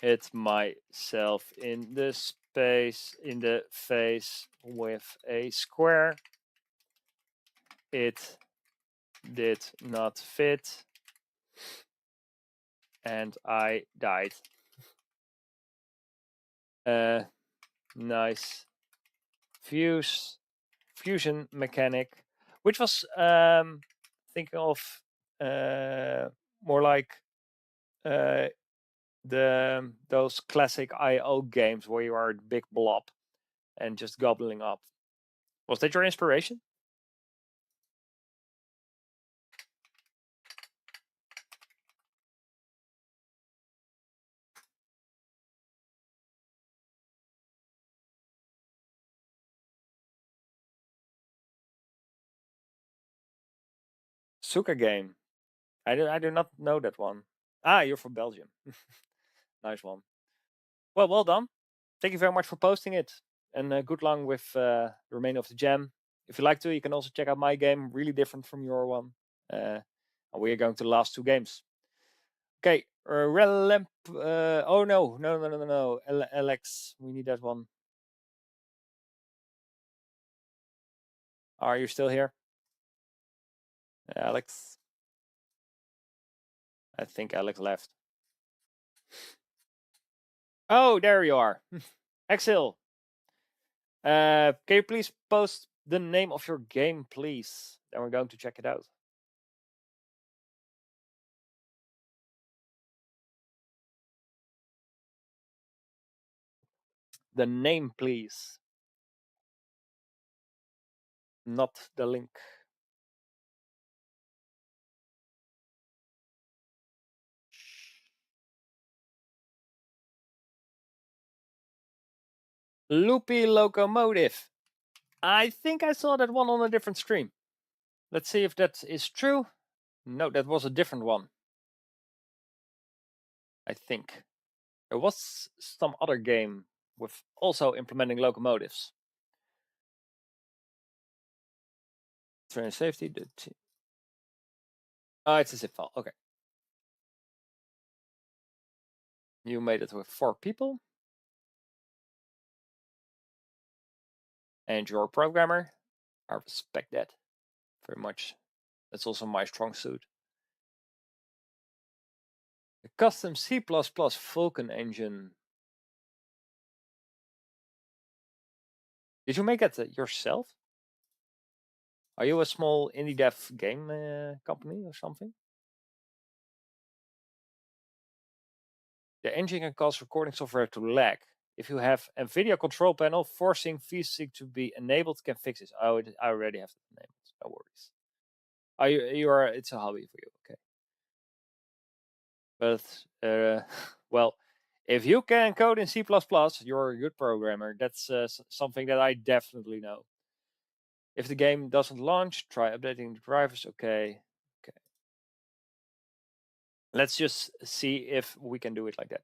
Hit myself in the face with a square. It did not fit, and I died. Nice fusion mechanic, which was thinking of more like those classic IO games where you are a big blob and just gobbling up. Was that your inspiration? Suka game. I do not know that one. Ah, you're from Belgium. Nice one. Well done. Thank you very much for posting it. And good luck with the remainder of the jam. If you like to, you can also check out my game. Really different from your one. And we are going to the last 2 games. Okay. Relamp. Oh, no. Alex, we need that one. Are you still here? Alex? I think Alex left. Oh, there you are. Exil. Can you please post the name of your game, please? Then we're going to check it out. The name, please. Not the link. Loopy Locomotive. I think I saw that one on a different stream. Let's see if that is true. No, that was a different one. I think. There was some other game with also implementing locomotives. Train safety. Oh, it's a zip file. Okay. You made it with 4 people. And you're a programmer. I respect that very much. That's also my strong suit. The custom C++ Vulkan engine. Did you make it yourself? Are you a small indie dev game company or something? The engine can cause recording software to lag. If you have a video control panel, forcing VSync to be enabled can fix this. Oh, I already have it enabled. No worries. It's a hobby for you, okay? But well, if you can code in C++, you're a good programmer. That's something that I definitely know. If the game doesn't launch, try updating the drivers. Okay. Let's just see if we can do it like that.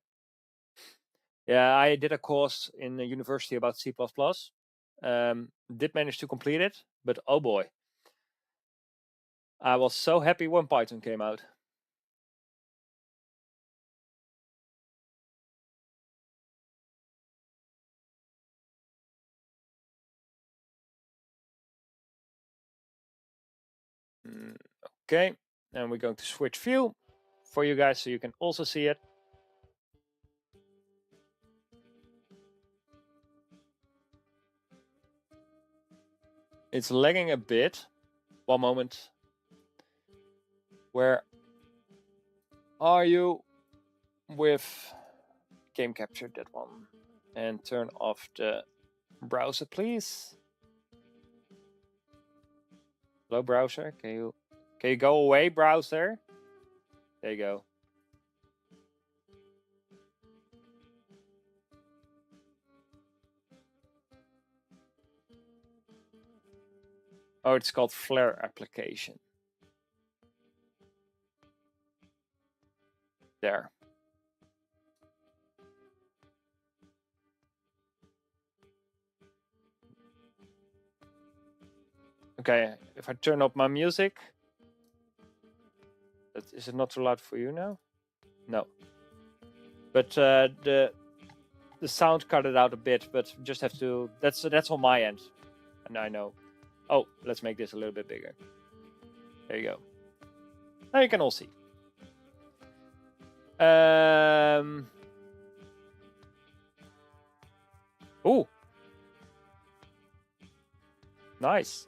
Yeah, I did a course in the university about C++. Did manage to complete it, but oh boy. I was so happy when Python came out. Okay, and we're going to switch view for you guys so you can also see it. It's lagging a bit. One moment. Where are you with game capture? That one. And turn off the browser, please. Hello, browser. Can you go away, browser? There you go. Oh, it's called Flare application. There. Okay, if I turn up my music, is it not too loud for you now? No. But the sound cut it out a bit, but just have to. That's on my end, and I know. Oh, let's make this a little bit bigger. There you go. Now you can all see. Ooh. Nice.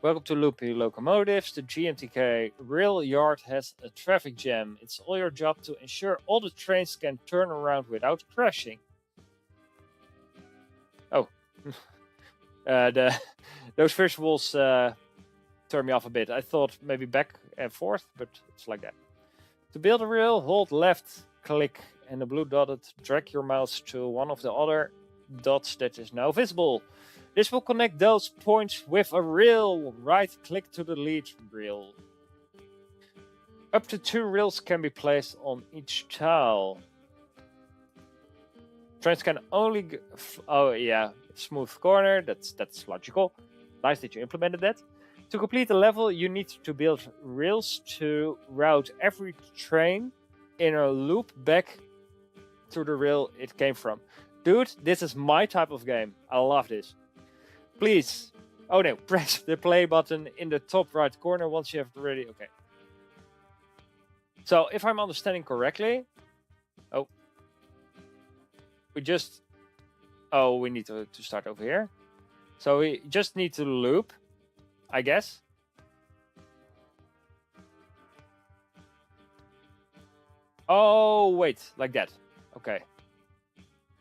Welcome to Loopy Locomotives. The GMTK rail yard has a traffic jam. It's all your job to ensure all the trains can turn around without crashing. Oh. Those visuals turn me off a bit. I thought maybe back and forth, but it's like that. To build a rail, hold left click and the blue dotted, drag your mouse to one of the other dots that is now visible. This will connect those points with a rail. Right click to delete rail. Up to 2 rails can be placed on each tile. Trains can only oh yeah, smooth corner, that's logical. Nice that you implemented that. To complete the level, you need to build rails to route every train in a loop back to the rail it came from. Dude, this is my type of game. I love this. Please, oh no, press the play button in the top right corner once you have it ready. Okay. So if I'm understanding correctly, we just, we need to start over here. So we just need to loop, I guess. Oh, wait, like that. Okay.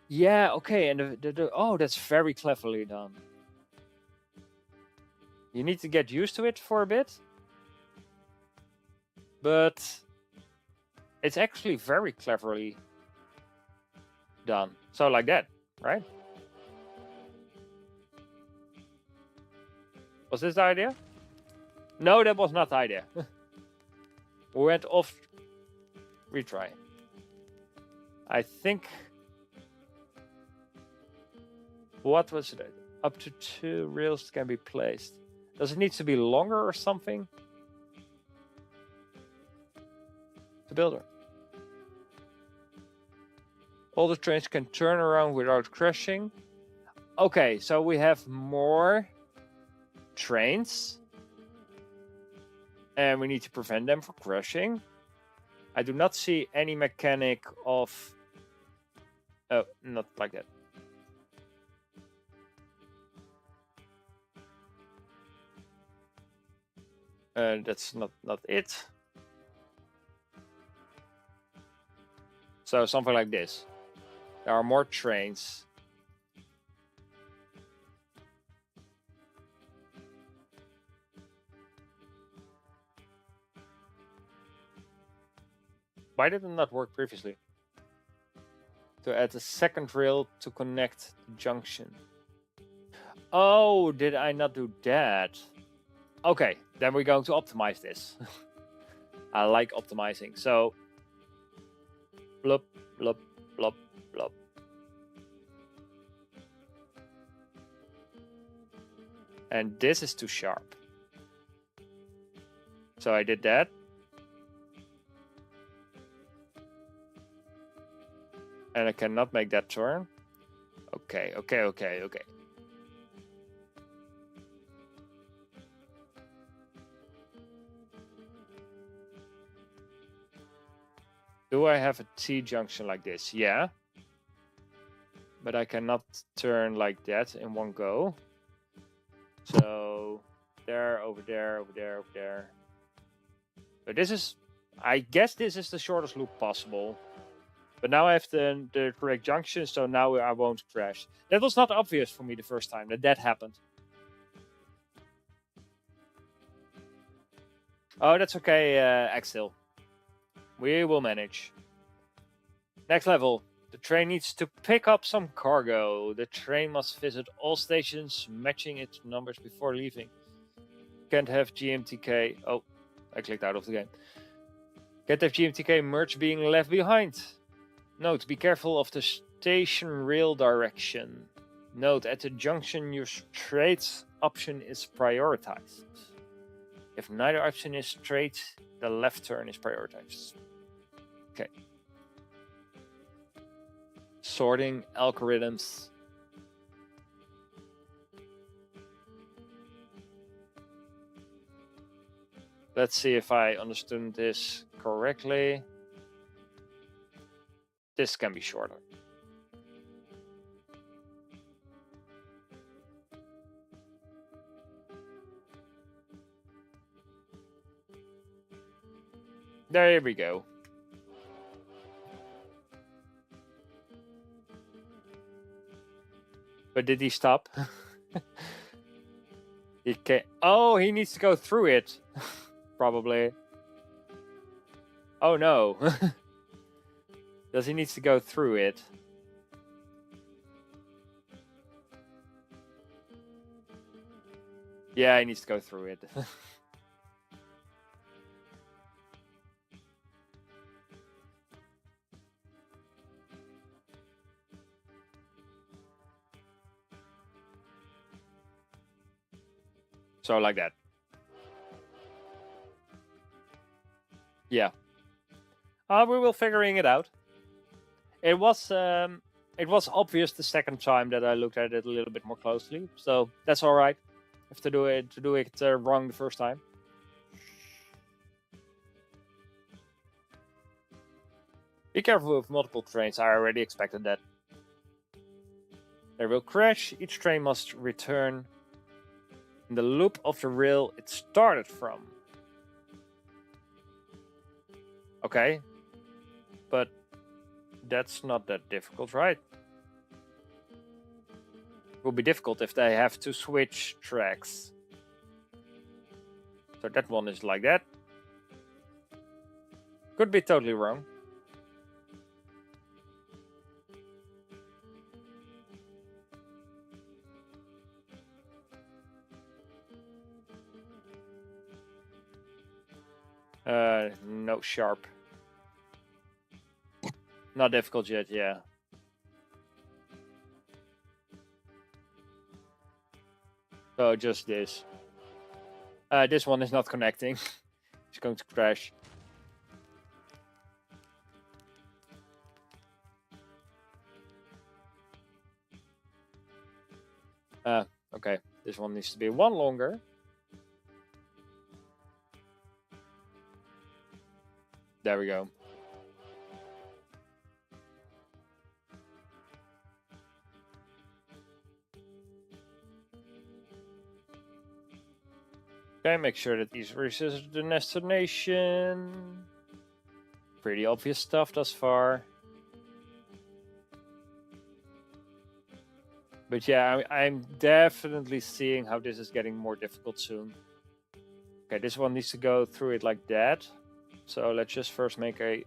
Yeah, okay, and oh, that's very cleverly done. You need to get used to it for a bit. But it's actually very cleverly done. So like that, right? Was this the idea? No, that was not the idea. We went off. Retry. I think. What was it? Up to 2 rails can be placed. Does it need to be longer or something? The builder. All the trains can turn around without crashing. Okay, so we have more trains. And we need to prevent them from crashing. I do not see any mechanic of... Oh, not like that. That's not it. So something like this. There are more trains. Why did it not work previously? To add a second rail to connect the junction. Oh, did I not do that? Okay, then we're going to optimize this. I like optimizing. So, blop, blop, blop, blop. And this is too sharp. So I did that. And I cannot make that turn. Okay. Do I have a T-junction like this? Yeah. But I cannot turn like that in one go. So, there, over there, over there, over there. But this is... I guess this is the shortest loop possible. But now I have the correct junction, so now I won't crash. That was not obvious for me the first time that happened. Oh, that's okay, Axel. We will manage. Next level. The train needs to pick up some cargo. The train must visit all stations, matching its numbers before leaving. Can't have GMTK. Oh, I clicked out of the game. Can't have GMTK merge being left behind. Note, be careful of the station rail direction. Note, at the junction, your straight option is prioritized. If neither option is straight, the left turn is prioritized. Okay. Sorting algorithms. Let's see if I understood this correctly. This can be shorter. There we go. But did he stop? He can't. Oh, he needs to go through it. Probably. Oh no. Does he need to go through it? Yeah, he needs to go through it. So like that. Yeah. We will figuring it out. It was obvious the second time that I looked at it a little bit more closely, so that's all right. If to do it wrong the first time. Be careful with multiple trains. I already expected that. They will crash. Each train must return in the loop of the rail it started from. Okay. But that's not that difficult, right? It will be difficult if they have to switch tracks. So that one is like that. Could be totally wrong. No sharp. Not difficult yet, yeah. So just this. This one is not connecting. It's going to crash. Okay. This one needs to be one longer. There we go. Okay, make sure that these reaches the destination. Pretty obvious stuff thus far. But yeah, I'm definitely seeing how this is getting more difficult soon. Okay, this one needs to go through it like that. So let's just first make a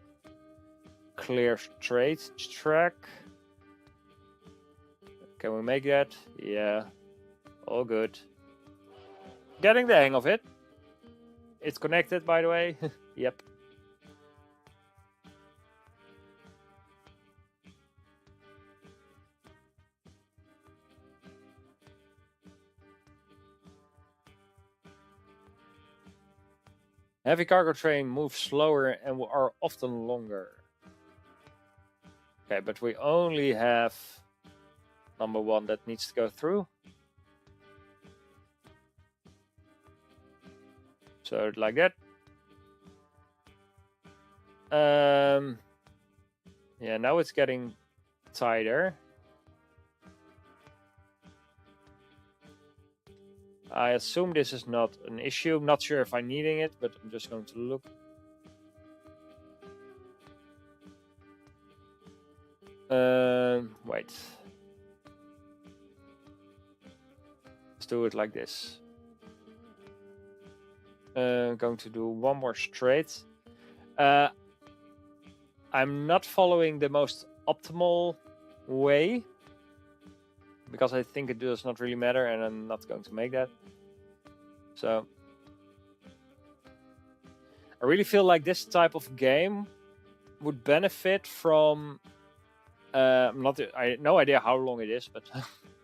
clear straight track. Can we make that? Yeah, all good. Getting the hang of it. It's connected, by the way. Yep. Heavy cargo train moves slower and are often longer. Okay, but we only have number one that needs to go through. So like that. Yeah, now it's getting tighter. I assume this is not an issue. I'm not sure if I'm needing it, but I'm just going to look. Wait. Let's do it like this. Going to do one more straight. I'm not following the most optimal way because I think it does not really matter, and I'm not going to make that. So I really feel like this type of game would benefit from. I no idea how long it is, but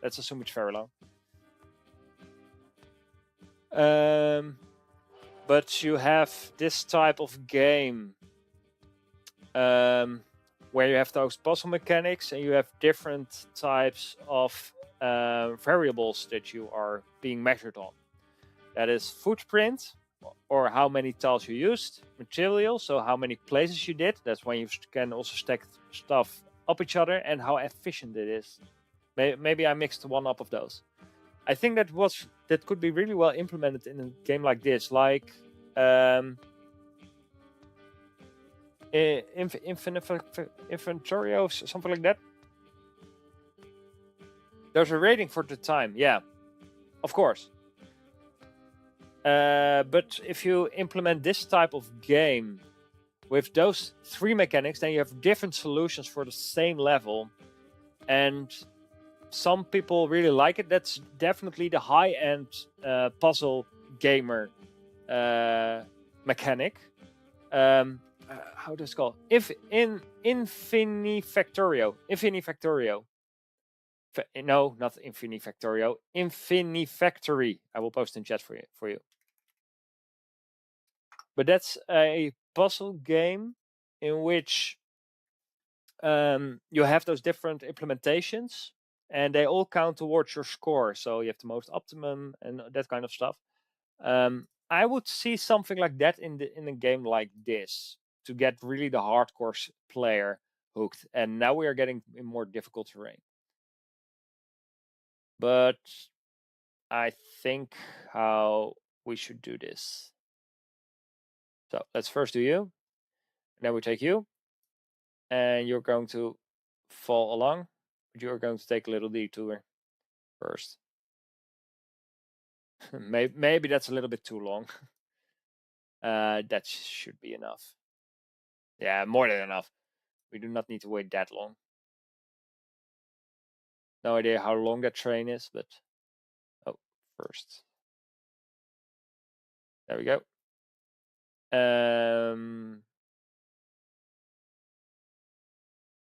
let's assume it's very long. But you have this type of game where you have those puzzle mechanics and you have different types of variables that you are being measured on. That is footprint, or how many tiles you used, material, so how many places you did. That's when you can also stack stuff up each other, and how efficient it is. Maybe I mixed one up of those. I think that could be really well implemented in a game like this, like Inventorio, something like that. There's a rating for the time, yeah, of course. But if you implement this type of game with those 3 mechanics, then you have different solutions for the same level. And some people really like it. That's definitely the high-end puzzle gamer mechanic. How does it called? Infinifactorio. No, not Infinifactorio. Infinifactory. I will post in chat for you. But that's a puzzle game in which you have those different implementations, and they all count towards your score. So you have the most optimum and that kind of stuff. I would see something like that in a game like this to get really the hardcore player hooked. And now we are getting in more difficult terrain. But I think how we should do this. So let's first do you. And then we take you. And you're going to fall along. But you're going to take a little detour first. Maybe that's a little bit too long. That should be enough. Yeah, more than enough. We do not need to wait that long. No idea how long that train is, but first. There we go.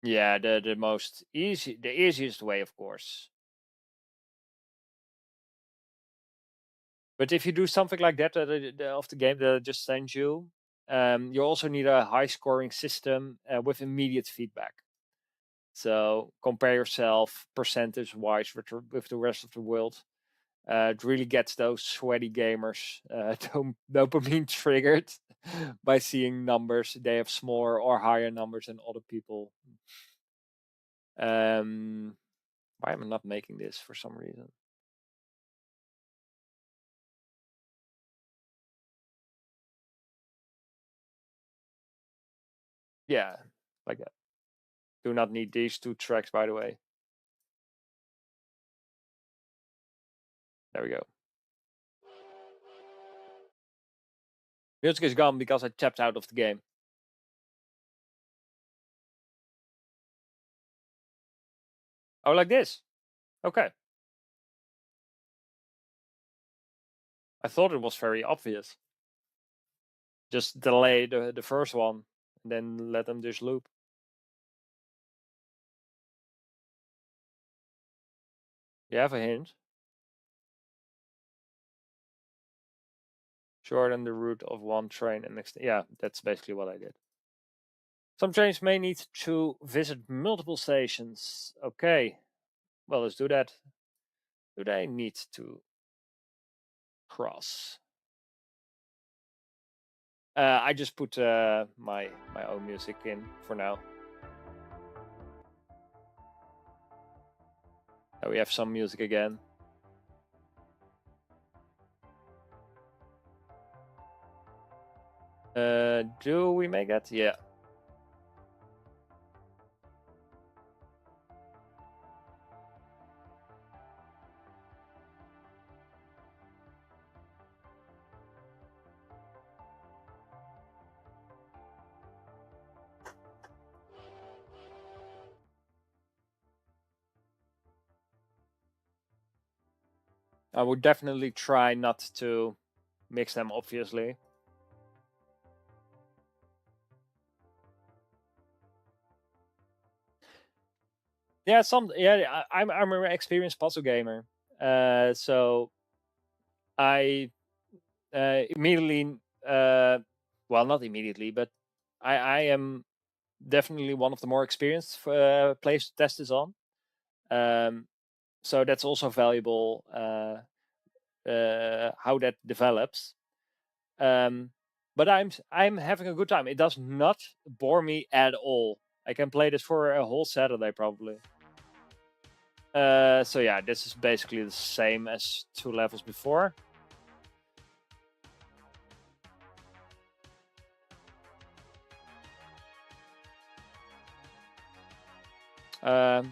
Yeah, the easiest way, of course. But if you do something like that of the game that I just sent you, you also need a high scoring system with immediate feedback. So compare yourself percentage wise with the rest of the world. It really gets those sweaty gamers dopamine triggered by seeing numbers. They have smaller or higher numbers than other people. Why am I not making this for some reason? Yeah, like that. Do not need these 2 tracks, by the way. There we go. Music is gone because I tapped out of the game. Oh, like this? Okay. I thought it was very obvious. Just delay the first one, and then let them just loop. You have a hint? Shorten the route of one train and next. Yeah, that's basically what I did. Some trains may need to visit multiple stations. Okay, well, let's do that. Do they need to cross? I just put my own music in for now. We have some music again. Do we make that? Yeah. I would definitely try not to mix them, obviously. Yeah, I'm an experienced puzzle gamer, so I immediately, well, not immediately, but I am definitely one of the more experienced players to test this on. So that's also valuable how that develops. But I'm having a good time. It does not bore me at all. I can play this for a whole Saturday probably. So yeah, this is basically the same as 2 levels before. The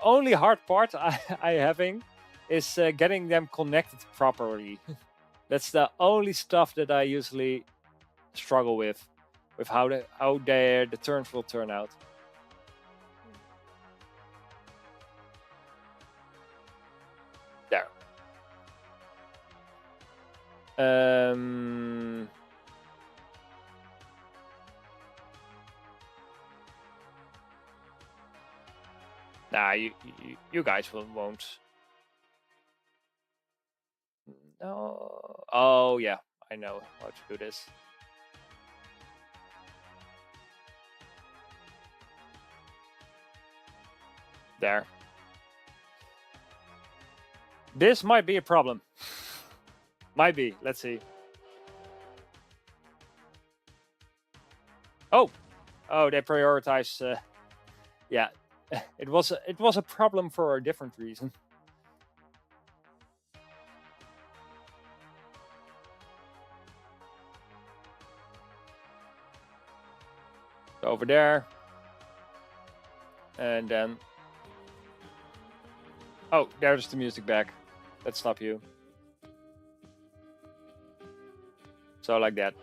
only hard part I having is getting them connected properly. That's the only stuff that I usually struggle with. with how the turns will turn out. There. Nah, you guys won't. No. Oh yeah, I know how to do this. There. This might be a problem. Might be. Let's see. Oh, they prioritize. Yeah, it was a problem for a different reason. Over there, and then. Oh, there's the music back. Let's stop you. So like that.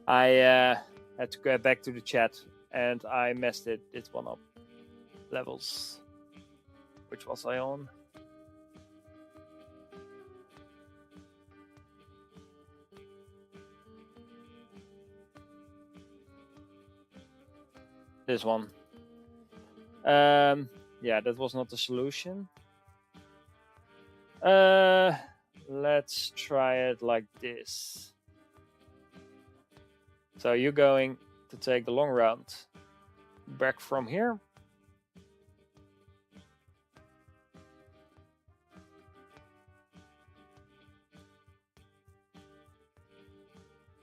I had to get back to the chat and I messed this one up. Levels. Which was I on? This one. Yeah, that was not the solution. Let's try it like this. So you're going to take the long route back from here.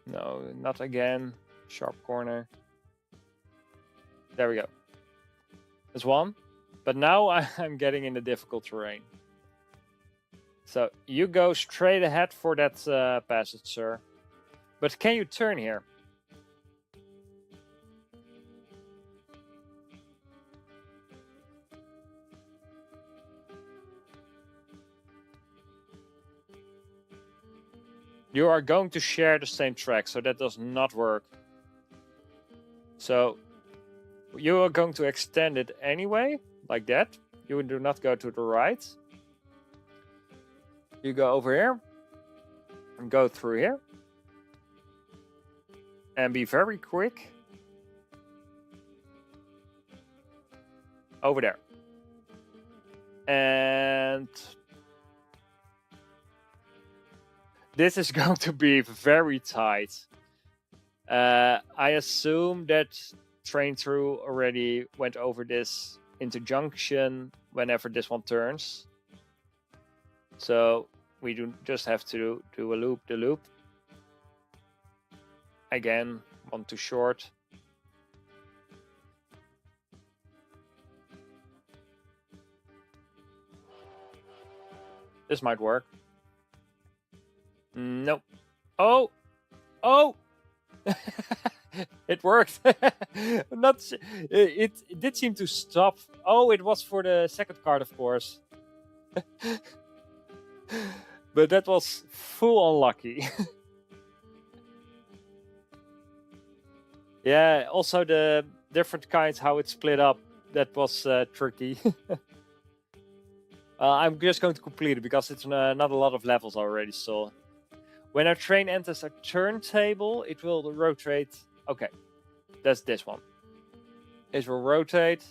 No, not again. Sharp corner. There we go. There's one. But now I'm getting in the difficult terrain. So you go straight ahead for that passage, sir. But can you turn here? You are going to share the same track, so that does not work. So you are going to extend it anyway, like that. You do not go to the right. You go over here and go through here. And be very quick. Over there. And this is going to be very tight. I assume that train through already went over this into junction whenever this one turns. So we do just have to do a loop the loop. Again, one too short. This might work. Nope. Oh! It worked. It did seem to stop. Oh, it was for the second card, of course. But that was full unlucky. Yeah, also the different kinds, how it's split up, that was tricky. I'm just going to complete it because it's not a lot of levels already, so... When our train enters a turntable, it will rotate. Okay, that's this one. It will rotate.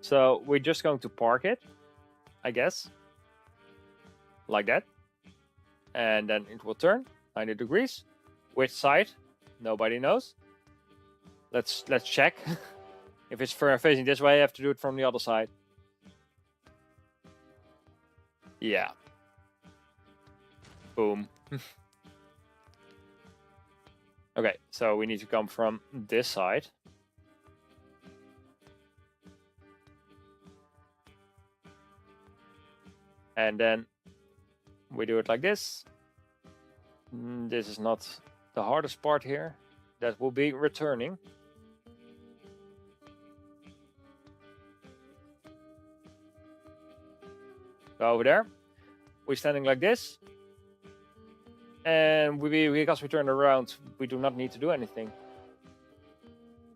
So we're just going to park it, I guess. Like that. And then it will turn 90 degrees. Which side? Nobody knows. Let's check. If it's facing this way, I have to do it from the other side. Yeah. Boom. Okay, so we need to come from this side. And then we do it like this. This is not the hardest part here. That will be returning. Go over there. We're standing like this. And because we turned around, we do not need to do anything.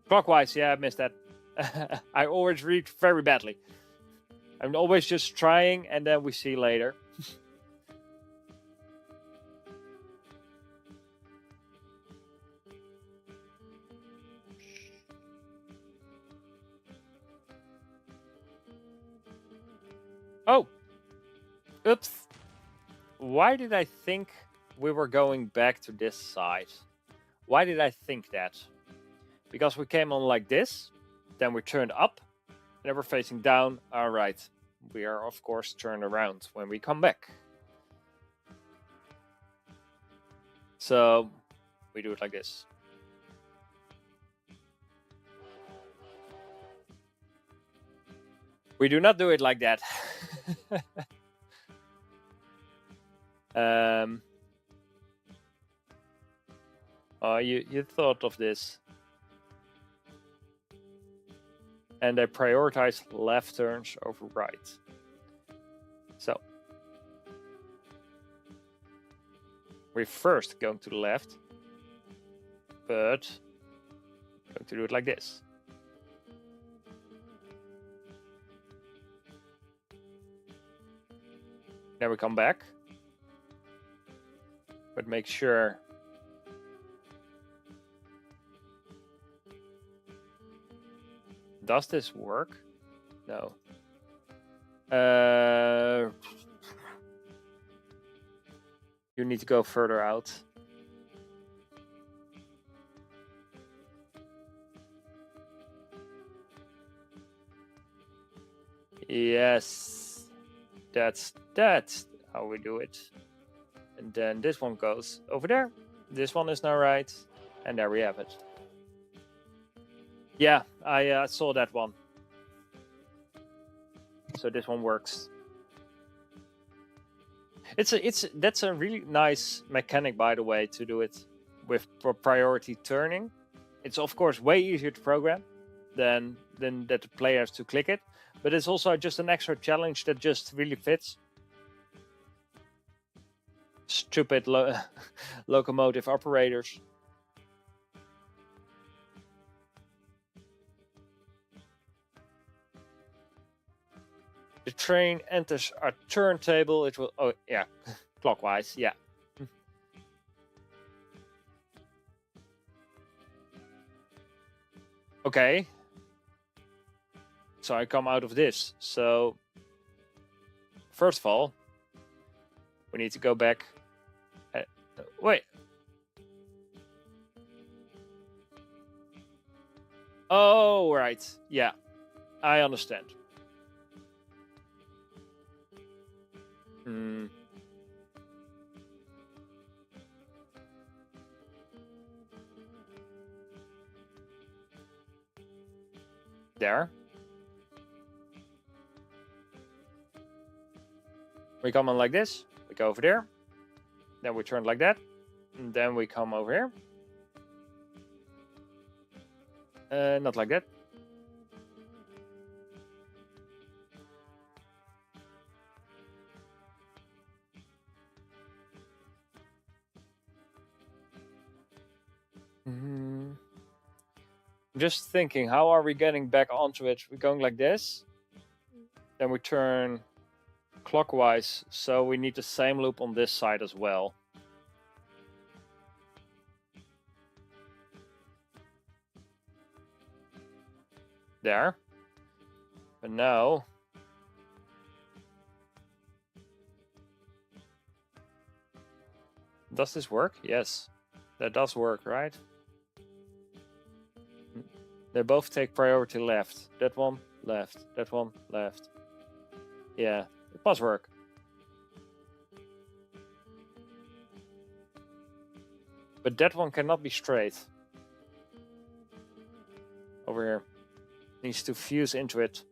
Clockwise, yeah, I missed that. I always read very badly. I'm always just trying, and then we see later. Oh! Oops. Why did I think we were going back to this side? Why did I think that? Because we came on like this, then we turned up, and then we're facing down. Alright, we are of course turned around when we come back. So, we do it like this. We do not do it like that. Oh, you thought of this. And they prioritize left turns over right. So, we're first going to the left, but going to do it like this. Then we come back, but make sure does this work? No. You need to go further out. Yes, that's how we do it. And then this one goes over there. This one is now right, and there we have it. Yeah, I saw that one. So this one works. That's a really nice mechanic, by the way, to do it with priority turning. It's of course way easier to program than that the player has to click it, but it's also just an extra challenge that just really fits. Stupid locomotive operators. The train enters our turntable. It will. Oh yeah, clockwise. Yeah. Okay. So I come out of this. So first of all, we need to go back. Wait. Oh right. Yeah, I understand. There. We come on like this. We go over there. Then we turn like that. And then we come over here. Not like that. Just thinking, how are we getting back onto it? We're going like this. Then we turn clockwise, so we need the same loop on this side as well. There. But now... Does this work? Yes. That does work, right? They both take priority left. That one, left. That one, left. Yeah, it must work. But that one cannot be straight. Over here. Needs to fuse into it.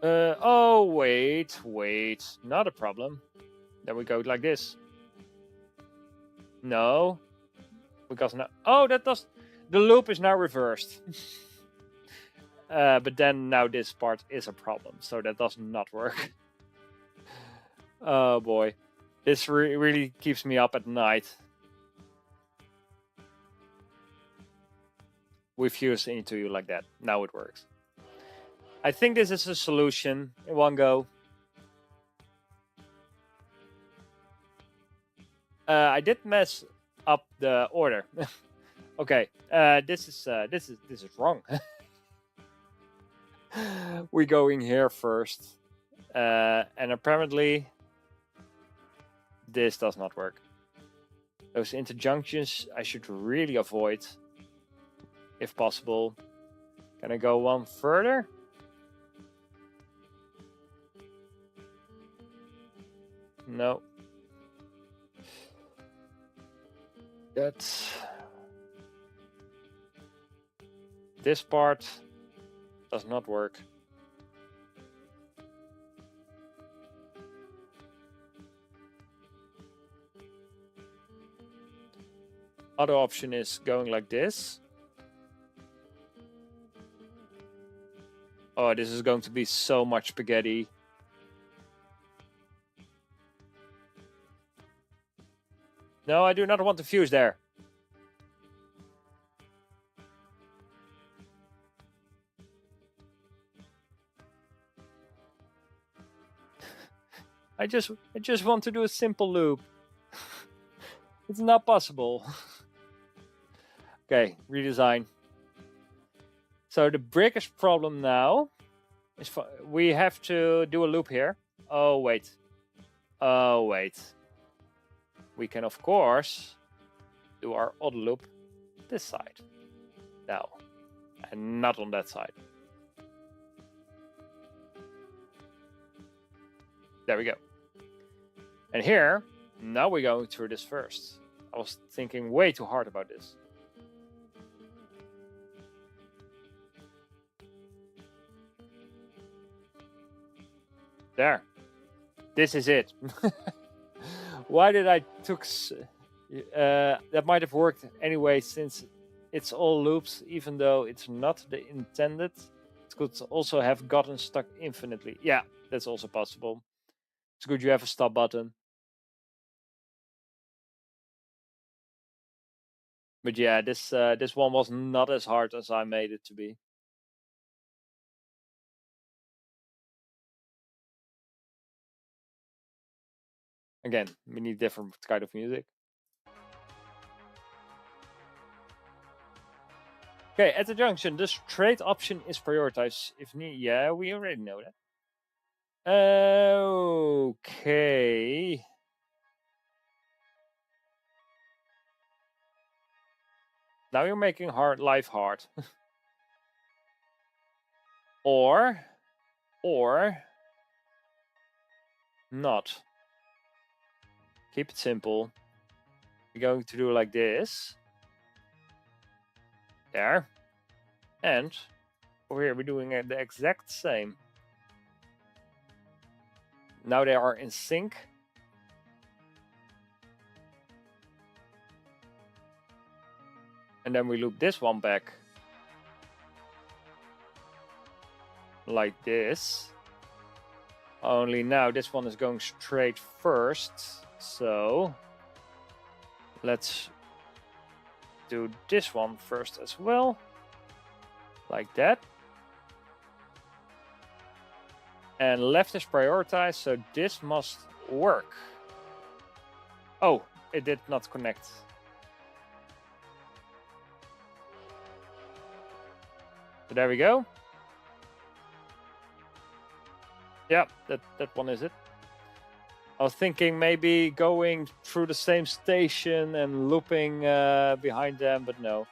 Oh, wait. Not a problem. Then we go like this. No. Because now... Oh, that does... The loop is now reversed. But then now this part is a problem, so that does not work. Oh boy. This really keeps me up at night. We fuse into you like that. Now it works. I think this is a solution in one go. I did mess up the order. Okay, this is wrong. We're going here first, and apparently this does not work. Those interjunctions I should really avoid, if possible. Can I go one further? No. That's... This part does not work. Other option is going like this. Oh, this is going to be so much spaghetti. No, I do not want to fuse there. I just want to do a simple loop. It's not possible. Okay, redesign. So the biggest problem now is we have to do a loop here. Oh wait. Oh wait. We can of course do our other loop this side now, and not on that side. There we go. And here, now we're going through this first. I was thinking way too hard about this. There. This is it. Why did I took... that might have worked anyway, since it's all loops, even though it's not the intended. It could also have gotten stuck infinitely. Yeah, that's also possible. It's good you have a stop button. But yeah, this one was not as hard as I made it to be. Again, we need different kind of music. Okay, at the junction, the straight option is prioritized if need. Yeah, we already know that. Okay. Now you're making life hard. or not. Keep it simple. We're going to do like this. There. And over here we're doing the exact same. Now they are in sync. And then we loop this one back. Like this. Only now this one is going straight first. So let's do this one first as well. Like that. And left is prioritized, so this must work. Oh, it did not connect. So there we go. Yeah, that one is it. I was thinking maybe going through the same station and looping behind them, but no.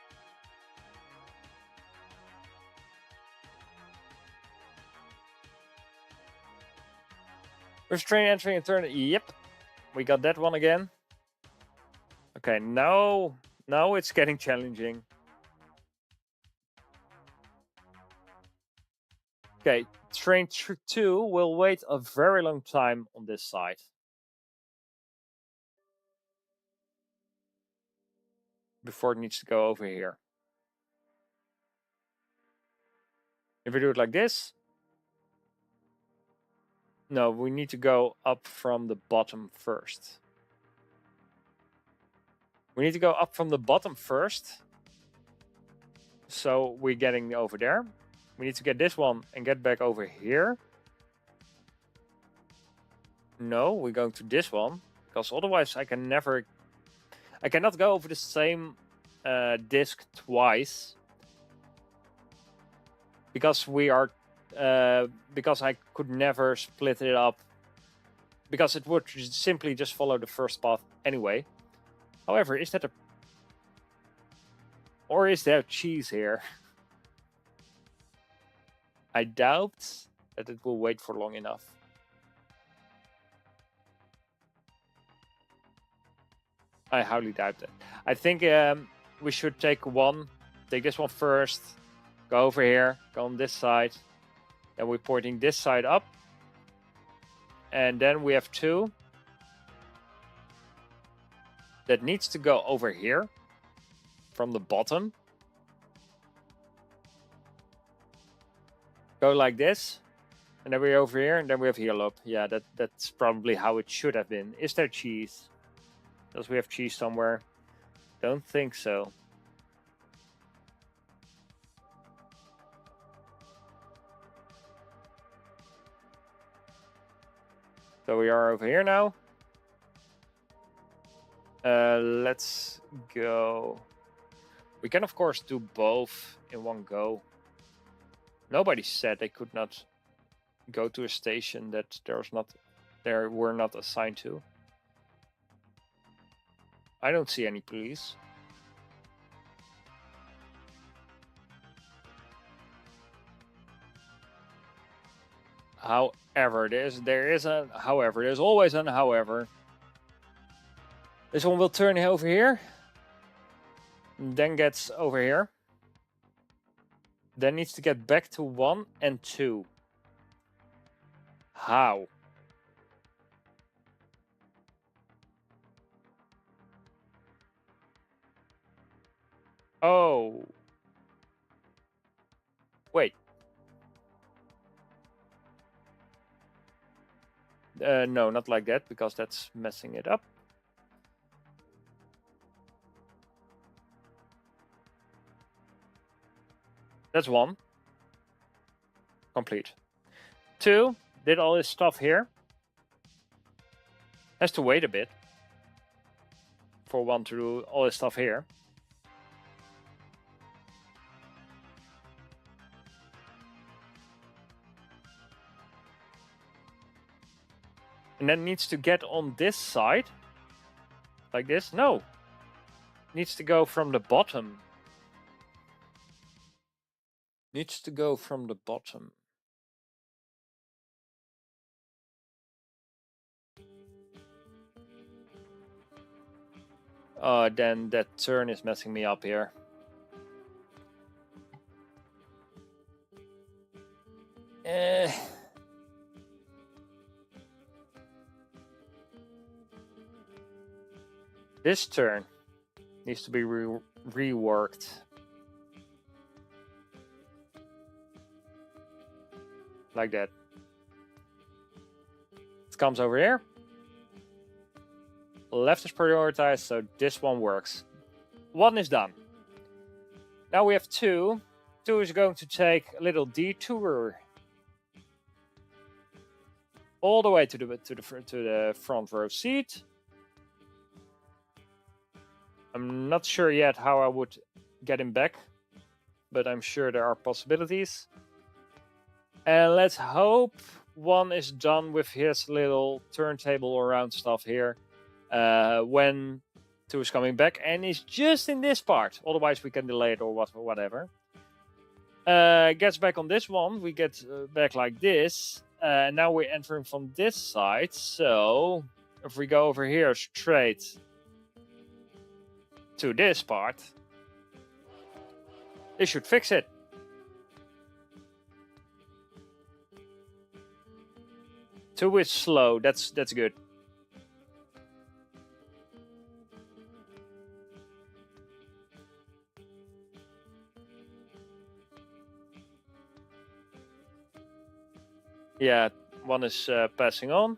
Restrain entering and turn. Yep, we got that one again. Okay, now it's getting challenging. Okay, train 2 will wait a very long time on this side. Before it needs to go over here. If we do it like this, no, we need to go up from the bottom first. We need to go up from the bottom first. So we're getting over there. We need to get this one and get back over here. No, we're going to this one. Because otherwise I cannot go over the same disc twice. Because because I could never split it up. Because it would simply just follow the first path anyway. However, is that or is there cheese here? I doubt that it will wait for long enough. I highly doubt that. I think we should take this one first, go over here, go on this side, then we're pointing this side up, and then we have 2 that needs to go over here from the bottom. Go like this, and then we're over here, and then we have heel up. Yeah, that's probably how it should have been. Is there cheese? Does we have cheese somewhere? Don't think so. So we are over here now. Let's go. We can of course do both in one go. Nobody said they could not go to a station that there were not assigned to. I don't see any police. However, there's always an however. This one will turn over here, then gets over here, then needs to get back to 1 and 2. How? Oh. Wait. No, not like that, because that's messing it up. That's 1. Complete. 2, did all this stuff here. Has to wait a bit for 1 to do all this stuff here. And then needs to get on this side. Like this? No. Needs to go from the bottom. Needs to go from the bottom. Then that turn is messing me up here. This turn needs to be reworked. Like that. It comes over here. Left is prioritized, so this one works. 1 is done. Now we have 2. 2 is going to take a little detour all the way to the front row seat. I'm not sure yet how I would get him back, but I'm sure there are possibilities. And let's hope 1 is done with his little turntable around stuff here when 2 is coming back, and he's just in this part. Otherwise we can delay it or whatever. Gets back on this one. We get back like this. Now we're entering from this side. So if we go over here straight to this part, this should fix it. Two is slow. That's good. Yeah, one is passing on.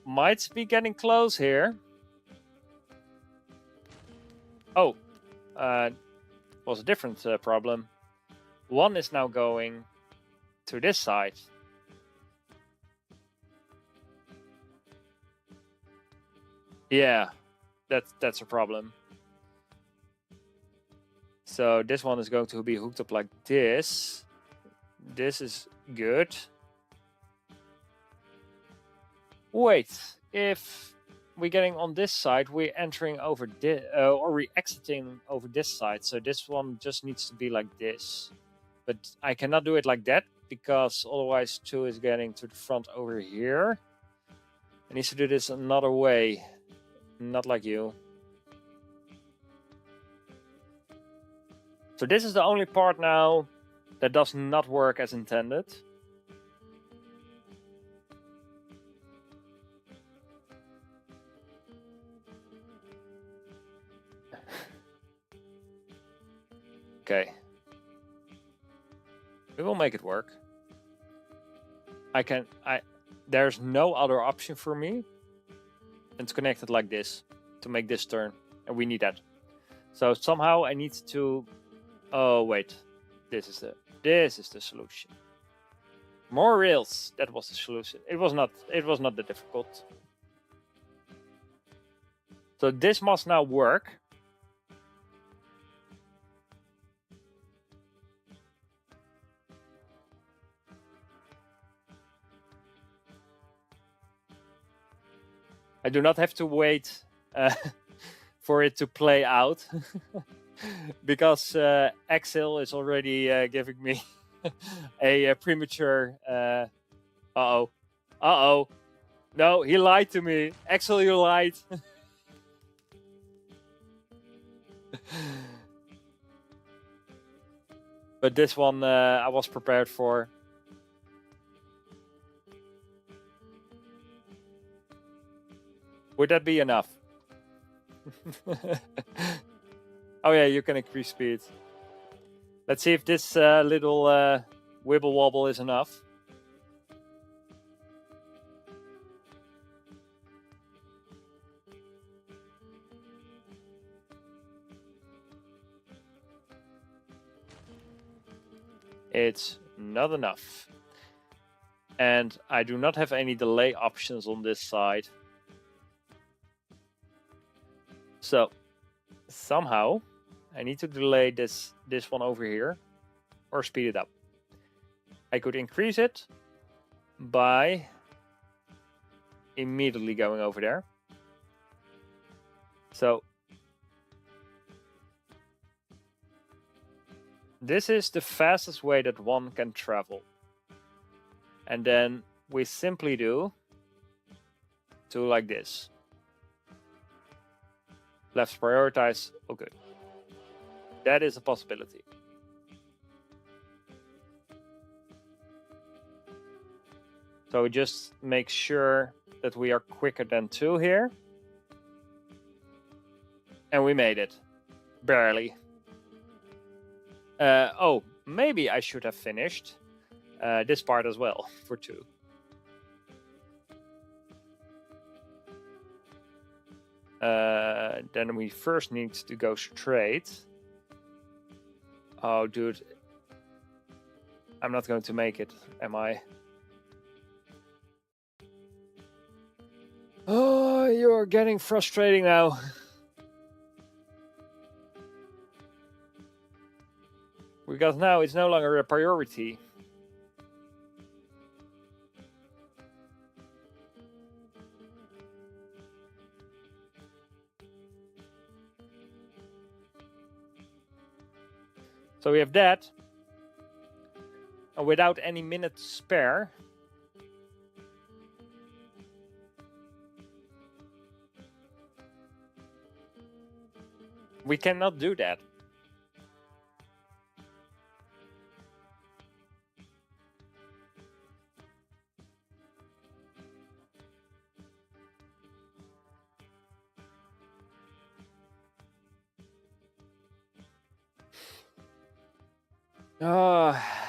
Might be getting close here. Oh, was a different problem. One is now going to this side. Yeah, that's a problem. So this one is going to be hooked up like this. This is good. Wait, if we're getting on this side, we're entering over this, or we're exiting over this side. So this one just needs to be like this. But I cannot do it like that because otherwise 2 is getting to the front over here. I need to do this another way, not like you. So this is the only part now that does not work as intended. Okay. We will make it work. There's no other option for me than to connect it like this to make this turn, and we need that. So somehow I need to. Oh wait, this is the solution. More rails. That was the solution. It was not that difficult. So this must now work. I do not have to wait for it to play out because Axel is already giving me a premature. Uh-oh. Uh-oh. No, he lied to me. Axel, you lied. But this one I was prepared for. Would that be enough? Oh yeah, you can increase speed. Let's see if this little wibble wobble is enough. It's not enough. And I do not have any delay options on this side. So somehow I need to delay this one over here or speed it up. I could increase it by immediately going over there. So this is the fastest way that one can travel. And then we simply do like this. Left prioritize, oh good. That is a possibility. So we just make sure that we are quicker than 2 here. And we made it. Barely. Oh, maybe I should have finished this part as well for 2. Then we first need to go straight. Oh, dude. I'm not going to make it, am I? Oh, you're getting frustrating now. Because now it's no longer a priority. So we have that. And without any minutes spare, we cannot do that.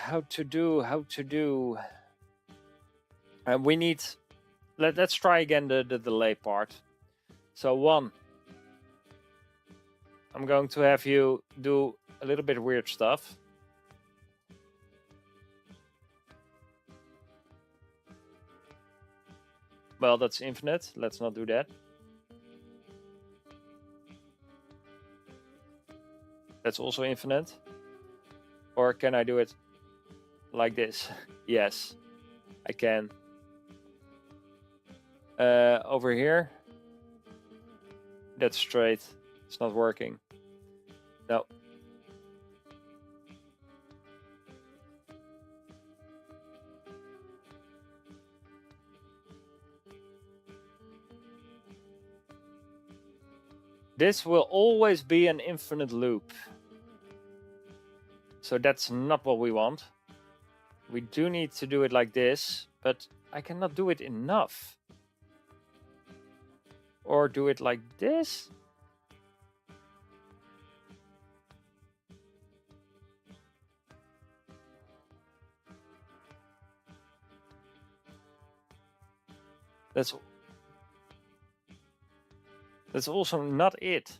how to do. And we need. Let's try again the delay part. So 1. I'm going to have you do a little bit weird stuff. Well, that's infinite. Let's not do that. That's also infinite. Or can I do it like this? Yes, I can. Over here. That's straight. It's not working. No. This will always be an infinite loop. So that's not what we want. We do need to do it like this, but I cannot do it enough. Or do it like this. That's also not it.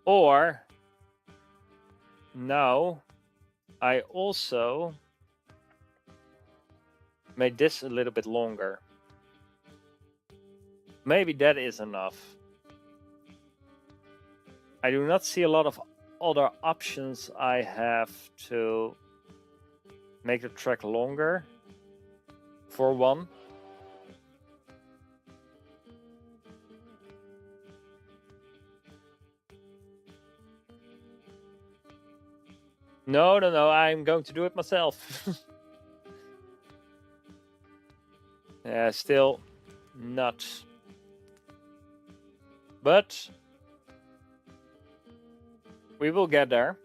Or now I also made this a little bit longer. Maybe that is enough. I do not see a lot of other options I have to make the track longer. For 1. No, I'm going to do it myself. Yeah, still not. But we will get there.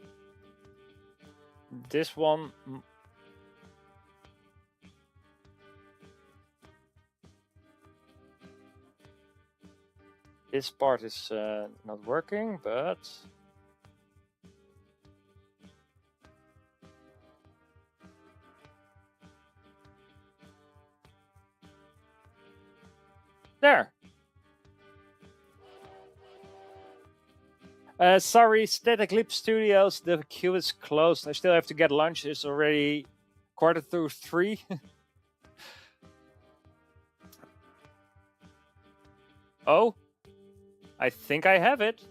This one. This part is not working, but there. Sorry, Static Leap Studios, the queue is closed. I still have to get lunch. It's already 2:45. Oh, I think I have it.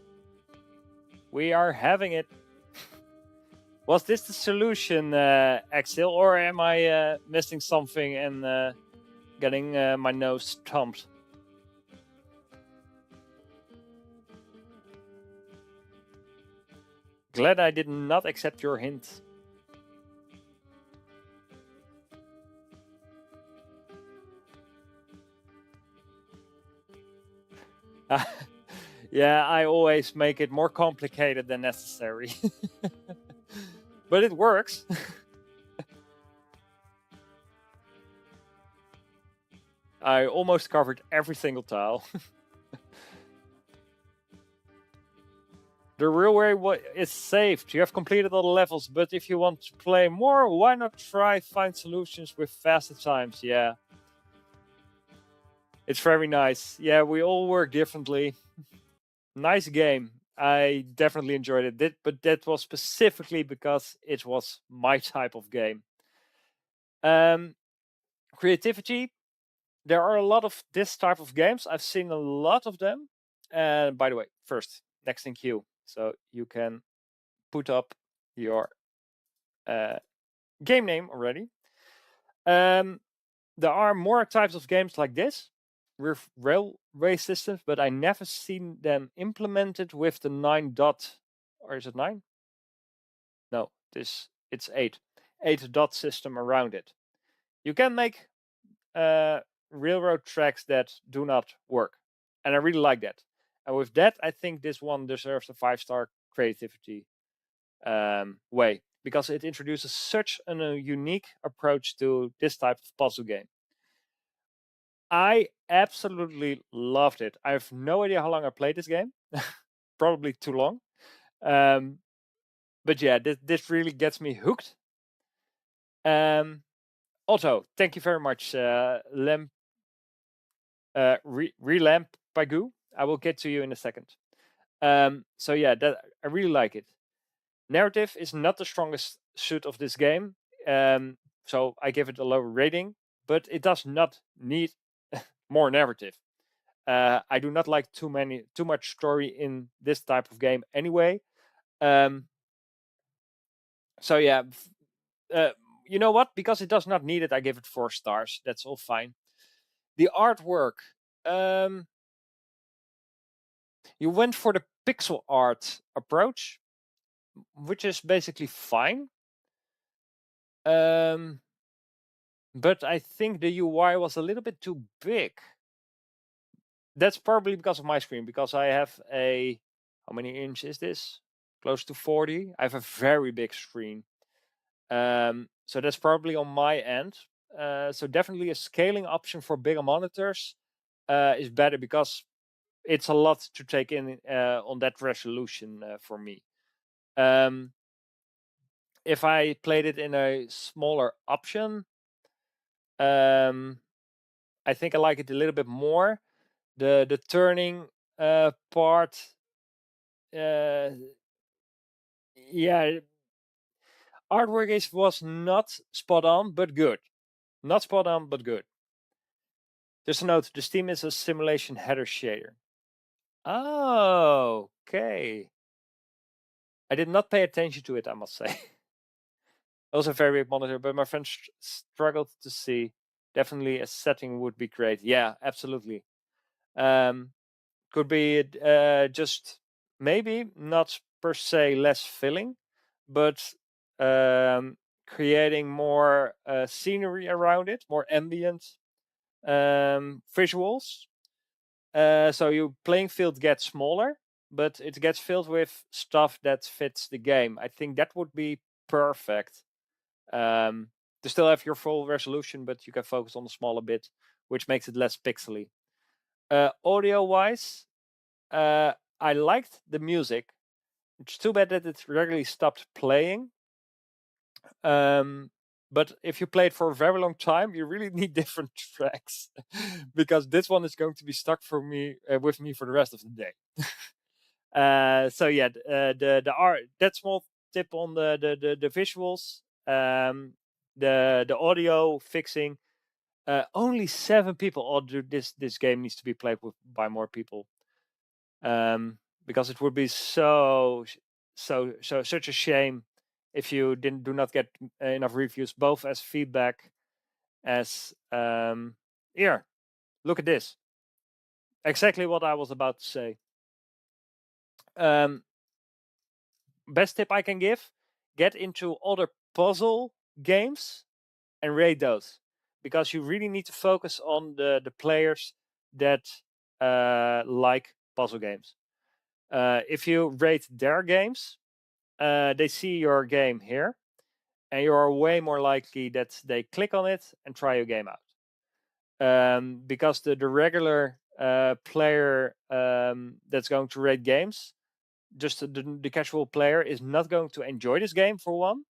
We are having it. Was this the solution, Axel, or am I missing something and getting my nose stumped? Glad I did not accept your hint. Yeah, I always make it more complicated than necessary. But it works. I almost covered every single tile. The real way is saved. You have completed all the levels, but if you want to play more, why not try find solutions with faster times? Yeah. It's very nice. Yeah, we all work differently. Nice game. I definitely enjoyed it, but that was specifically because it was my type of game. Creativity. There are a lot of this type of games. I've seen a lot of them. And by the way, first, next in queue. So you can put up your game name already. There are more types of games like this with railway systems, but I never seen them implemented with the 9 dot, or is it 9? No, it's 8 dot system around it. You can make railroad tracks that do not work, and I really like that. And with that, I think this one deserves a 5-star creativity way, because it introduces such a unique approach to this type of puzzle game. I absolutely loved it. I have no idea how long I played this game. Probably too long. but yeah, this really gets me hooked. Also, thank you very much, Relamp Pagoo. I will get to you in a second. So yeah, that I really like it. Narrative is not the strongest suit of this game, so I give it a lower rating. But it does not need more narrative. I do not like too much story in this type of game anyway. So yeah, you know what? Because it does not need it, I give it 4 stars. That's all fine. The artwork. You went for the pixel art approach, which is basically fine. But I think the UI was a little bit too big. That's probably because of my screen, because I have a, how many inch is this? Close to 40. I have a very big screen. So that's probably on my end. So definitely a scaling option for bigger monitors is better, because it's a lot to take in on that resolution for me. If I played it in a smaller option, I think I like it a little bit more. The turning part, yeah, artwork was not spot on, but good. Not spot on, but good. Just a note: the Steam is a simulation header shader. Oh, okay. I did not pay attention to it, I must say. Also, a very big monitor, but my friend struggled to see. Definitely a setting would be great. Yeah, absolutely. Could be just maybe not per se less filling, but creating more scenery around it, more ambient visuals. So your playing field gets smaller, but it gets filled with stuff that fits the game. I think that would be perfect. To still have your full resolution, but you can focus on the smaller bit, which makes it less pixely. Audio wise, I liked the music. It's too bad that it regularly stopped playing. But if you play it for a very long time, you really need different tracks, because this one is going to be stuck for me with me for the rest of the day. So yeah, the art, that small tip on the visuals, the audio fixing. Only 7 people. Or this game needs to be played with by more people, because it would be such a shame if you do not get enough reviews, both as feedback as here. Look at this. Exactly what I was about to say. Best tip I can give: get into other puzzle games and rate those, because you really need to focus on the players that like puzzle games. If you rate their games, they see your game here, and you are way more likely that they click on it and try your game out. Because the regular player that's going to rate games, just the casual player, is not going to enjoy this game, for one.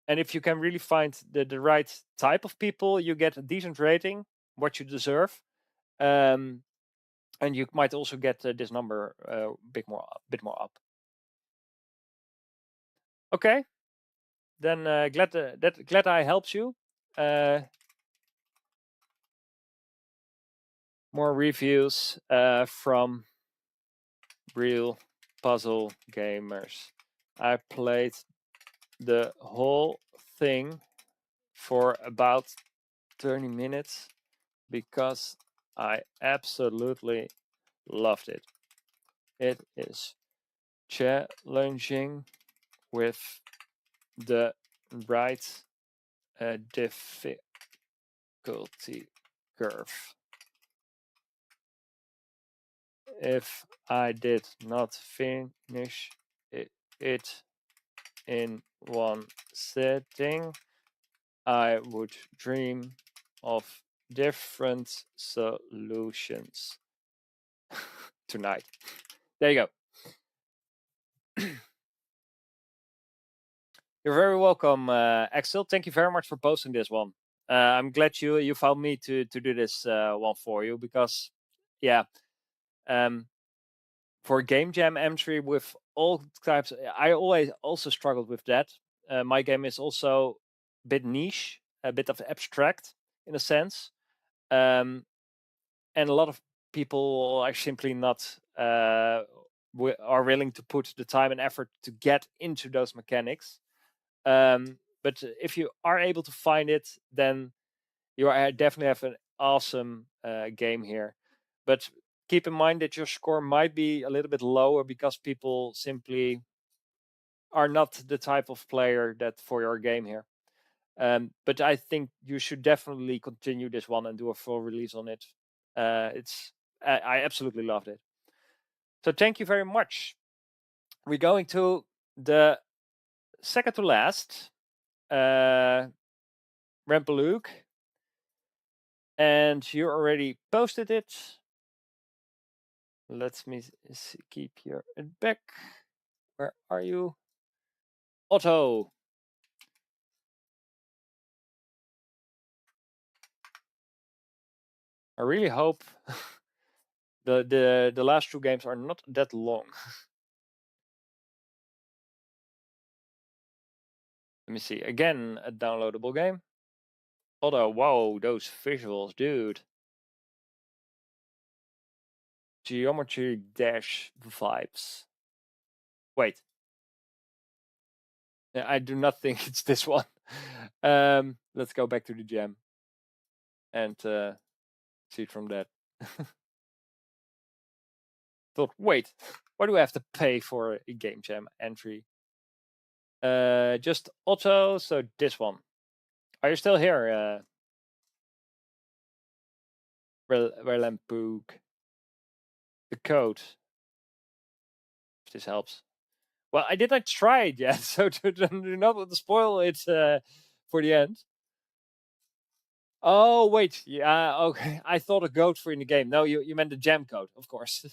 And if you can really find the right type of people, you get a decent rating, what you deserve. And you might also get this number a bit more up. Okay, then glad I helped you. More reviews from real puzzle gamers. I played the whole thing for about 30 minutes because I absolutely loved it. It is challenging with the right difficulty curve. If I did not finish it in one setting, I would dream of different solutions tonight. There you go. You're very welcome, Axel. Thank you very much for posting this one. I'm glad you found me to do this one for you because, yeah, for game jam entry with all types, I always also struggled with that. My game is also a bit niche, a bit of abstract in a sense, and a lot of people are simply not are willing to put the time and effort to get into those mechanics. But if you are able to find it, then you definitely have an awesome game here. But keep in mind that your score might be a little bit lower because people simply are not the type of player that for your game here. But I think you should definitely continue this one and do a full release on it. I absolutely loved it. So thank you very much. We're going to the second to last, Rampeluke, and you already posted it. Let me keep your back. Where are you? Otto. I really hope the last two games are not that long. Let me see. Again, a downloadable game. Although, whoa, those visuals, dude. Geometry Dash vibes. Wait. I do not think it's this one. Let's go back to the gem and see it from that. Thought, wait, why do I have to pay for a game jam entry? Just Otto, so this one. Are you still here, Relampook? The code. If this helps. Well, I did not try it yet, so do not want to spoil it for the end. Oh, wait. Yeah, okay. I thought a code for in the game. No, you meant the gem code, of course.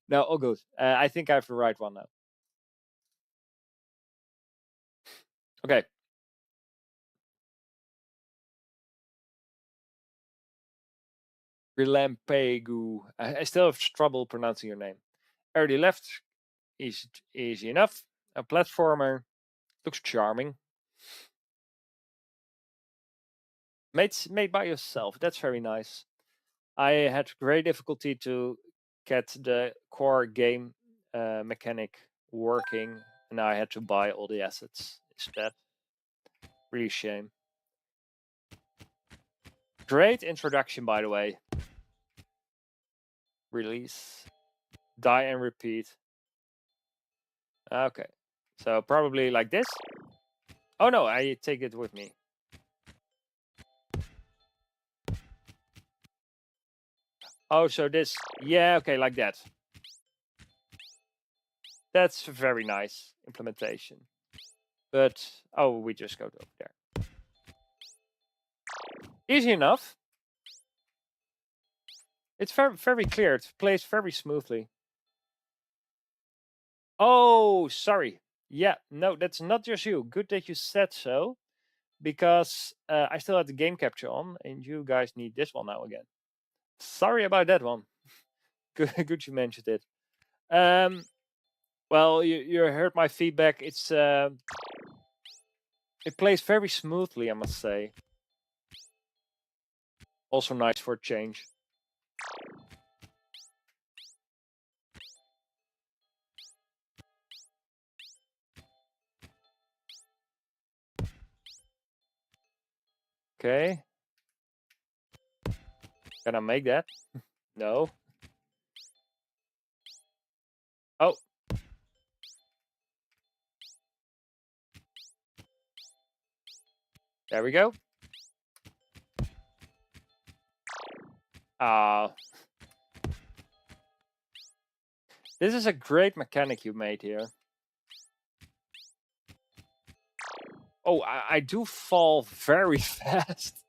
No, all good. I think I have the right one now. Okay. Relampegu. I still have trouble pronouncing your name. Already left. Easy enough. A platformer. Looks charming. Made by yourself. That's very nice. I had great difficulty to get the core game mechanic working, and now I had to buy all the assets instead. Really shame. Great introduction, by the way. Release. Die and repeat. Okay. So probably like this. Oh no, I take it with me. Oh, so this. Yeah, okay, like that. That's very nice implementation. But, oh, we just go over there. Easy enough. It's very, very clear. It plays very smoothly. Oh, sorry. Yeah, no, that's not just you. Good that you said so. Because I still have the game capture on, and you guys need this one now again. Sorry about that one. Good you mentioned it. Well, you heard my feedback. It plays very smoothly, I must say. Also nice for a change. Okay. Can I make that? No. Oh. There we go. This is a great mechanic you made here. Oh, I do fall very fast.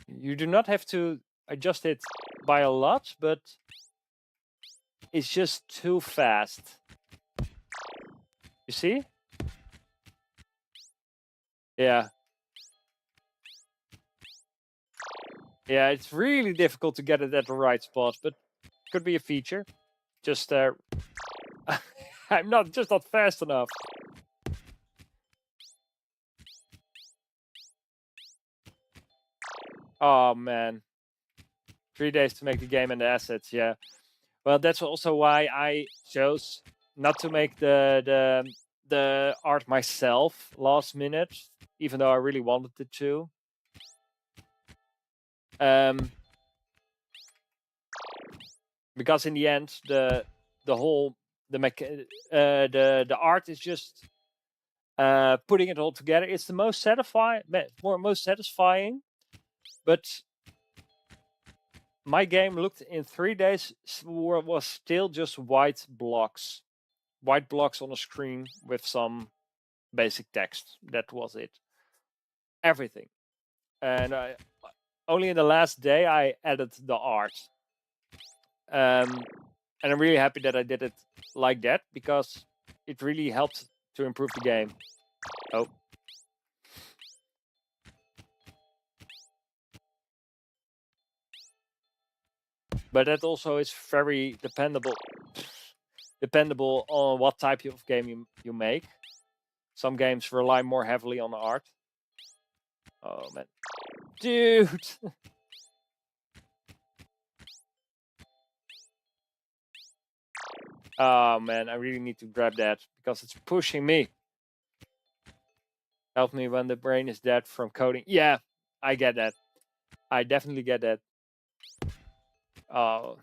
You do not have to adjust it by a lot, but it's just too fast. You see? Yeah. Yeah, it's really difficult to get it at the right spot, but could be a feature. Just I'm not fast enough. Oh man. 3 days to make the game and the assets, yeah. Well, that's also why I chose not to make the art myself last minute, even though I really wanted it to. Because in the end, the whole the art is just putting it all together. It's the most satisfying. But my game looked in 3 days was still just white blocks on a screen with some basic text. That was it. Everything. And only in the last day I added the art. And I'm really happy that I did it like that because it really helped to improve the game. Oh. But that also is very dependable on what type of game you make. Some games rely more heavily on the art. Oh man. Dude! Oh man, I really need to grab that because it's pushing me. Help me when the brain is dead from coding. Yeah, I get that. I definitely get that. Oh.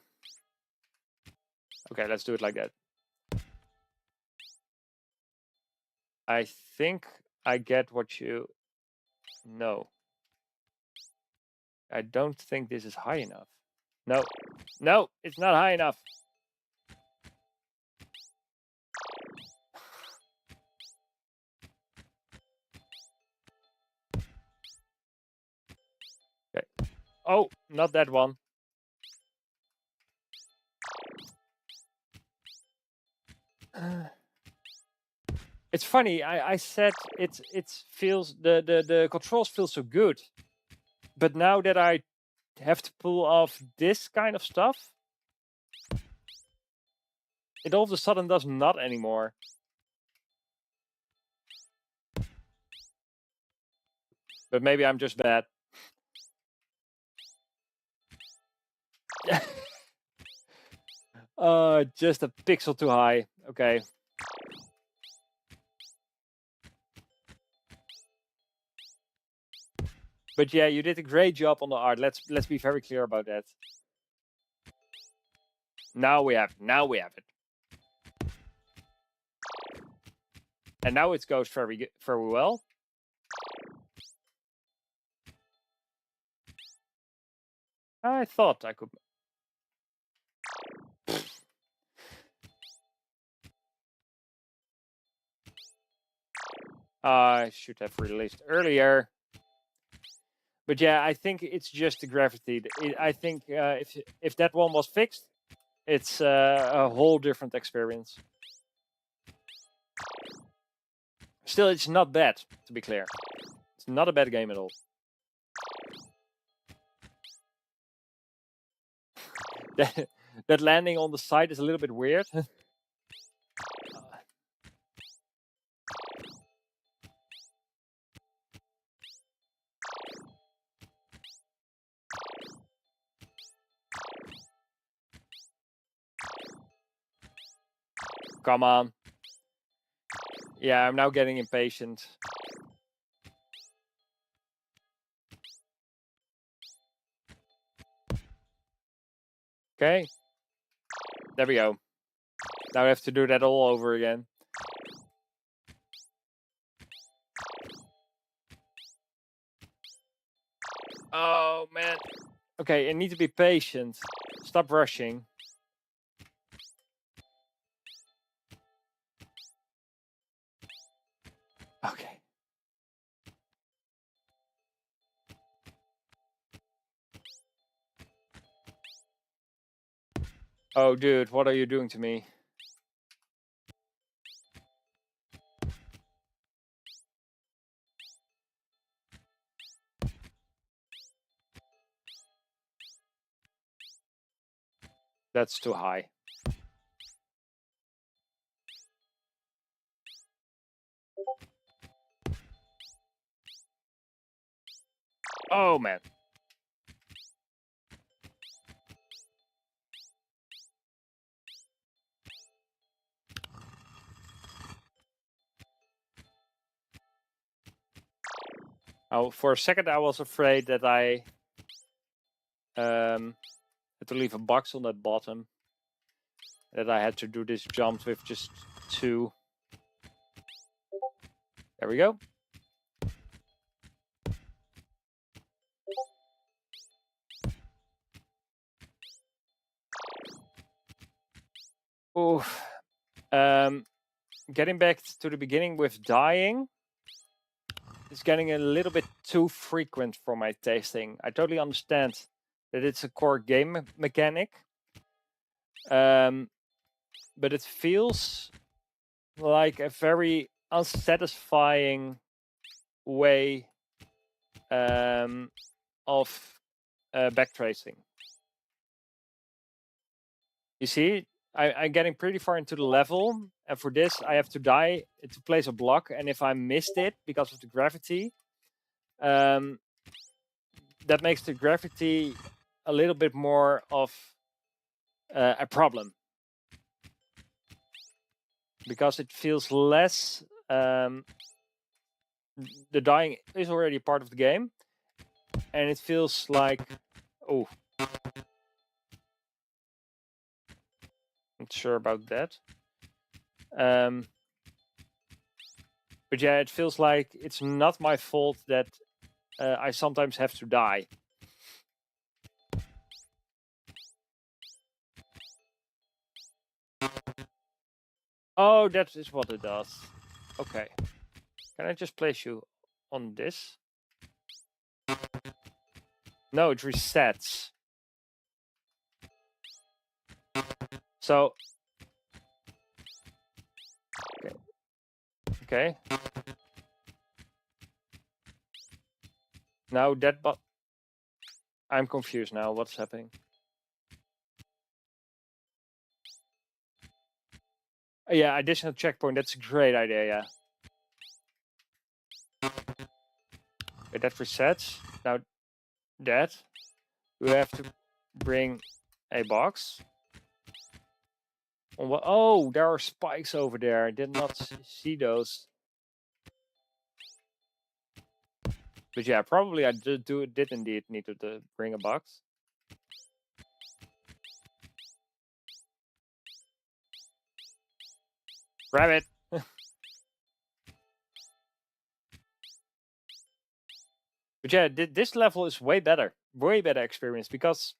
Okay, let's do it like that. I think I get what you... No. I don't think this is high enough. No. No, it's not high enough. Okay. Oh, not that one. It's funny. I said it feels the controls feel so good, but now that I have to pull off this kind of stuff, it all of a sudden does not anymore. But maybe I'm just bad. Just a pixel too high. Okay. But yeah, you did a great job on the art. Let's be very clear about that. Now we have it. And now it goes very well. I thought I could... I should have released earlier. But yeah, I think it's just the gravity. I think if that one was fixed, it's a whole different experience. Still, it's not bad, to be clear. It's not a bad game at all. That landing on the side is a little bit weird. Come on. Yeah, I'm now getting impatient. Okay. There we go. Now I have to do that all over again. Oh, man. Okay, I need to be patient. Stop rushing. Okay. Oh, dude, what are you doing to me? That's too high. Oh man. Oh, for a second I was afraid that I had to leave a box on that bottom. That I had to do this jump with just 2. There we go. Oh, getting back to the beginning with dying is getting a little bit too frequent for my tasting. I totally understand that it's a core game mechanic, but it feels like a very unsatisfying way of backtracing. You see, I'm getting pretty far into the level, and for this I have to die to place a block, and if I missed it because of the gravity, that makes the gravity a little bit more of a problem. Because it feels less... the dying is already part of the game, and it feels like... Oh. Not sure about that. But yeah, it feels like it's not my fault that I sometimes have to die. Oh, that is what it does. Okay. Can I just place you on this? No, it resets. So... Okay. Okay. Now that... But I'm confused now. What's happening? Yeah, additional checkpoint. That's a great idea, yeah. Okay, that resets. Now that... We have to bring a box. Oh, there are spikes over there. I did not see those. But yeah, probably I did indeed need to bring a box. Grab it! But yeah, this level is way better experience, because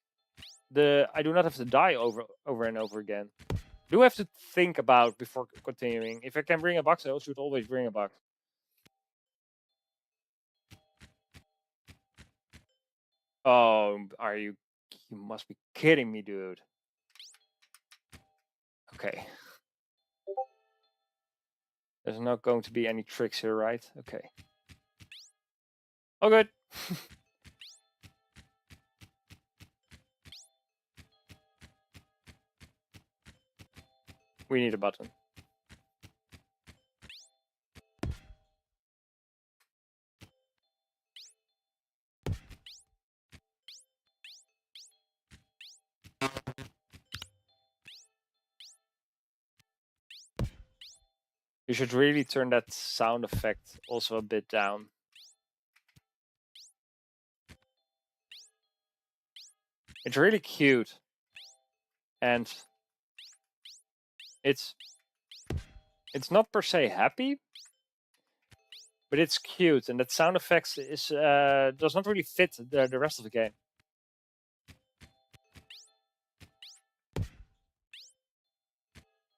I do not have to die over and over again. I do have to think about before continuing. If I can bring a box, I should always bring a box. Oh, you must be kidding me, dude. Okay. There's not going to be any tricks here, right? Okay. Oh, good. We need a button. You should really turn that sound effect also a bit down. It's really cute. And it's not per se happy, but it's cute, and that sound effects is does not really fit the rest of the game.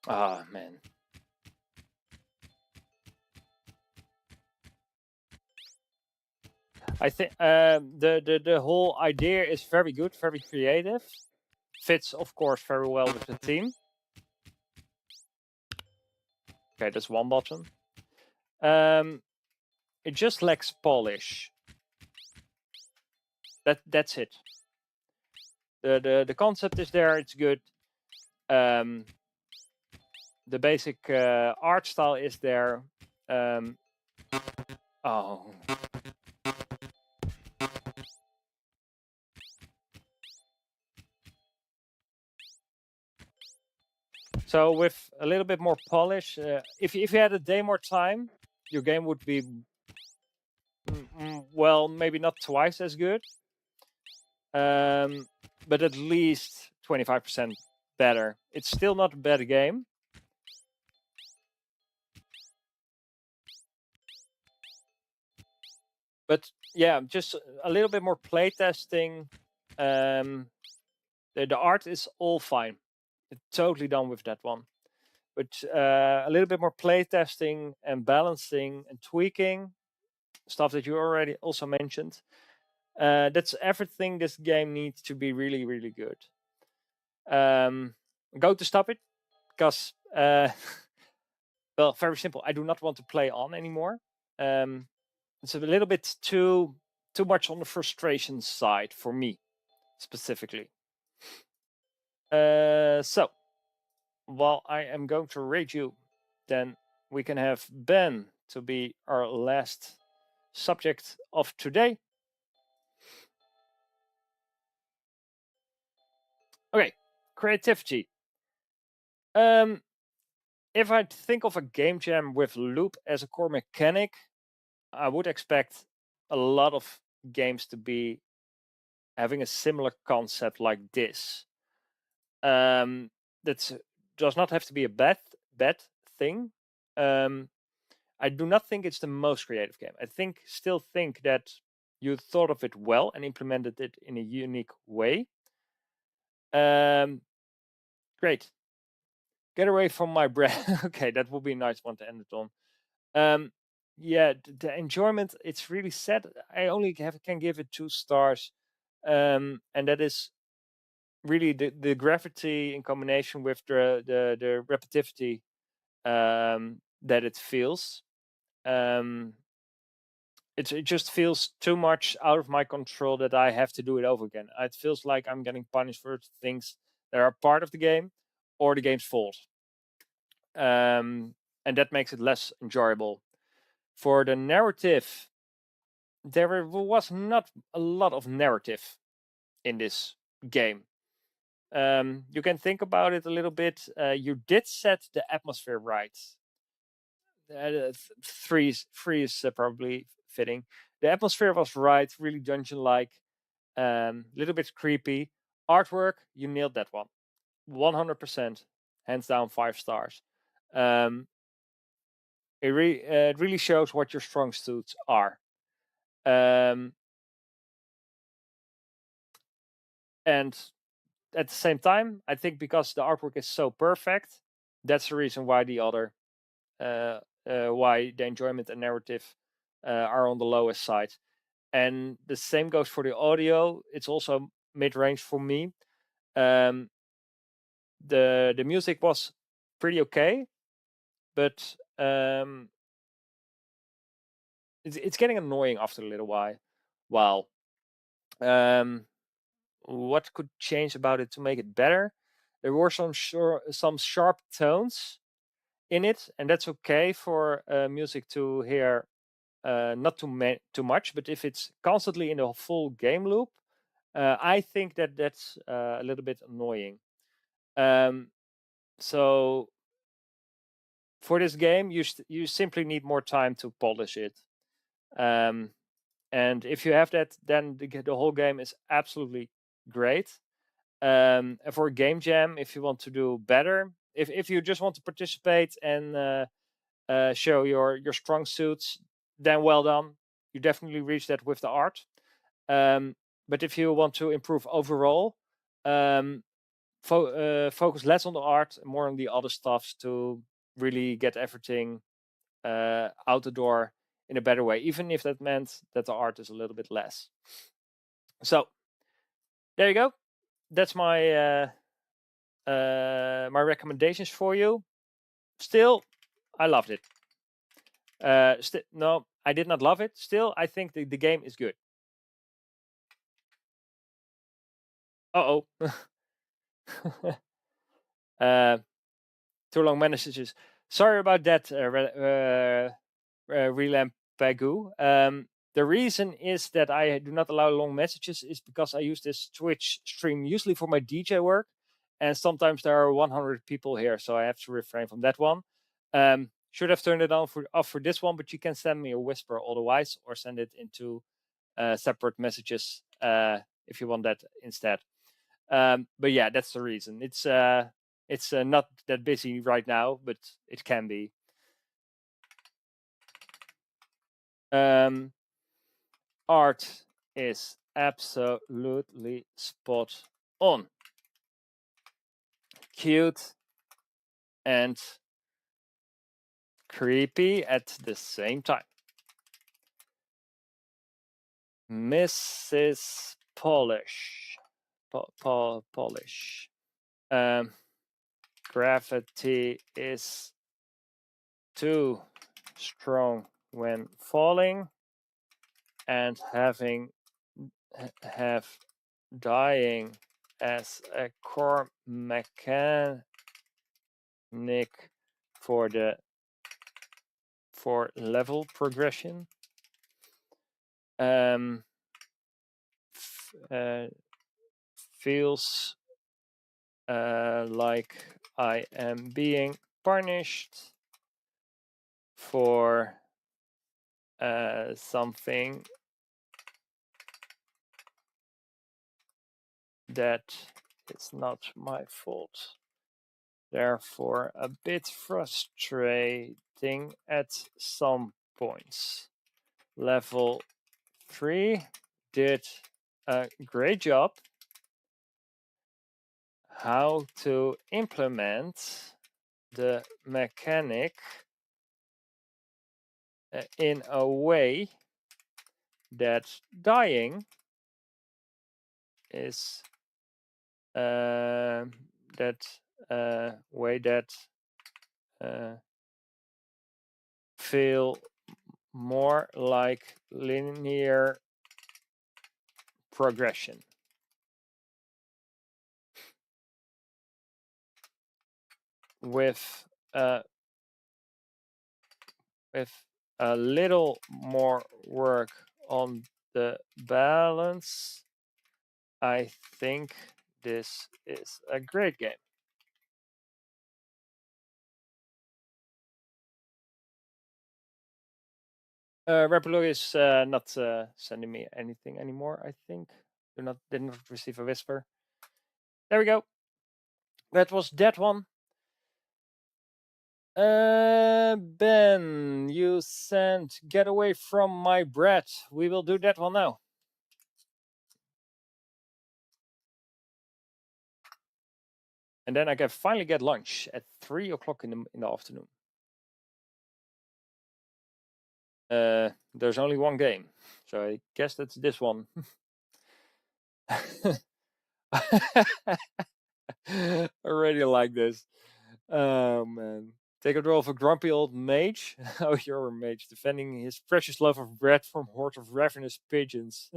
Ah, man. I think the whole idea is very good, very creative. Fits, of course, very well with the theme. Okay, that's one button. It just lacks polish. That's it. The concept is there, it's good. The basic art style is there. Oh. So with a little bit more polish, if you had a day more time, your game would be well, maybe not twice as good, but at least 25% better. It's still not a bad game. But yeah, just a little bit more playtesting. The art is all fine. Totally done with that one. But a little bit more playtesting and balancing and tweaking, stuff that you already also mentioned. That's everything this game needs to be really, really good. I'm going to stop it because, well, very simple. I do not want to play on anymore. It's a little bit too much on the frustration side for me, specifically. So, while I am going to rate you, then we can have Ben to be our last subject of today. Okay, creativity. If I think of a game jam with loop as a core mechanic, I would expect a lot of games to be having a similar concept like this. That does not have to be a bad thing. I do not think it's the most creative game. I still think that you thought of it well and implemented it in a unique way. Great. Get away from my bread. Okay, that would be a nice one to end it on. Yeah, the enjoyment, it's really sad. I only can give it 2 stars. And that is really the gravity in combination with the repetitivity that it feels. It just feels too much out of my control that I have to do it over again. It feels like I'm getting punished for things that are part of the game or the game's fault. And that makes it less enjoyable. For the narrative, there was not a lot of narrative in this game. You can think about it a little bit. You did set the atmosphere right. 3 is probably fitting. The atmosphere was right, really dungeon-like, little bit creepy. Artwork, you nailed that one, 100%, hands down 5 stars. It really shows what your strong suits are. And at the same time, I think because the artwork is so perfect, that's the reason why why the enjoyment and narrative are on the lowest side. And the same goes for the audio. It's also mid-range for me. The music was pretty okay, but it's getting annoying after a little while. What could change about it to make it better? There were some sharp tones in it, and that's okay for music to hear. Not too much, but if it's constantly in a full game loop, I think that's a little bit annoying. So for this game, you simply need more time to polish it. And if you have that, then the whole game is absolutely great. And for a game jam, if you want to do better, if you just want to participate and show your strong suits, then well done. You definitely reach that with the art. But if you want to improve overall, focus less on the art, more on the other stuffs to really get everything out the door in a better way, even if that meant that the art is a little bit less. So there you go. That's my my recommendations for you. Still, I loved it. No, I did not love it. Still, I think the game is good. Uh-oh. Too long messages. Sorry about that, Relampagu. The reason is that I do not allow long messages is because I use this Twitch stream usually for my DJ work, and sometimes there are 100 people here, so I have to refrain from that one. Should have turned it on off for this one, but you can send me a whisper otherwise, or send it into separate messages if you want that instead. But yeah, that's the reason. It's not that busy right now, but it can be. Art is absolutely spot on. Cute and creepy at the same time. Mrs. Polish. Polish. Gravity is too strong when falling, and have dying as a core mechanic for level progression. Feels like I am being punished for something that is not my fault. Therefore, a bit frustrating at some points. Level 3 did a great job how to implement the mechanic in a way that dying is way that feel more like linear progression. With a little more work on the balance, I think this is a great game. Repolog is not sending me anything anymore, I think. Did not receive a whisper. There we go. That was that one. Ben, you sent Get Away From My Bread. We will do that one now. And then I can finally get lunch at 3 o'clock in the afternoon. There's only one game, so I guess that's this one. I already like this. Oh man. Take control of a grumpy old mage. Oh, you're a mage, defending his precious loaf of bread from hordes of ravenous pigeons.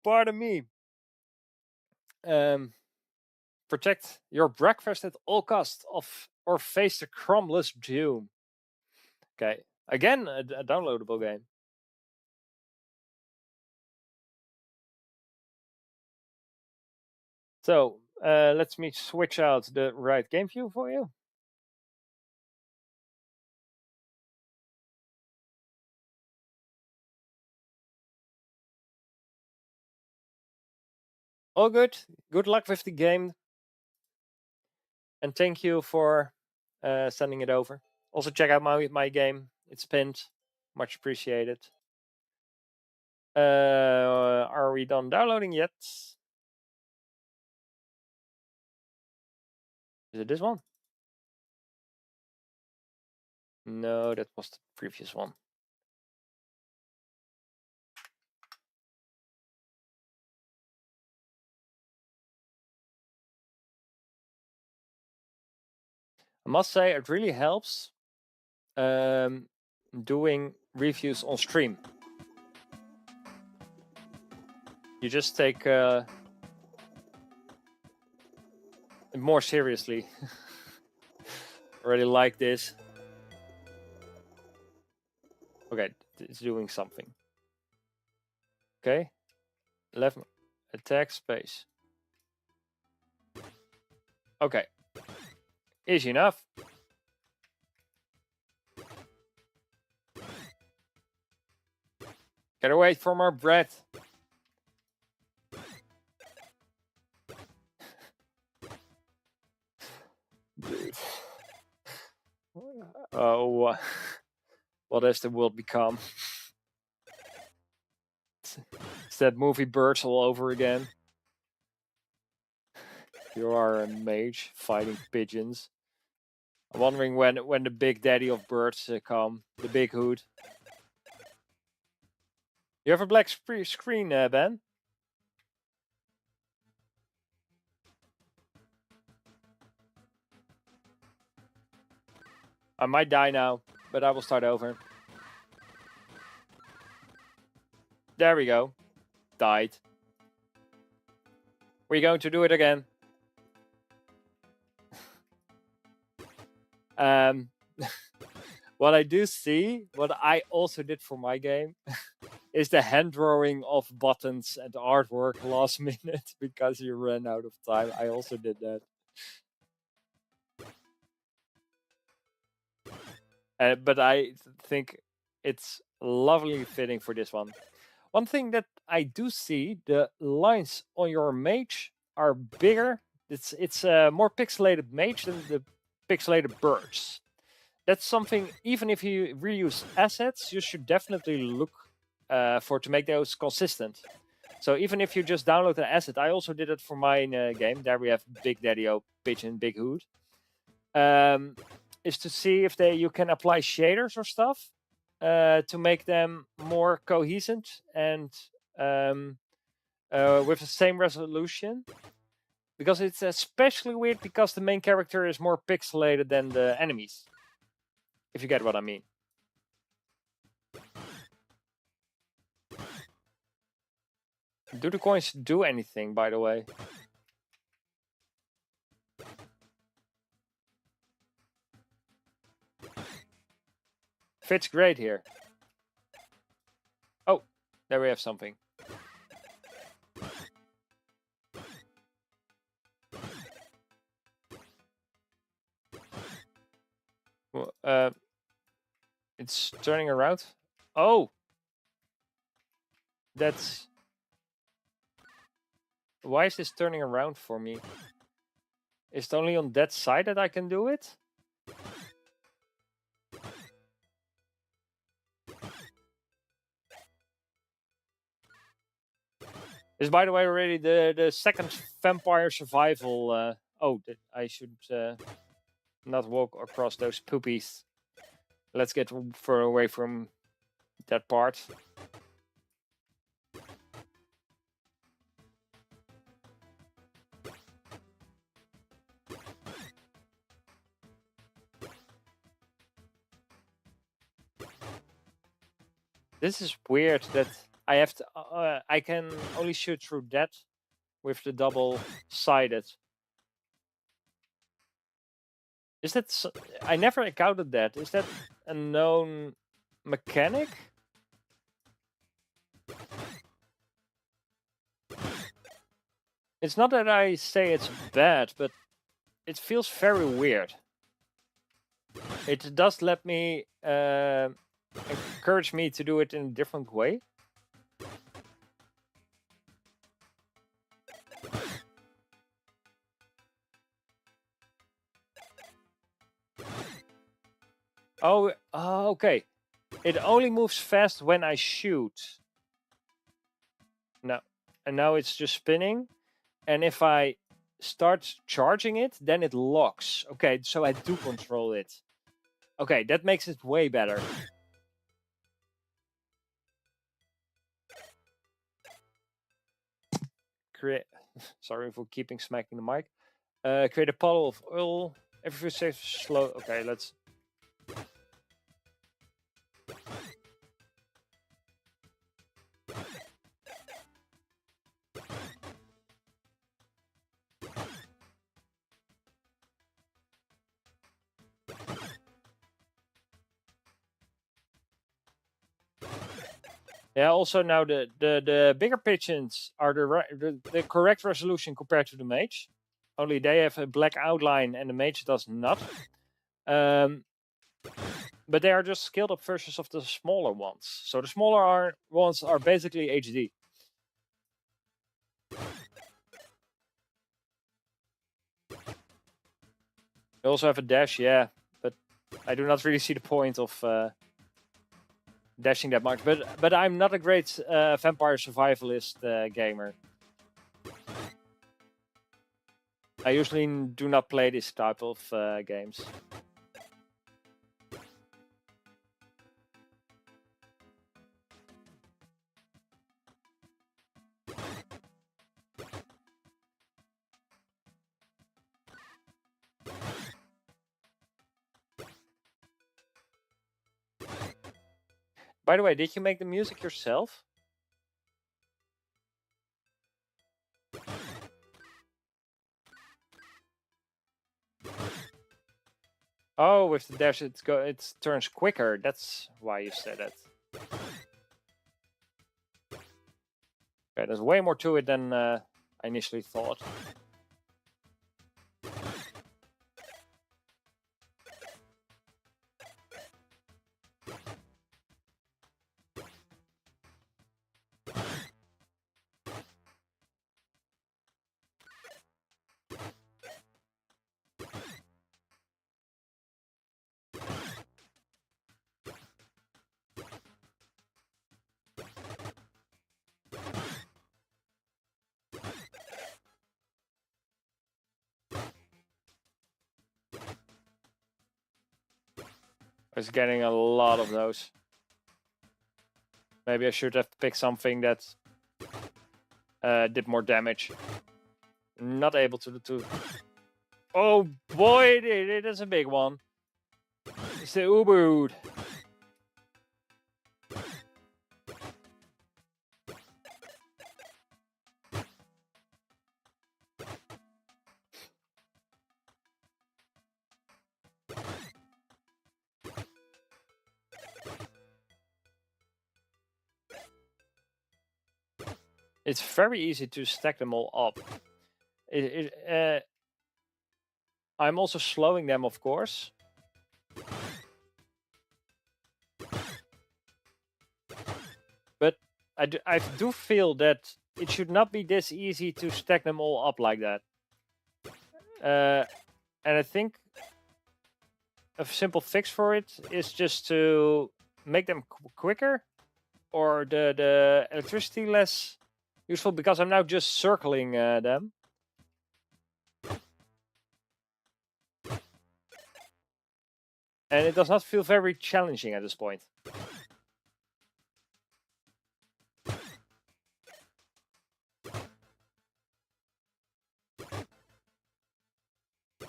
Pardon me. Protect your breakfast at all costs, or face the crumbless doom. Okay, again, a downloadable game. So let me switch out the right game view for you. All good. Good luck with the game. And thank you for sending it over. Also check out my game. It's pinned. Much appreciated. Are we done downloading yet? Is it this one? No, that was the previous one. I must say it really helps doing reviews on stream. You just take more seriously. Already like this. Okay, it's doing something. Okay, left attack space. Okay, easy enough. Get away from our bread. Dude. Oh, what has the world become? It's that movie Birds all over again. You are a mage fighting pigeons. I'm wondering when the big daddy of birds come, the big hood. You have a black screen, Ben? I might die now, but I will start over. There we go. Died. We're going to do it again. What I do see, what I also did for my game, is the hand drawing of buttons and artwork last minute because you ran out of time. I also did that. But I think it's lovely fitting for this one. One thing that I do see, the lines on your mage are bigger. It's a more pixelated mage than the pixelated birds. That's something, even if you reuse assets, you should definitely look for to make those consistent. So even if you just download an asset, I also did it for my game. There we have Big Daddy-O, Pigeon, Big Hood. Is to see if you can apply shaders or stuff to make them more cohesive and with the same resolution. Because it's especially weird because the main character is more pixelated than the enemies. If you get what I mean. Do the coins do anything, by the way? Fits great here. Oh, there we have something. Well, it's turning around. Oh! That's... Why is this turning around for me? Is it only on that side that I can do it? This is, by the way, already the second vampire survival. I should not walk across those poopies. Let's get further away from that part. This is weird that I have to. I can only shoot through that with the double-sided. Is that? I never encountered that. Is that a known mechanic? It's not that I say it's bad, but it feels very weird. It does let me encourage me to do it in a different way. Oh, okay. It only moves fast when I shoot. No, and now it's just spinning. And if I start charging it, then it locks. Okay, so I do control it. Okay, that makes it way better. Sorry for keeping smacking the mic. Create a puddle of oil. Every few seconds, slow. Okay, let's. Yeah. Also, now the bigger pigeons are the correct resolution compared to the mage. Only they have a black outline and the mage does not. But they are just scaled up versions of the smaller ones. So the smaller ones are basically HD. They also have a dash, yeah, but I do not really see the point of dashing that much. But I'm not a great vampire survivalist gamer. I usually do not play this type of games. By the way, did you make the music yourself? Oh, with the dash, it turns quicker. That's why you said it. Okay, there's way more to it than I initially thought. I was getting a lot of those. Maybe I should have picked something that did more damage. Not able to do two. Oh boy, it is a big one. It's the Uberwood. It's very easy to stack them all up. I'm also slowing them, of course. But I do feel that it should not be this easy to stack them all up like that. And I think a simple fix for it is just to make them quicker, or the electricity less useful, because I'm now just circling them. And it does not feel very challenging at this point.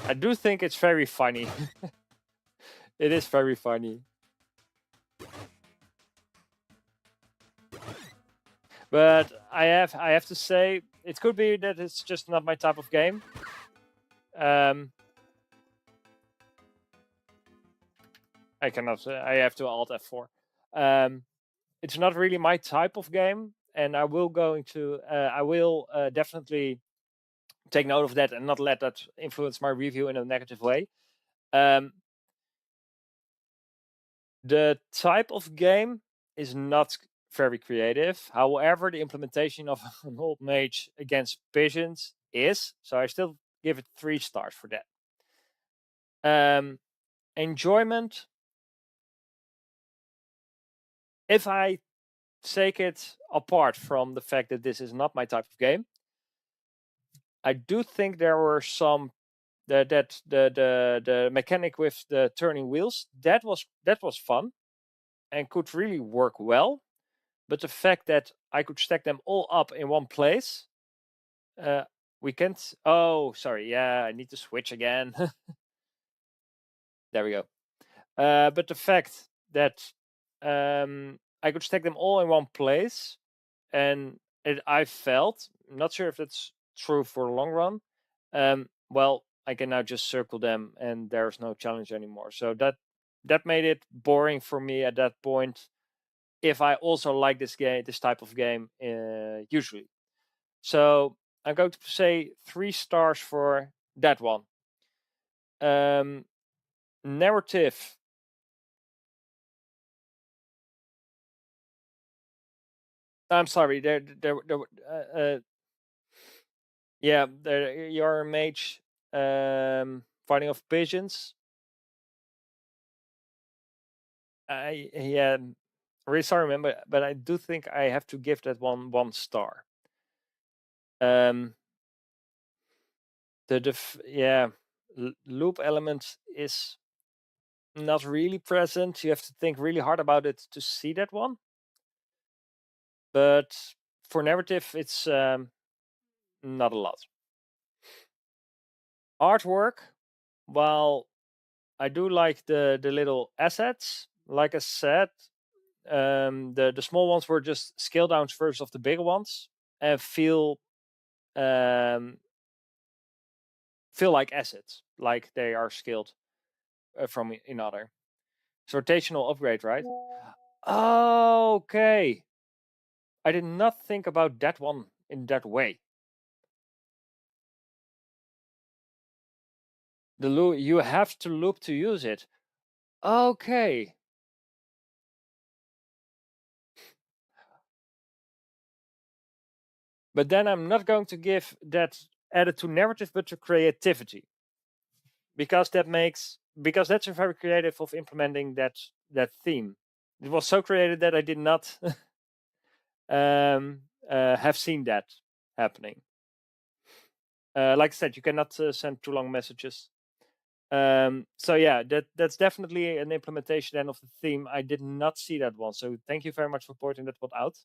I do think it's very funny. It is very funny. But I have to say, it could be that it's just not my type of game. I cannot. I have to Alt F4. It's not really my type of game, and I will definitely take note of that and not let that influence my review in a negative way. The type of game is not very creative. However, the implementation of an old mage against pigeons is. So I still give it 3 stars for that. Enjoyment. If I take it apart from the fact that this is not my type of game, I do think there were some the mechanic with the turning wheels that was fun and could really work well. But the fact that I could stack them all up in one place, we can't. Oh, sorry. Yeah, I need to switch again. There we go. But the fact that I could stack them all in one place, and I felt, not sure if that's true for the long run. Well, I can now just circle them, and there's no challenge anymore. So that made it boring for me at that point. if I also like this type of game usually. So I'm going to say 3 stars for that one. Narrative. I'm sorry. Yeah, your mage fighting off pigeons. Yeah, really sorry, man, but I do think I have to give that one star. Loop element is not really present. You have to think really hard about it to see that one. But for narrative, it's not a lot. Artwork, while I do like the little assets, like I said, the small ones were just scale downs versus of the bigger ones, and feel like assets, like they are scaled from another. It's rotational upgrade, right? Okay. I did not think about that one in that way. The loop, you have to loop to use it. Okay. But then I'm not going to give that added to narrative, but to creativity, because that's a very creative of implementing that theme. It was so creative that I did not have seen that happening. Like I said, you cannot send too long messages. So yeah, that's definitely an implementation then of the theme. I did not see that one, so thank you very much for pointing that one out.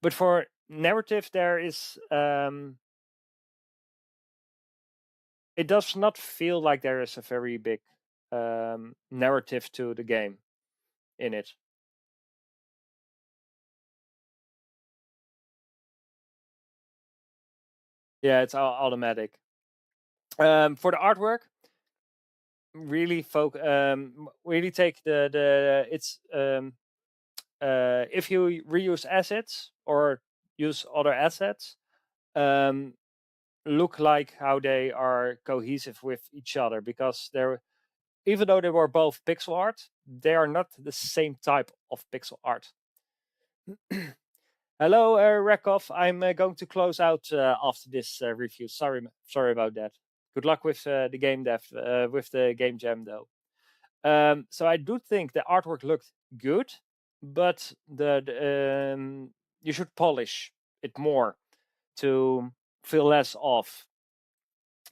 But for narrative, there is it does not feel like there is a very big narrative to the game in it. Yeah, it's automatic. For the artwork, really really take the it's if you reuse assets or use other assets, look like how they are cohesive with each other, because they're, even though they were both pixel art, they are not the same type of pixel art. Hello, Rekov. I'm going to close out after this review. Sorry about that. Good luck with the game dev, with the game jam, though. So I do think the artwork looked good, but you should polish it more to feel less off.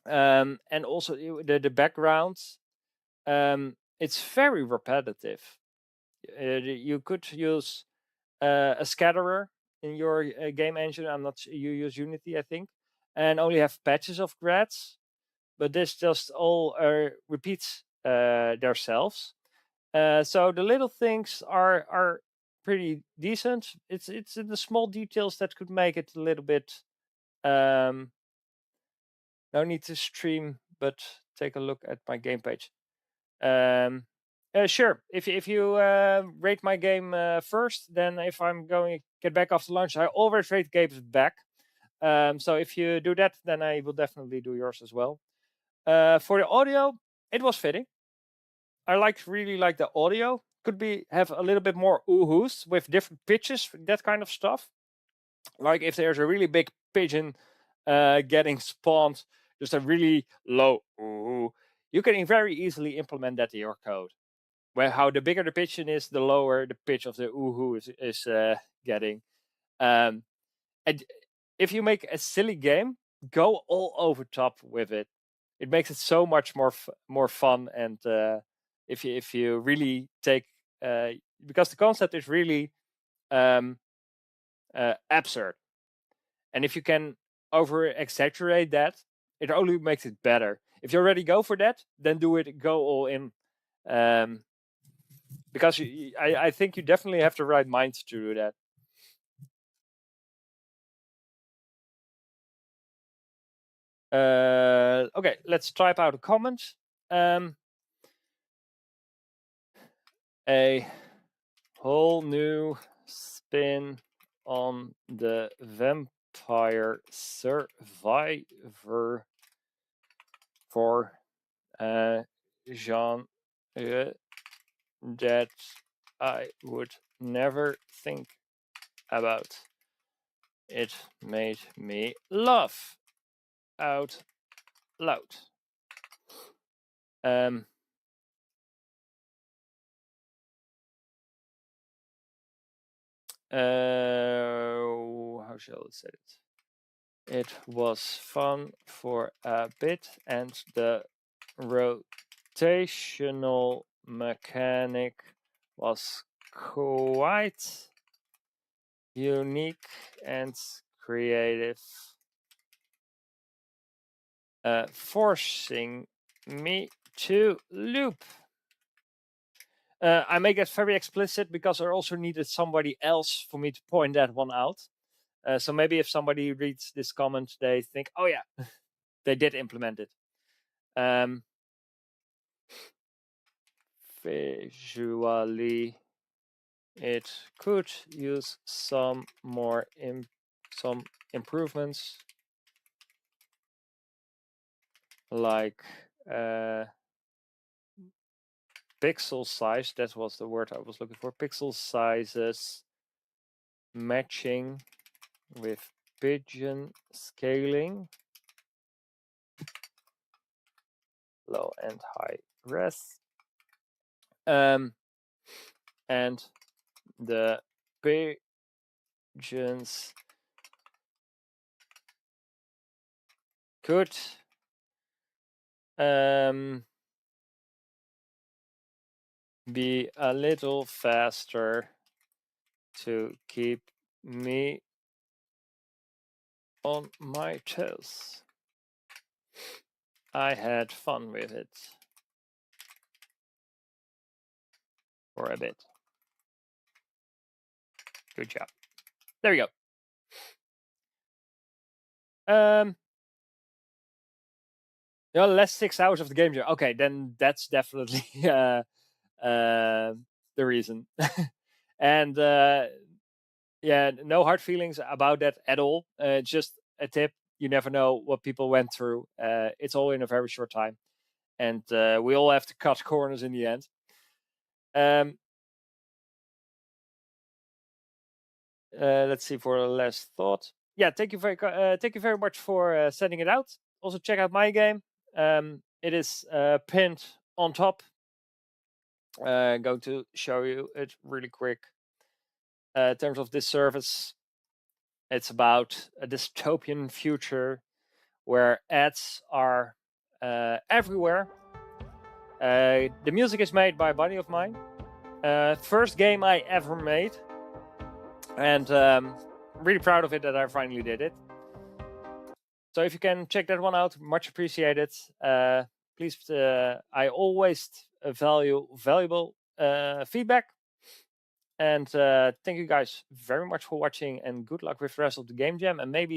And also the background, it's very repetitive. You could use a scatterer in your game engine. You use Unity, I think, and only have patches of grads, but this just all repeats themselves. So the little things are pretty decent. It's the small details that could make it a little bit. No need to stream, but take a look at my game page. Sure. If you rate my game first, then if I'm going to get back after lunch, I always rate games back. So if you do that, then I will definitely do yours as well. For the audio, it was fitting. I really like the audio. Could be have a little bit more oohoos with different pitches, that kind of stuff. Like if there's a really big pigeon getting spawned, just a really low ooh, you can very easily implement that in your code. Where how the bigger the pigeon is, the lower the pitch of the oohoo is getting. And if you make a silly game, go all over top with it. It makes it so much more fun. And if you really take because the concept is really absurd, and if you can over exaggerate that, it only makes it better. If you already go for that, then do it. Go all in. Because I think you definitely have the right mind to do that. Okay, let's type out a comment. A whole new spin on the vampire survivor for genre that I would never think about. It made me laugh out loud. How shall I say it? It was fun for a bit, and the rotational mechanic was quite unique and creative, forcing me to loop. I make it very explicit because I also needed somebody else for me to point that one out. So maybe if somebody reads this comment, they think, oh yeah, they did implement it. Visually, it could use some more some improvements, like pixel size. That was the word I was looking for. Pixel sizes matching with pigeon scaling, low and high res, and the pigeons could be a little faster to keep me on my toes. I had fun with it for a bit. Good job. There we go. The last 6 hours of the game. Okay, then that's definitely the reason. And yeah, no hard feelings about that at all. Just a tip. You never know what people went through. It's all in a very short time. And we all have to cut corners in the end. Let's see for the last thought. Yeah, thank you very much for sending it out. Also, check out my game. It is pinned on top. Going to show you it really quick. In terms of this service, it's about a dystopian future where ads are everywhere. The music is made by a buddy of mine. First game I ever made. And really proud of it that I finally did it. So if you can check that one out, much appreciated. Please, I always value valuable feedback. And thank you guys very much for watching, and good luck with the rest of the game jam. And maybe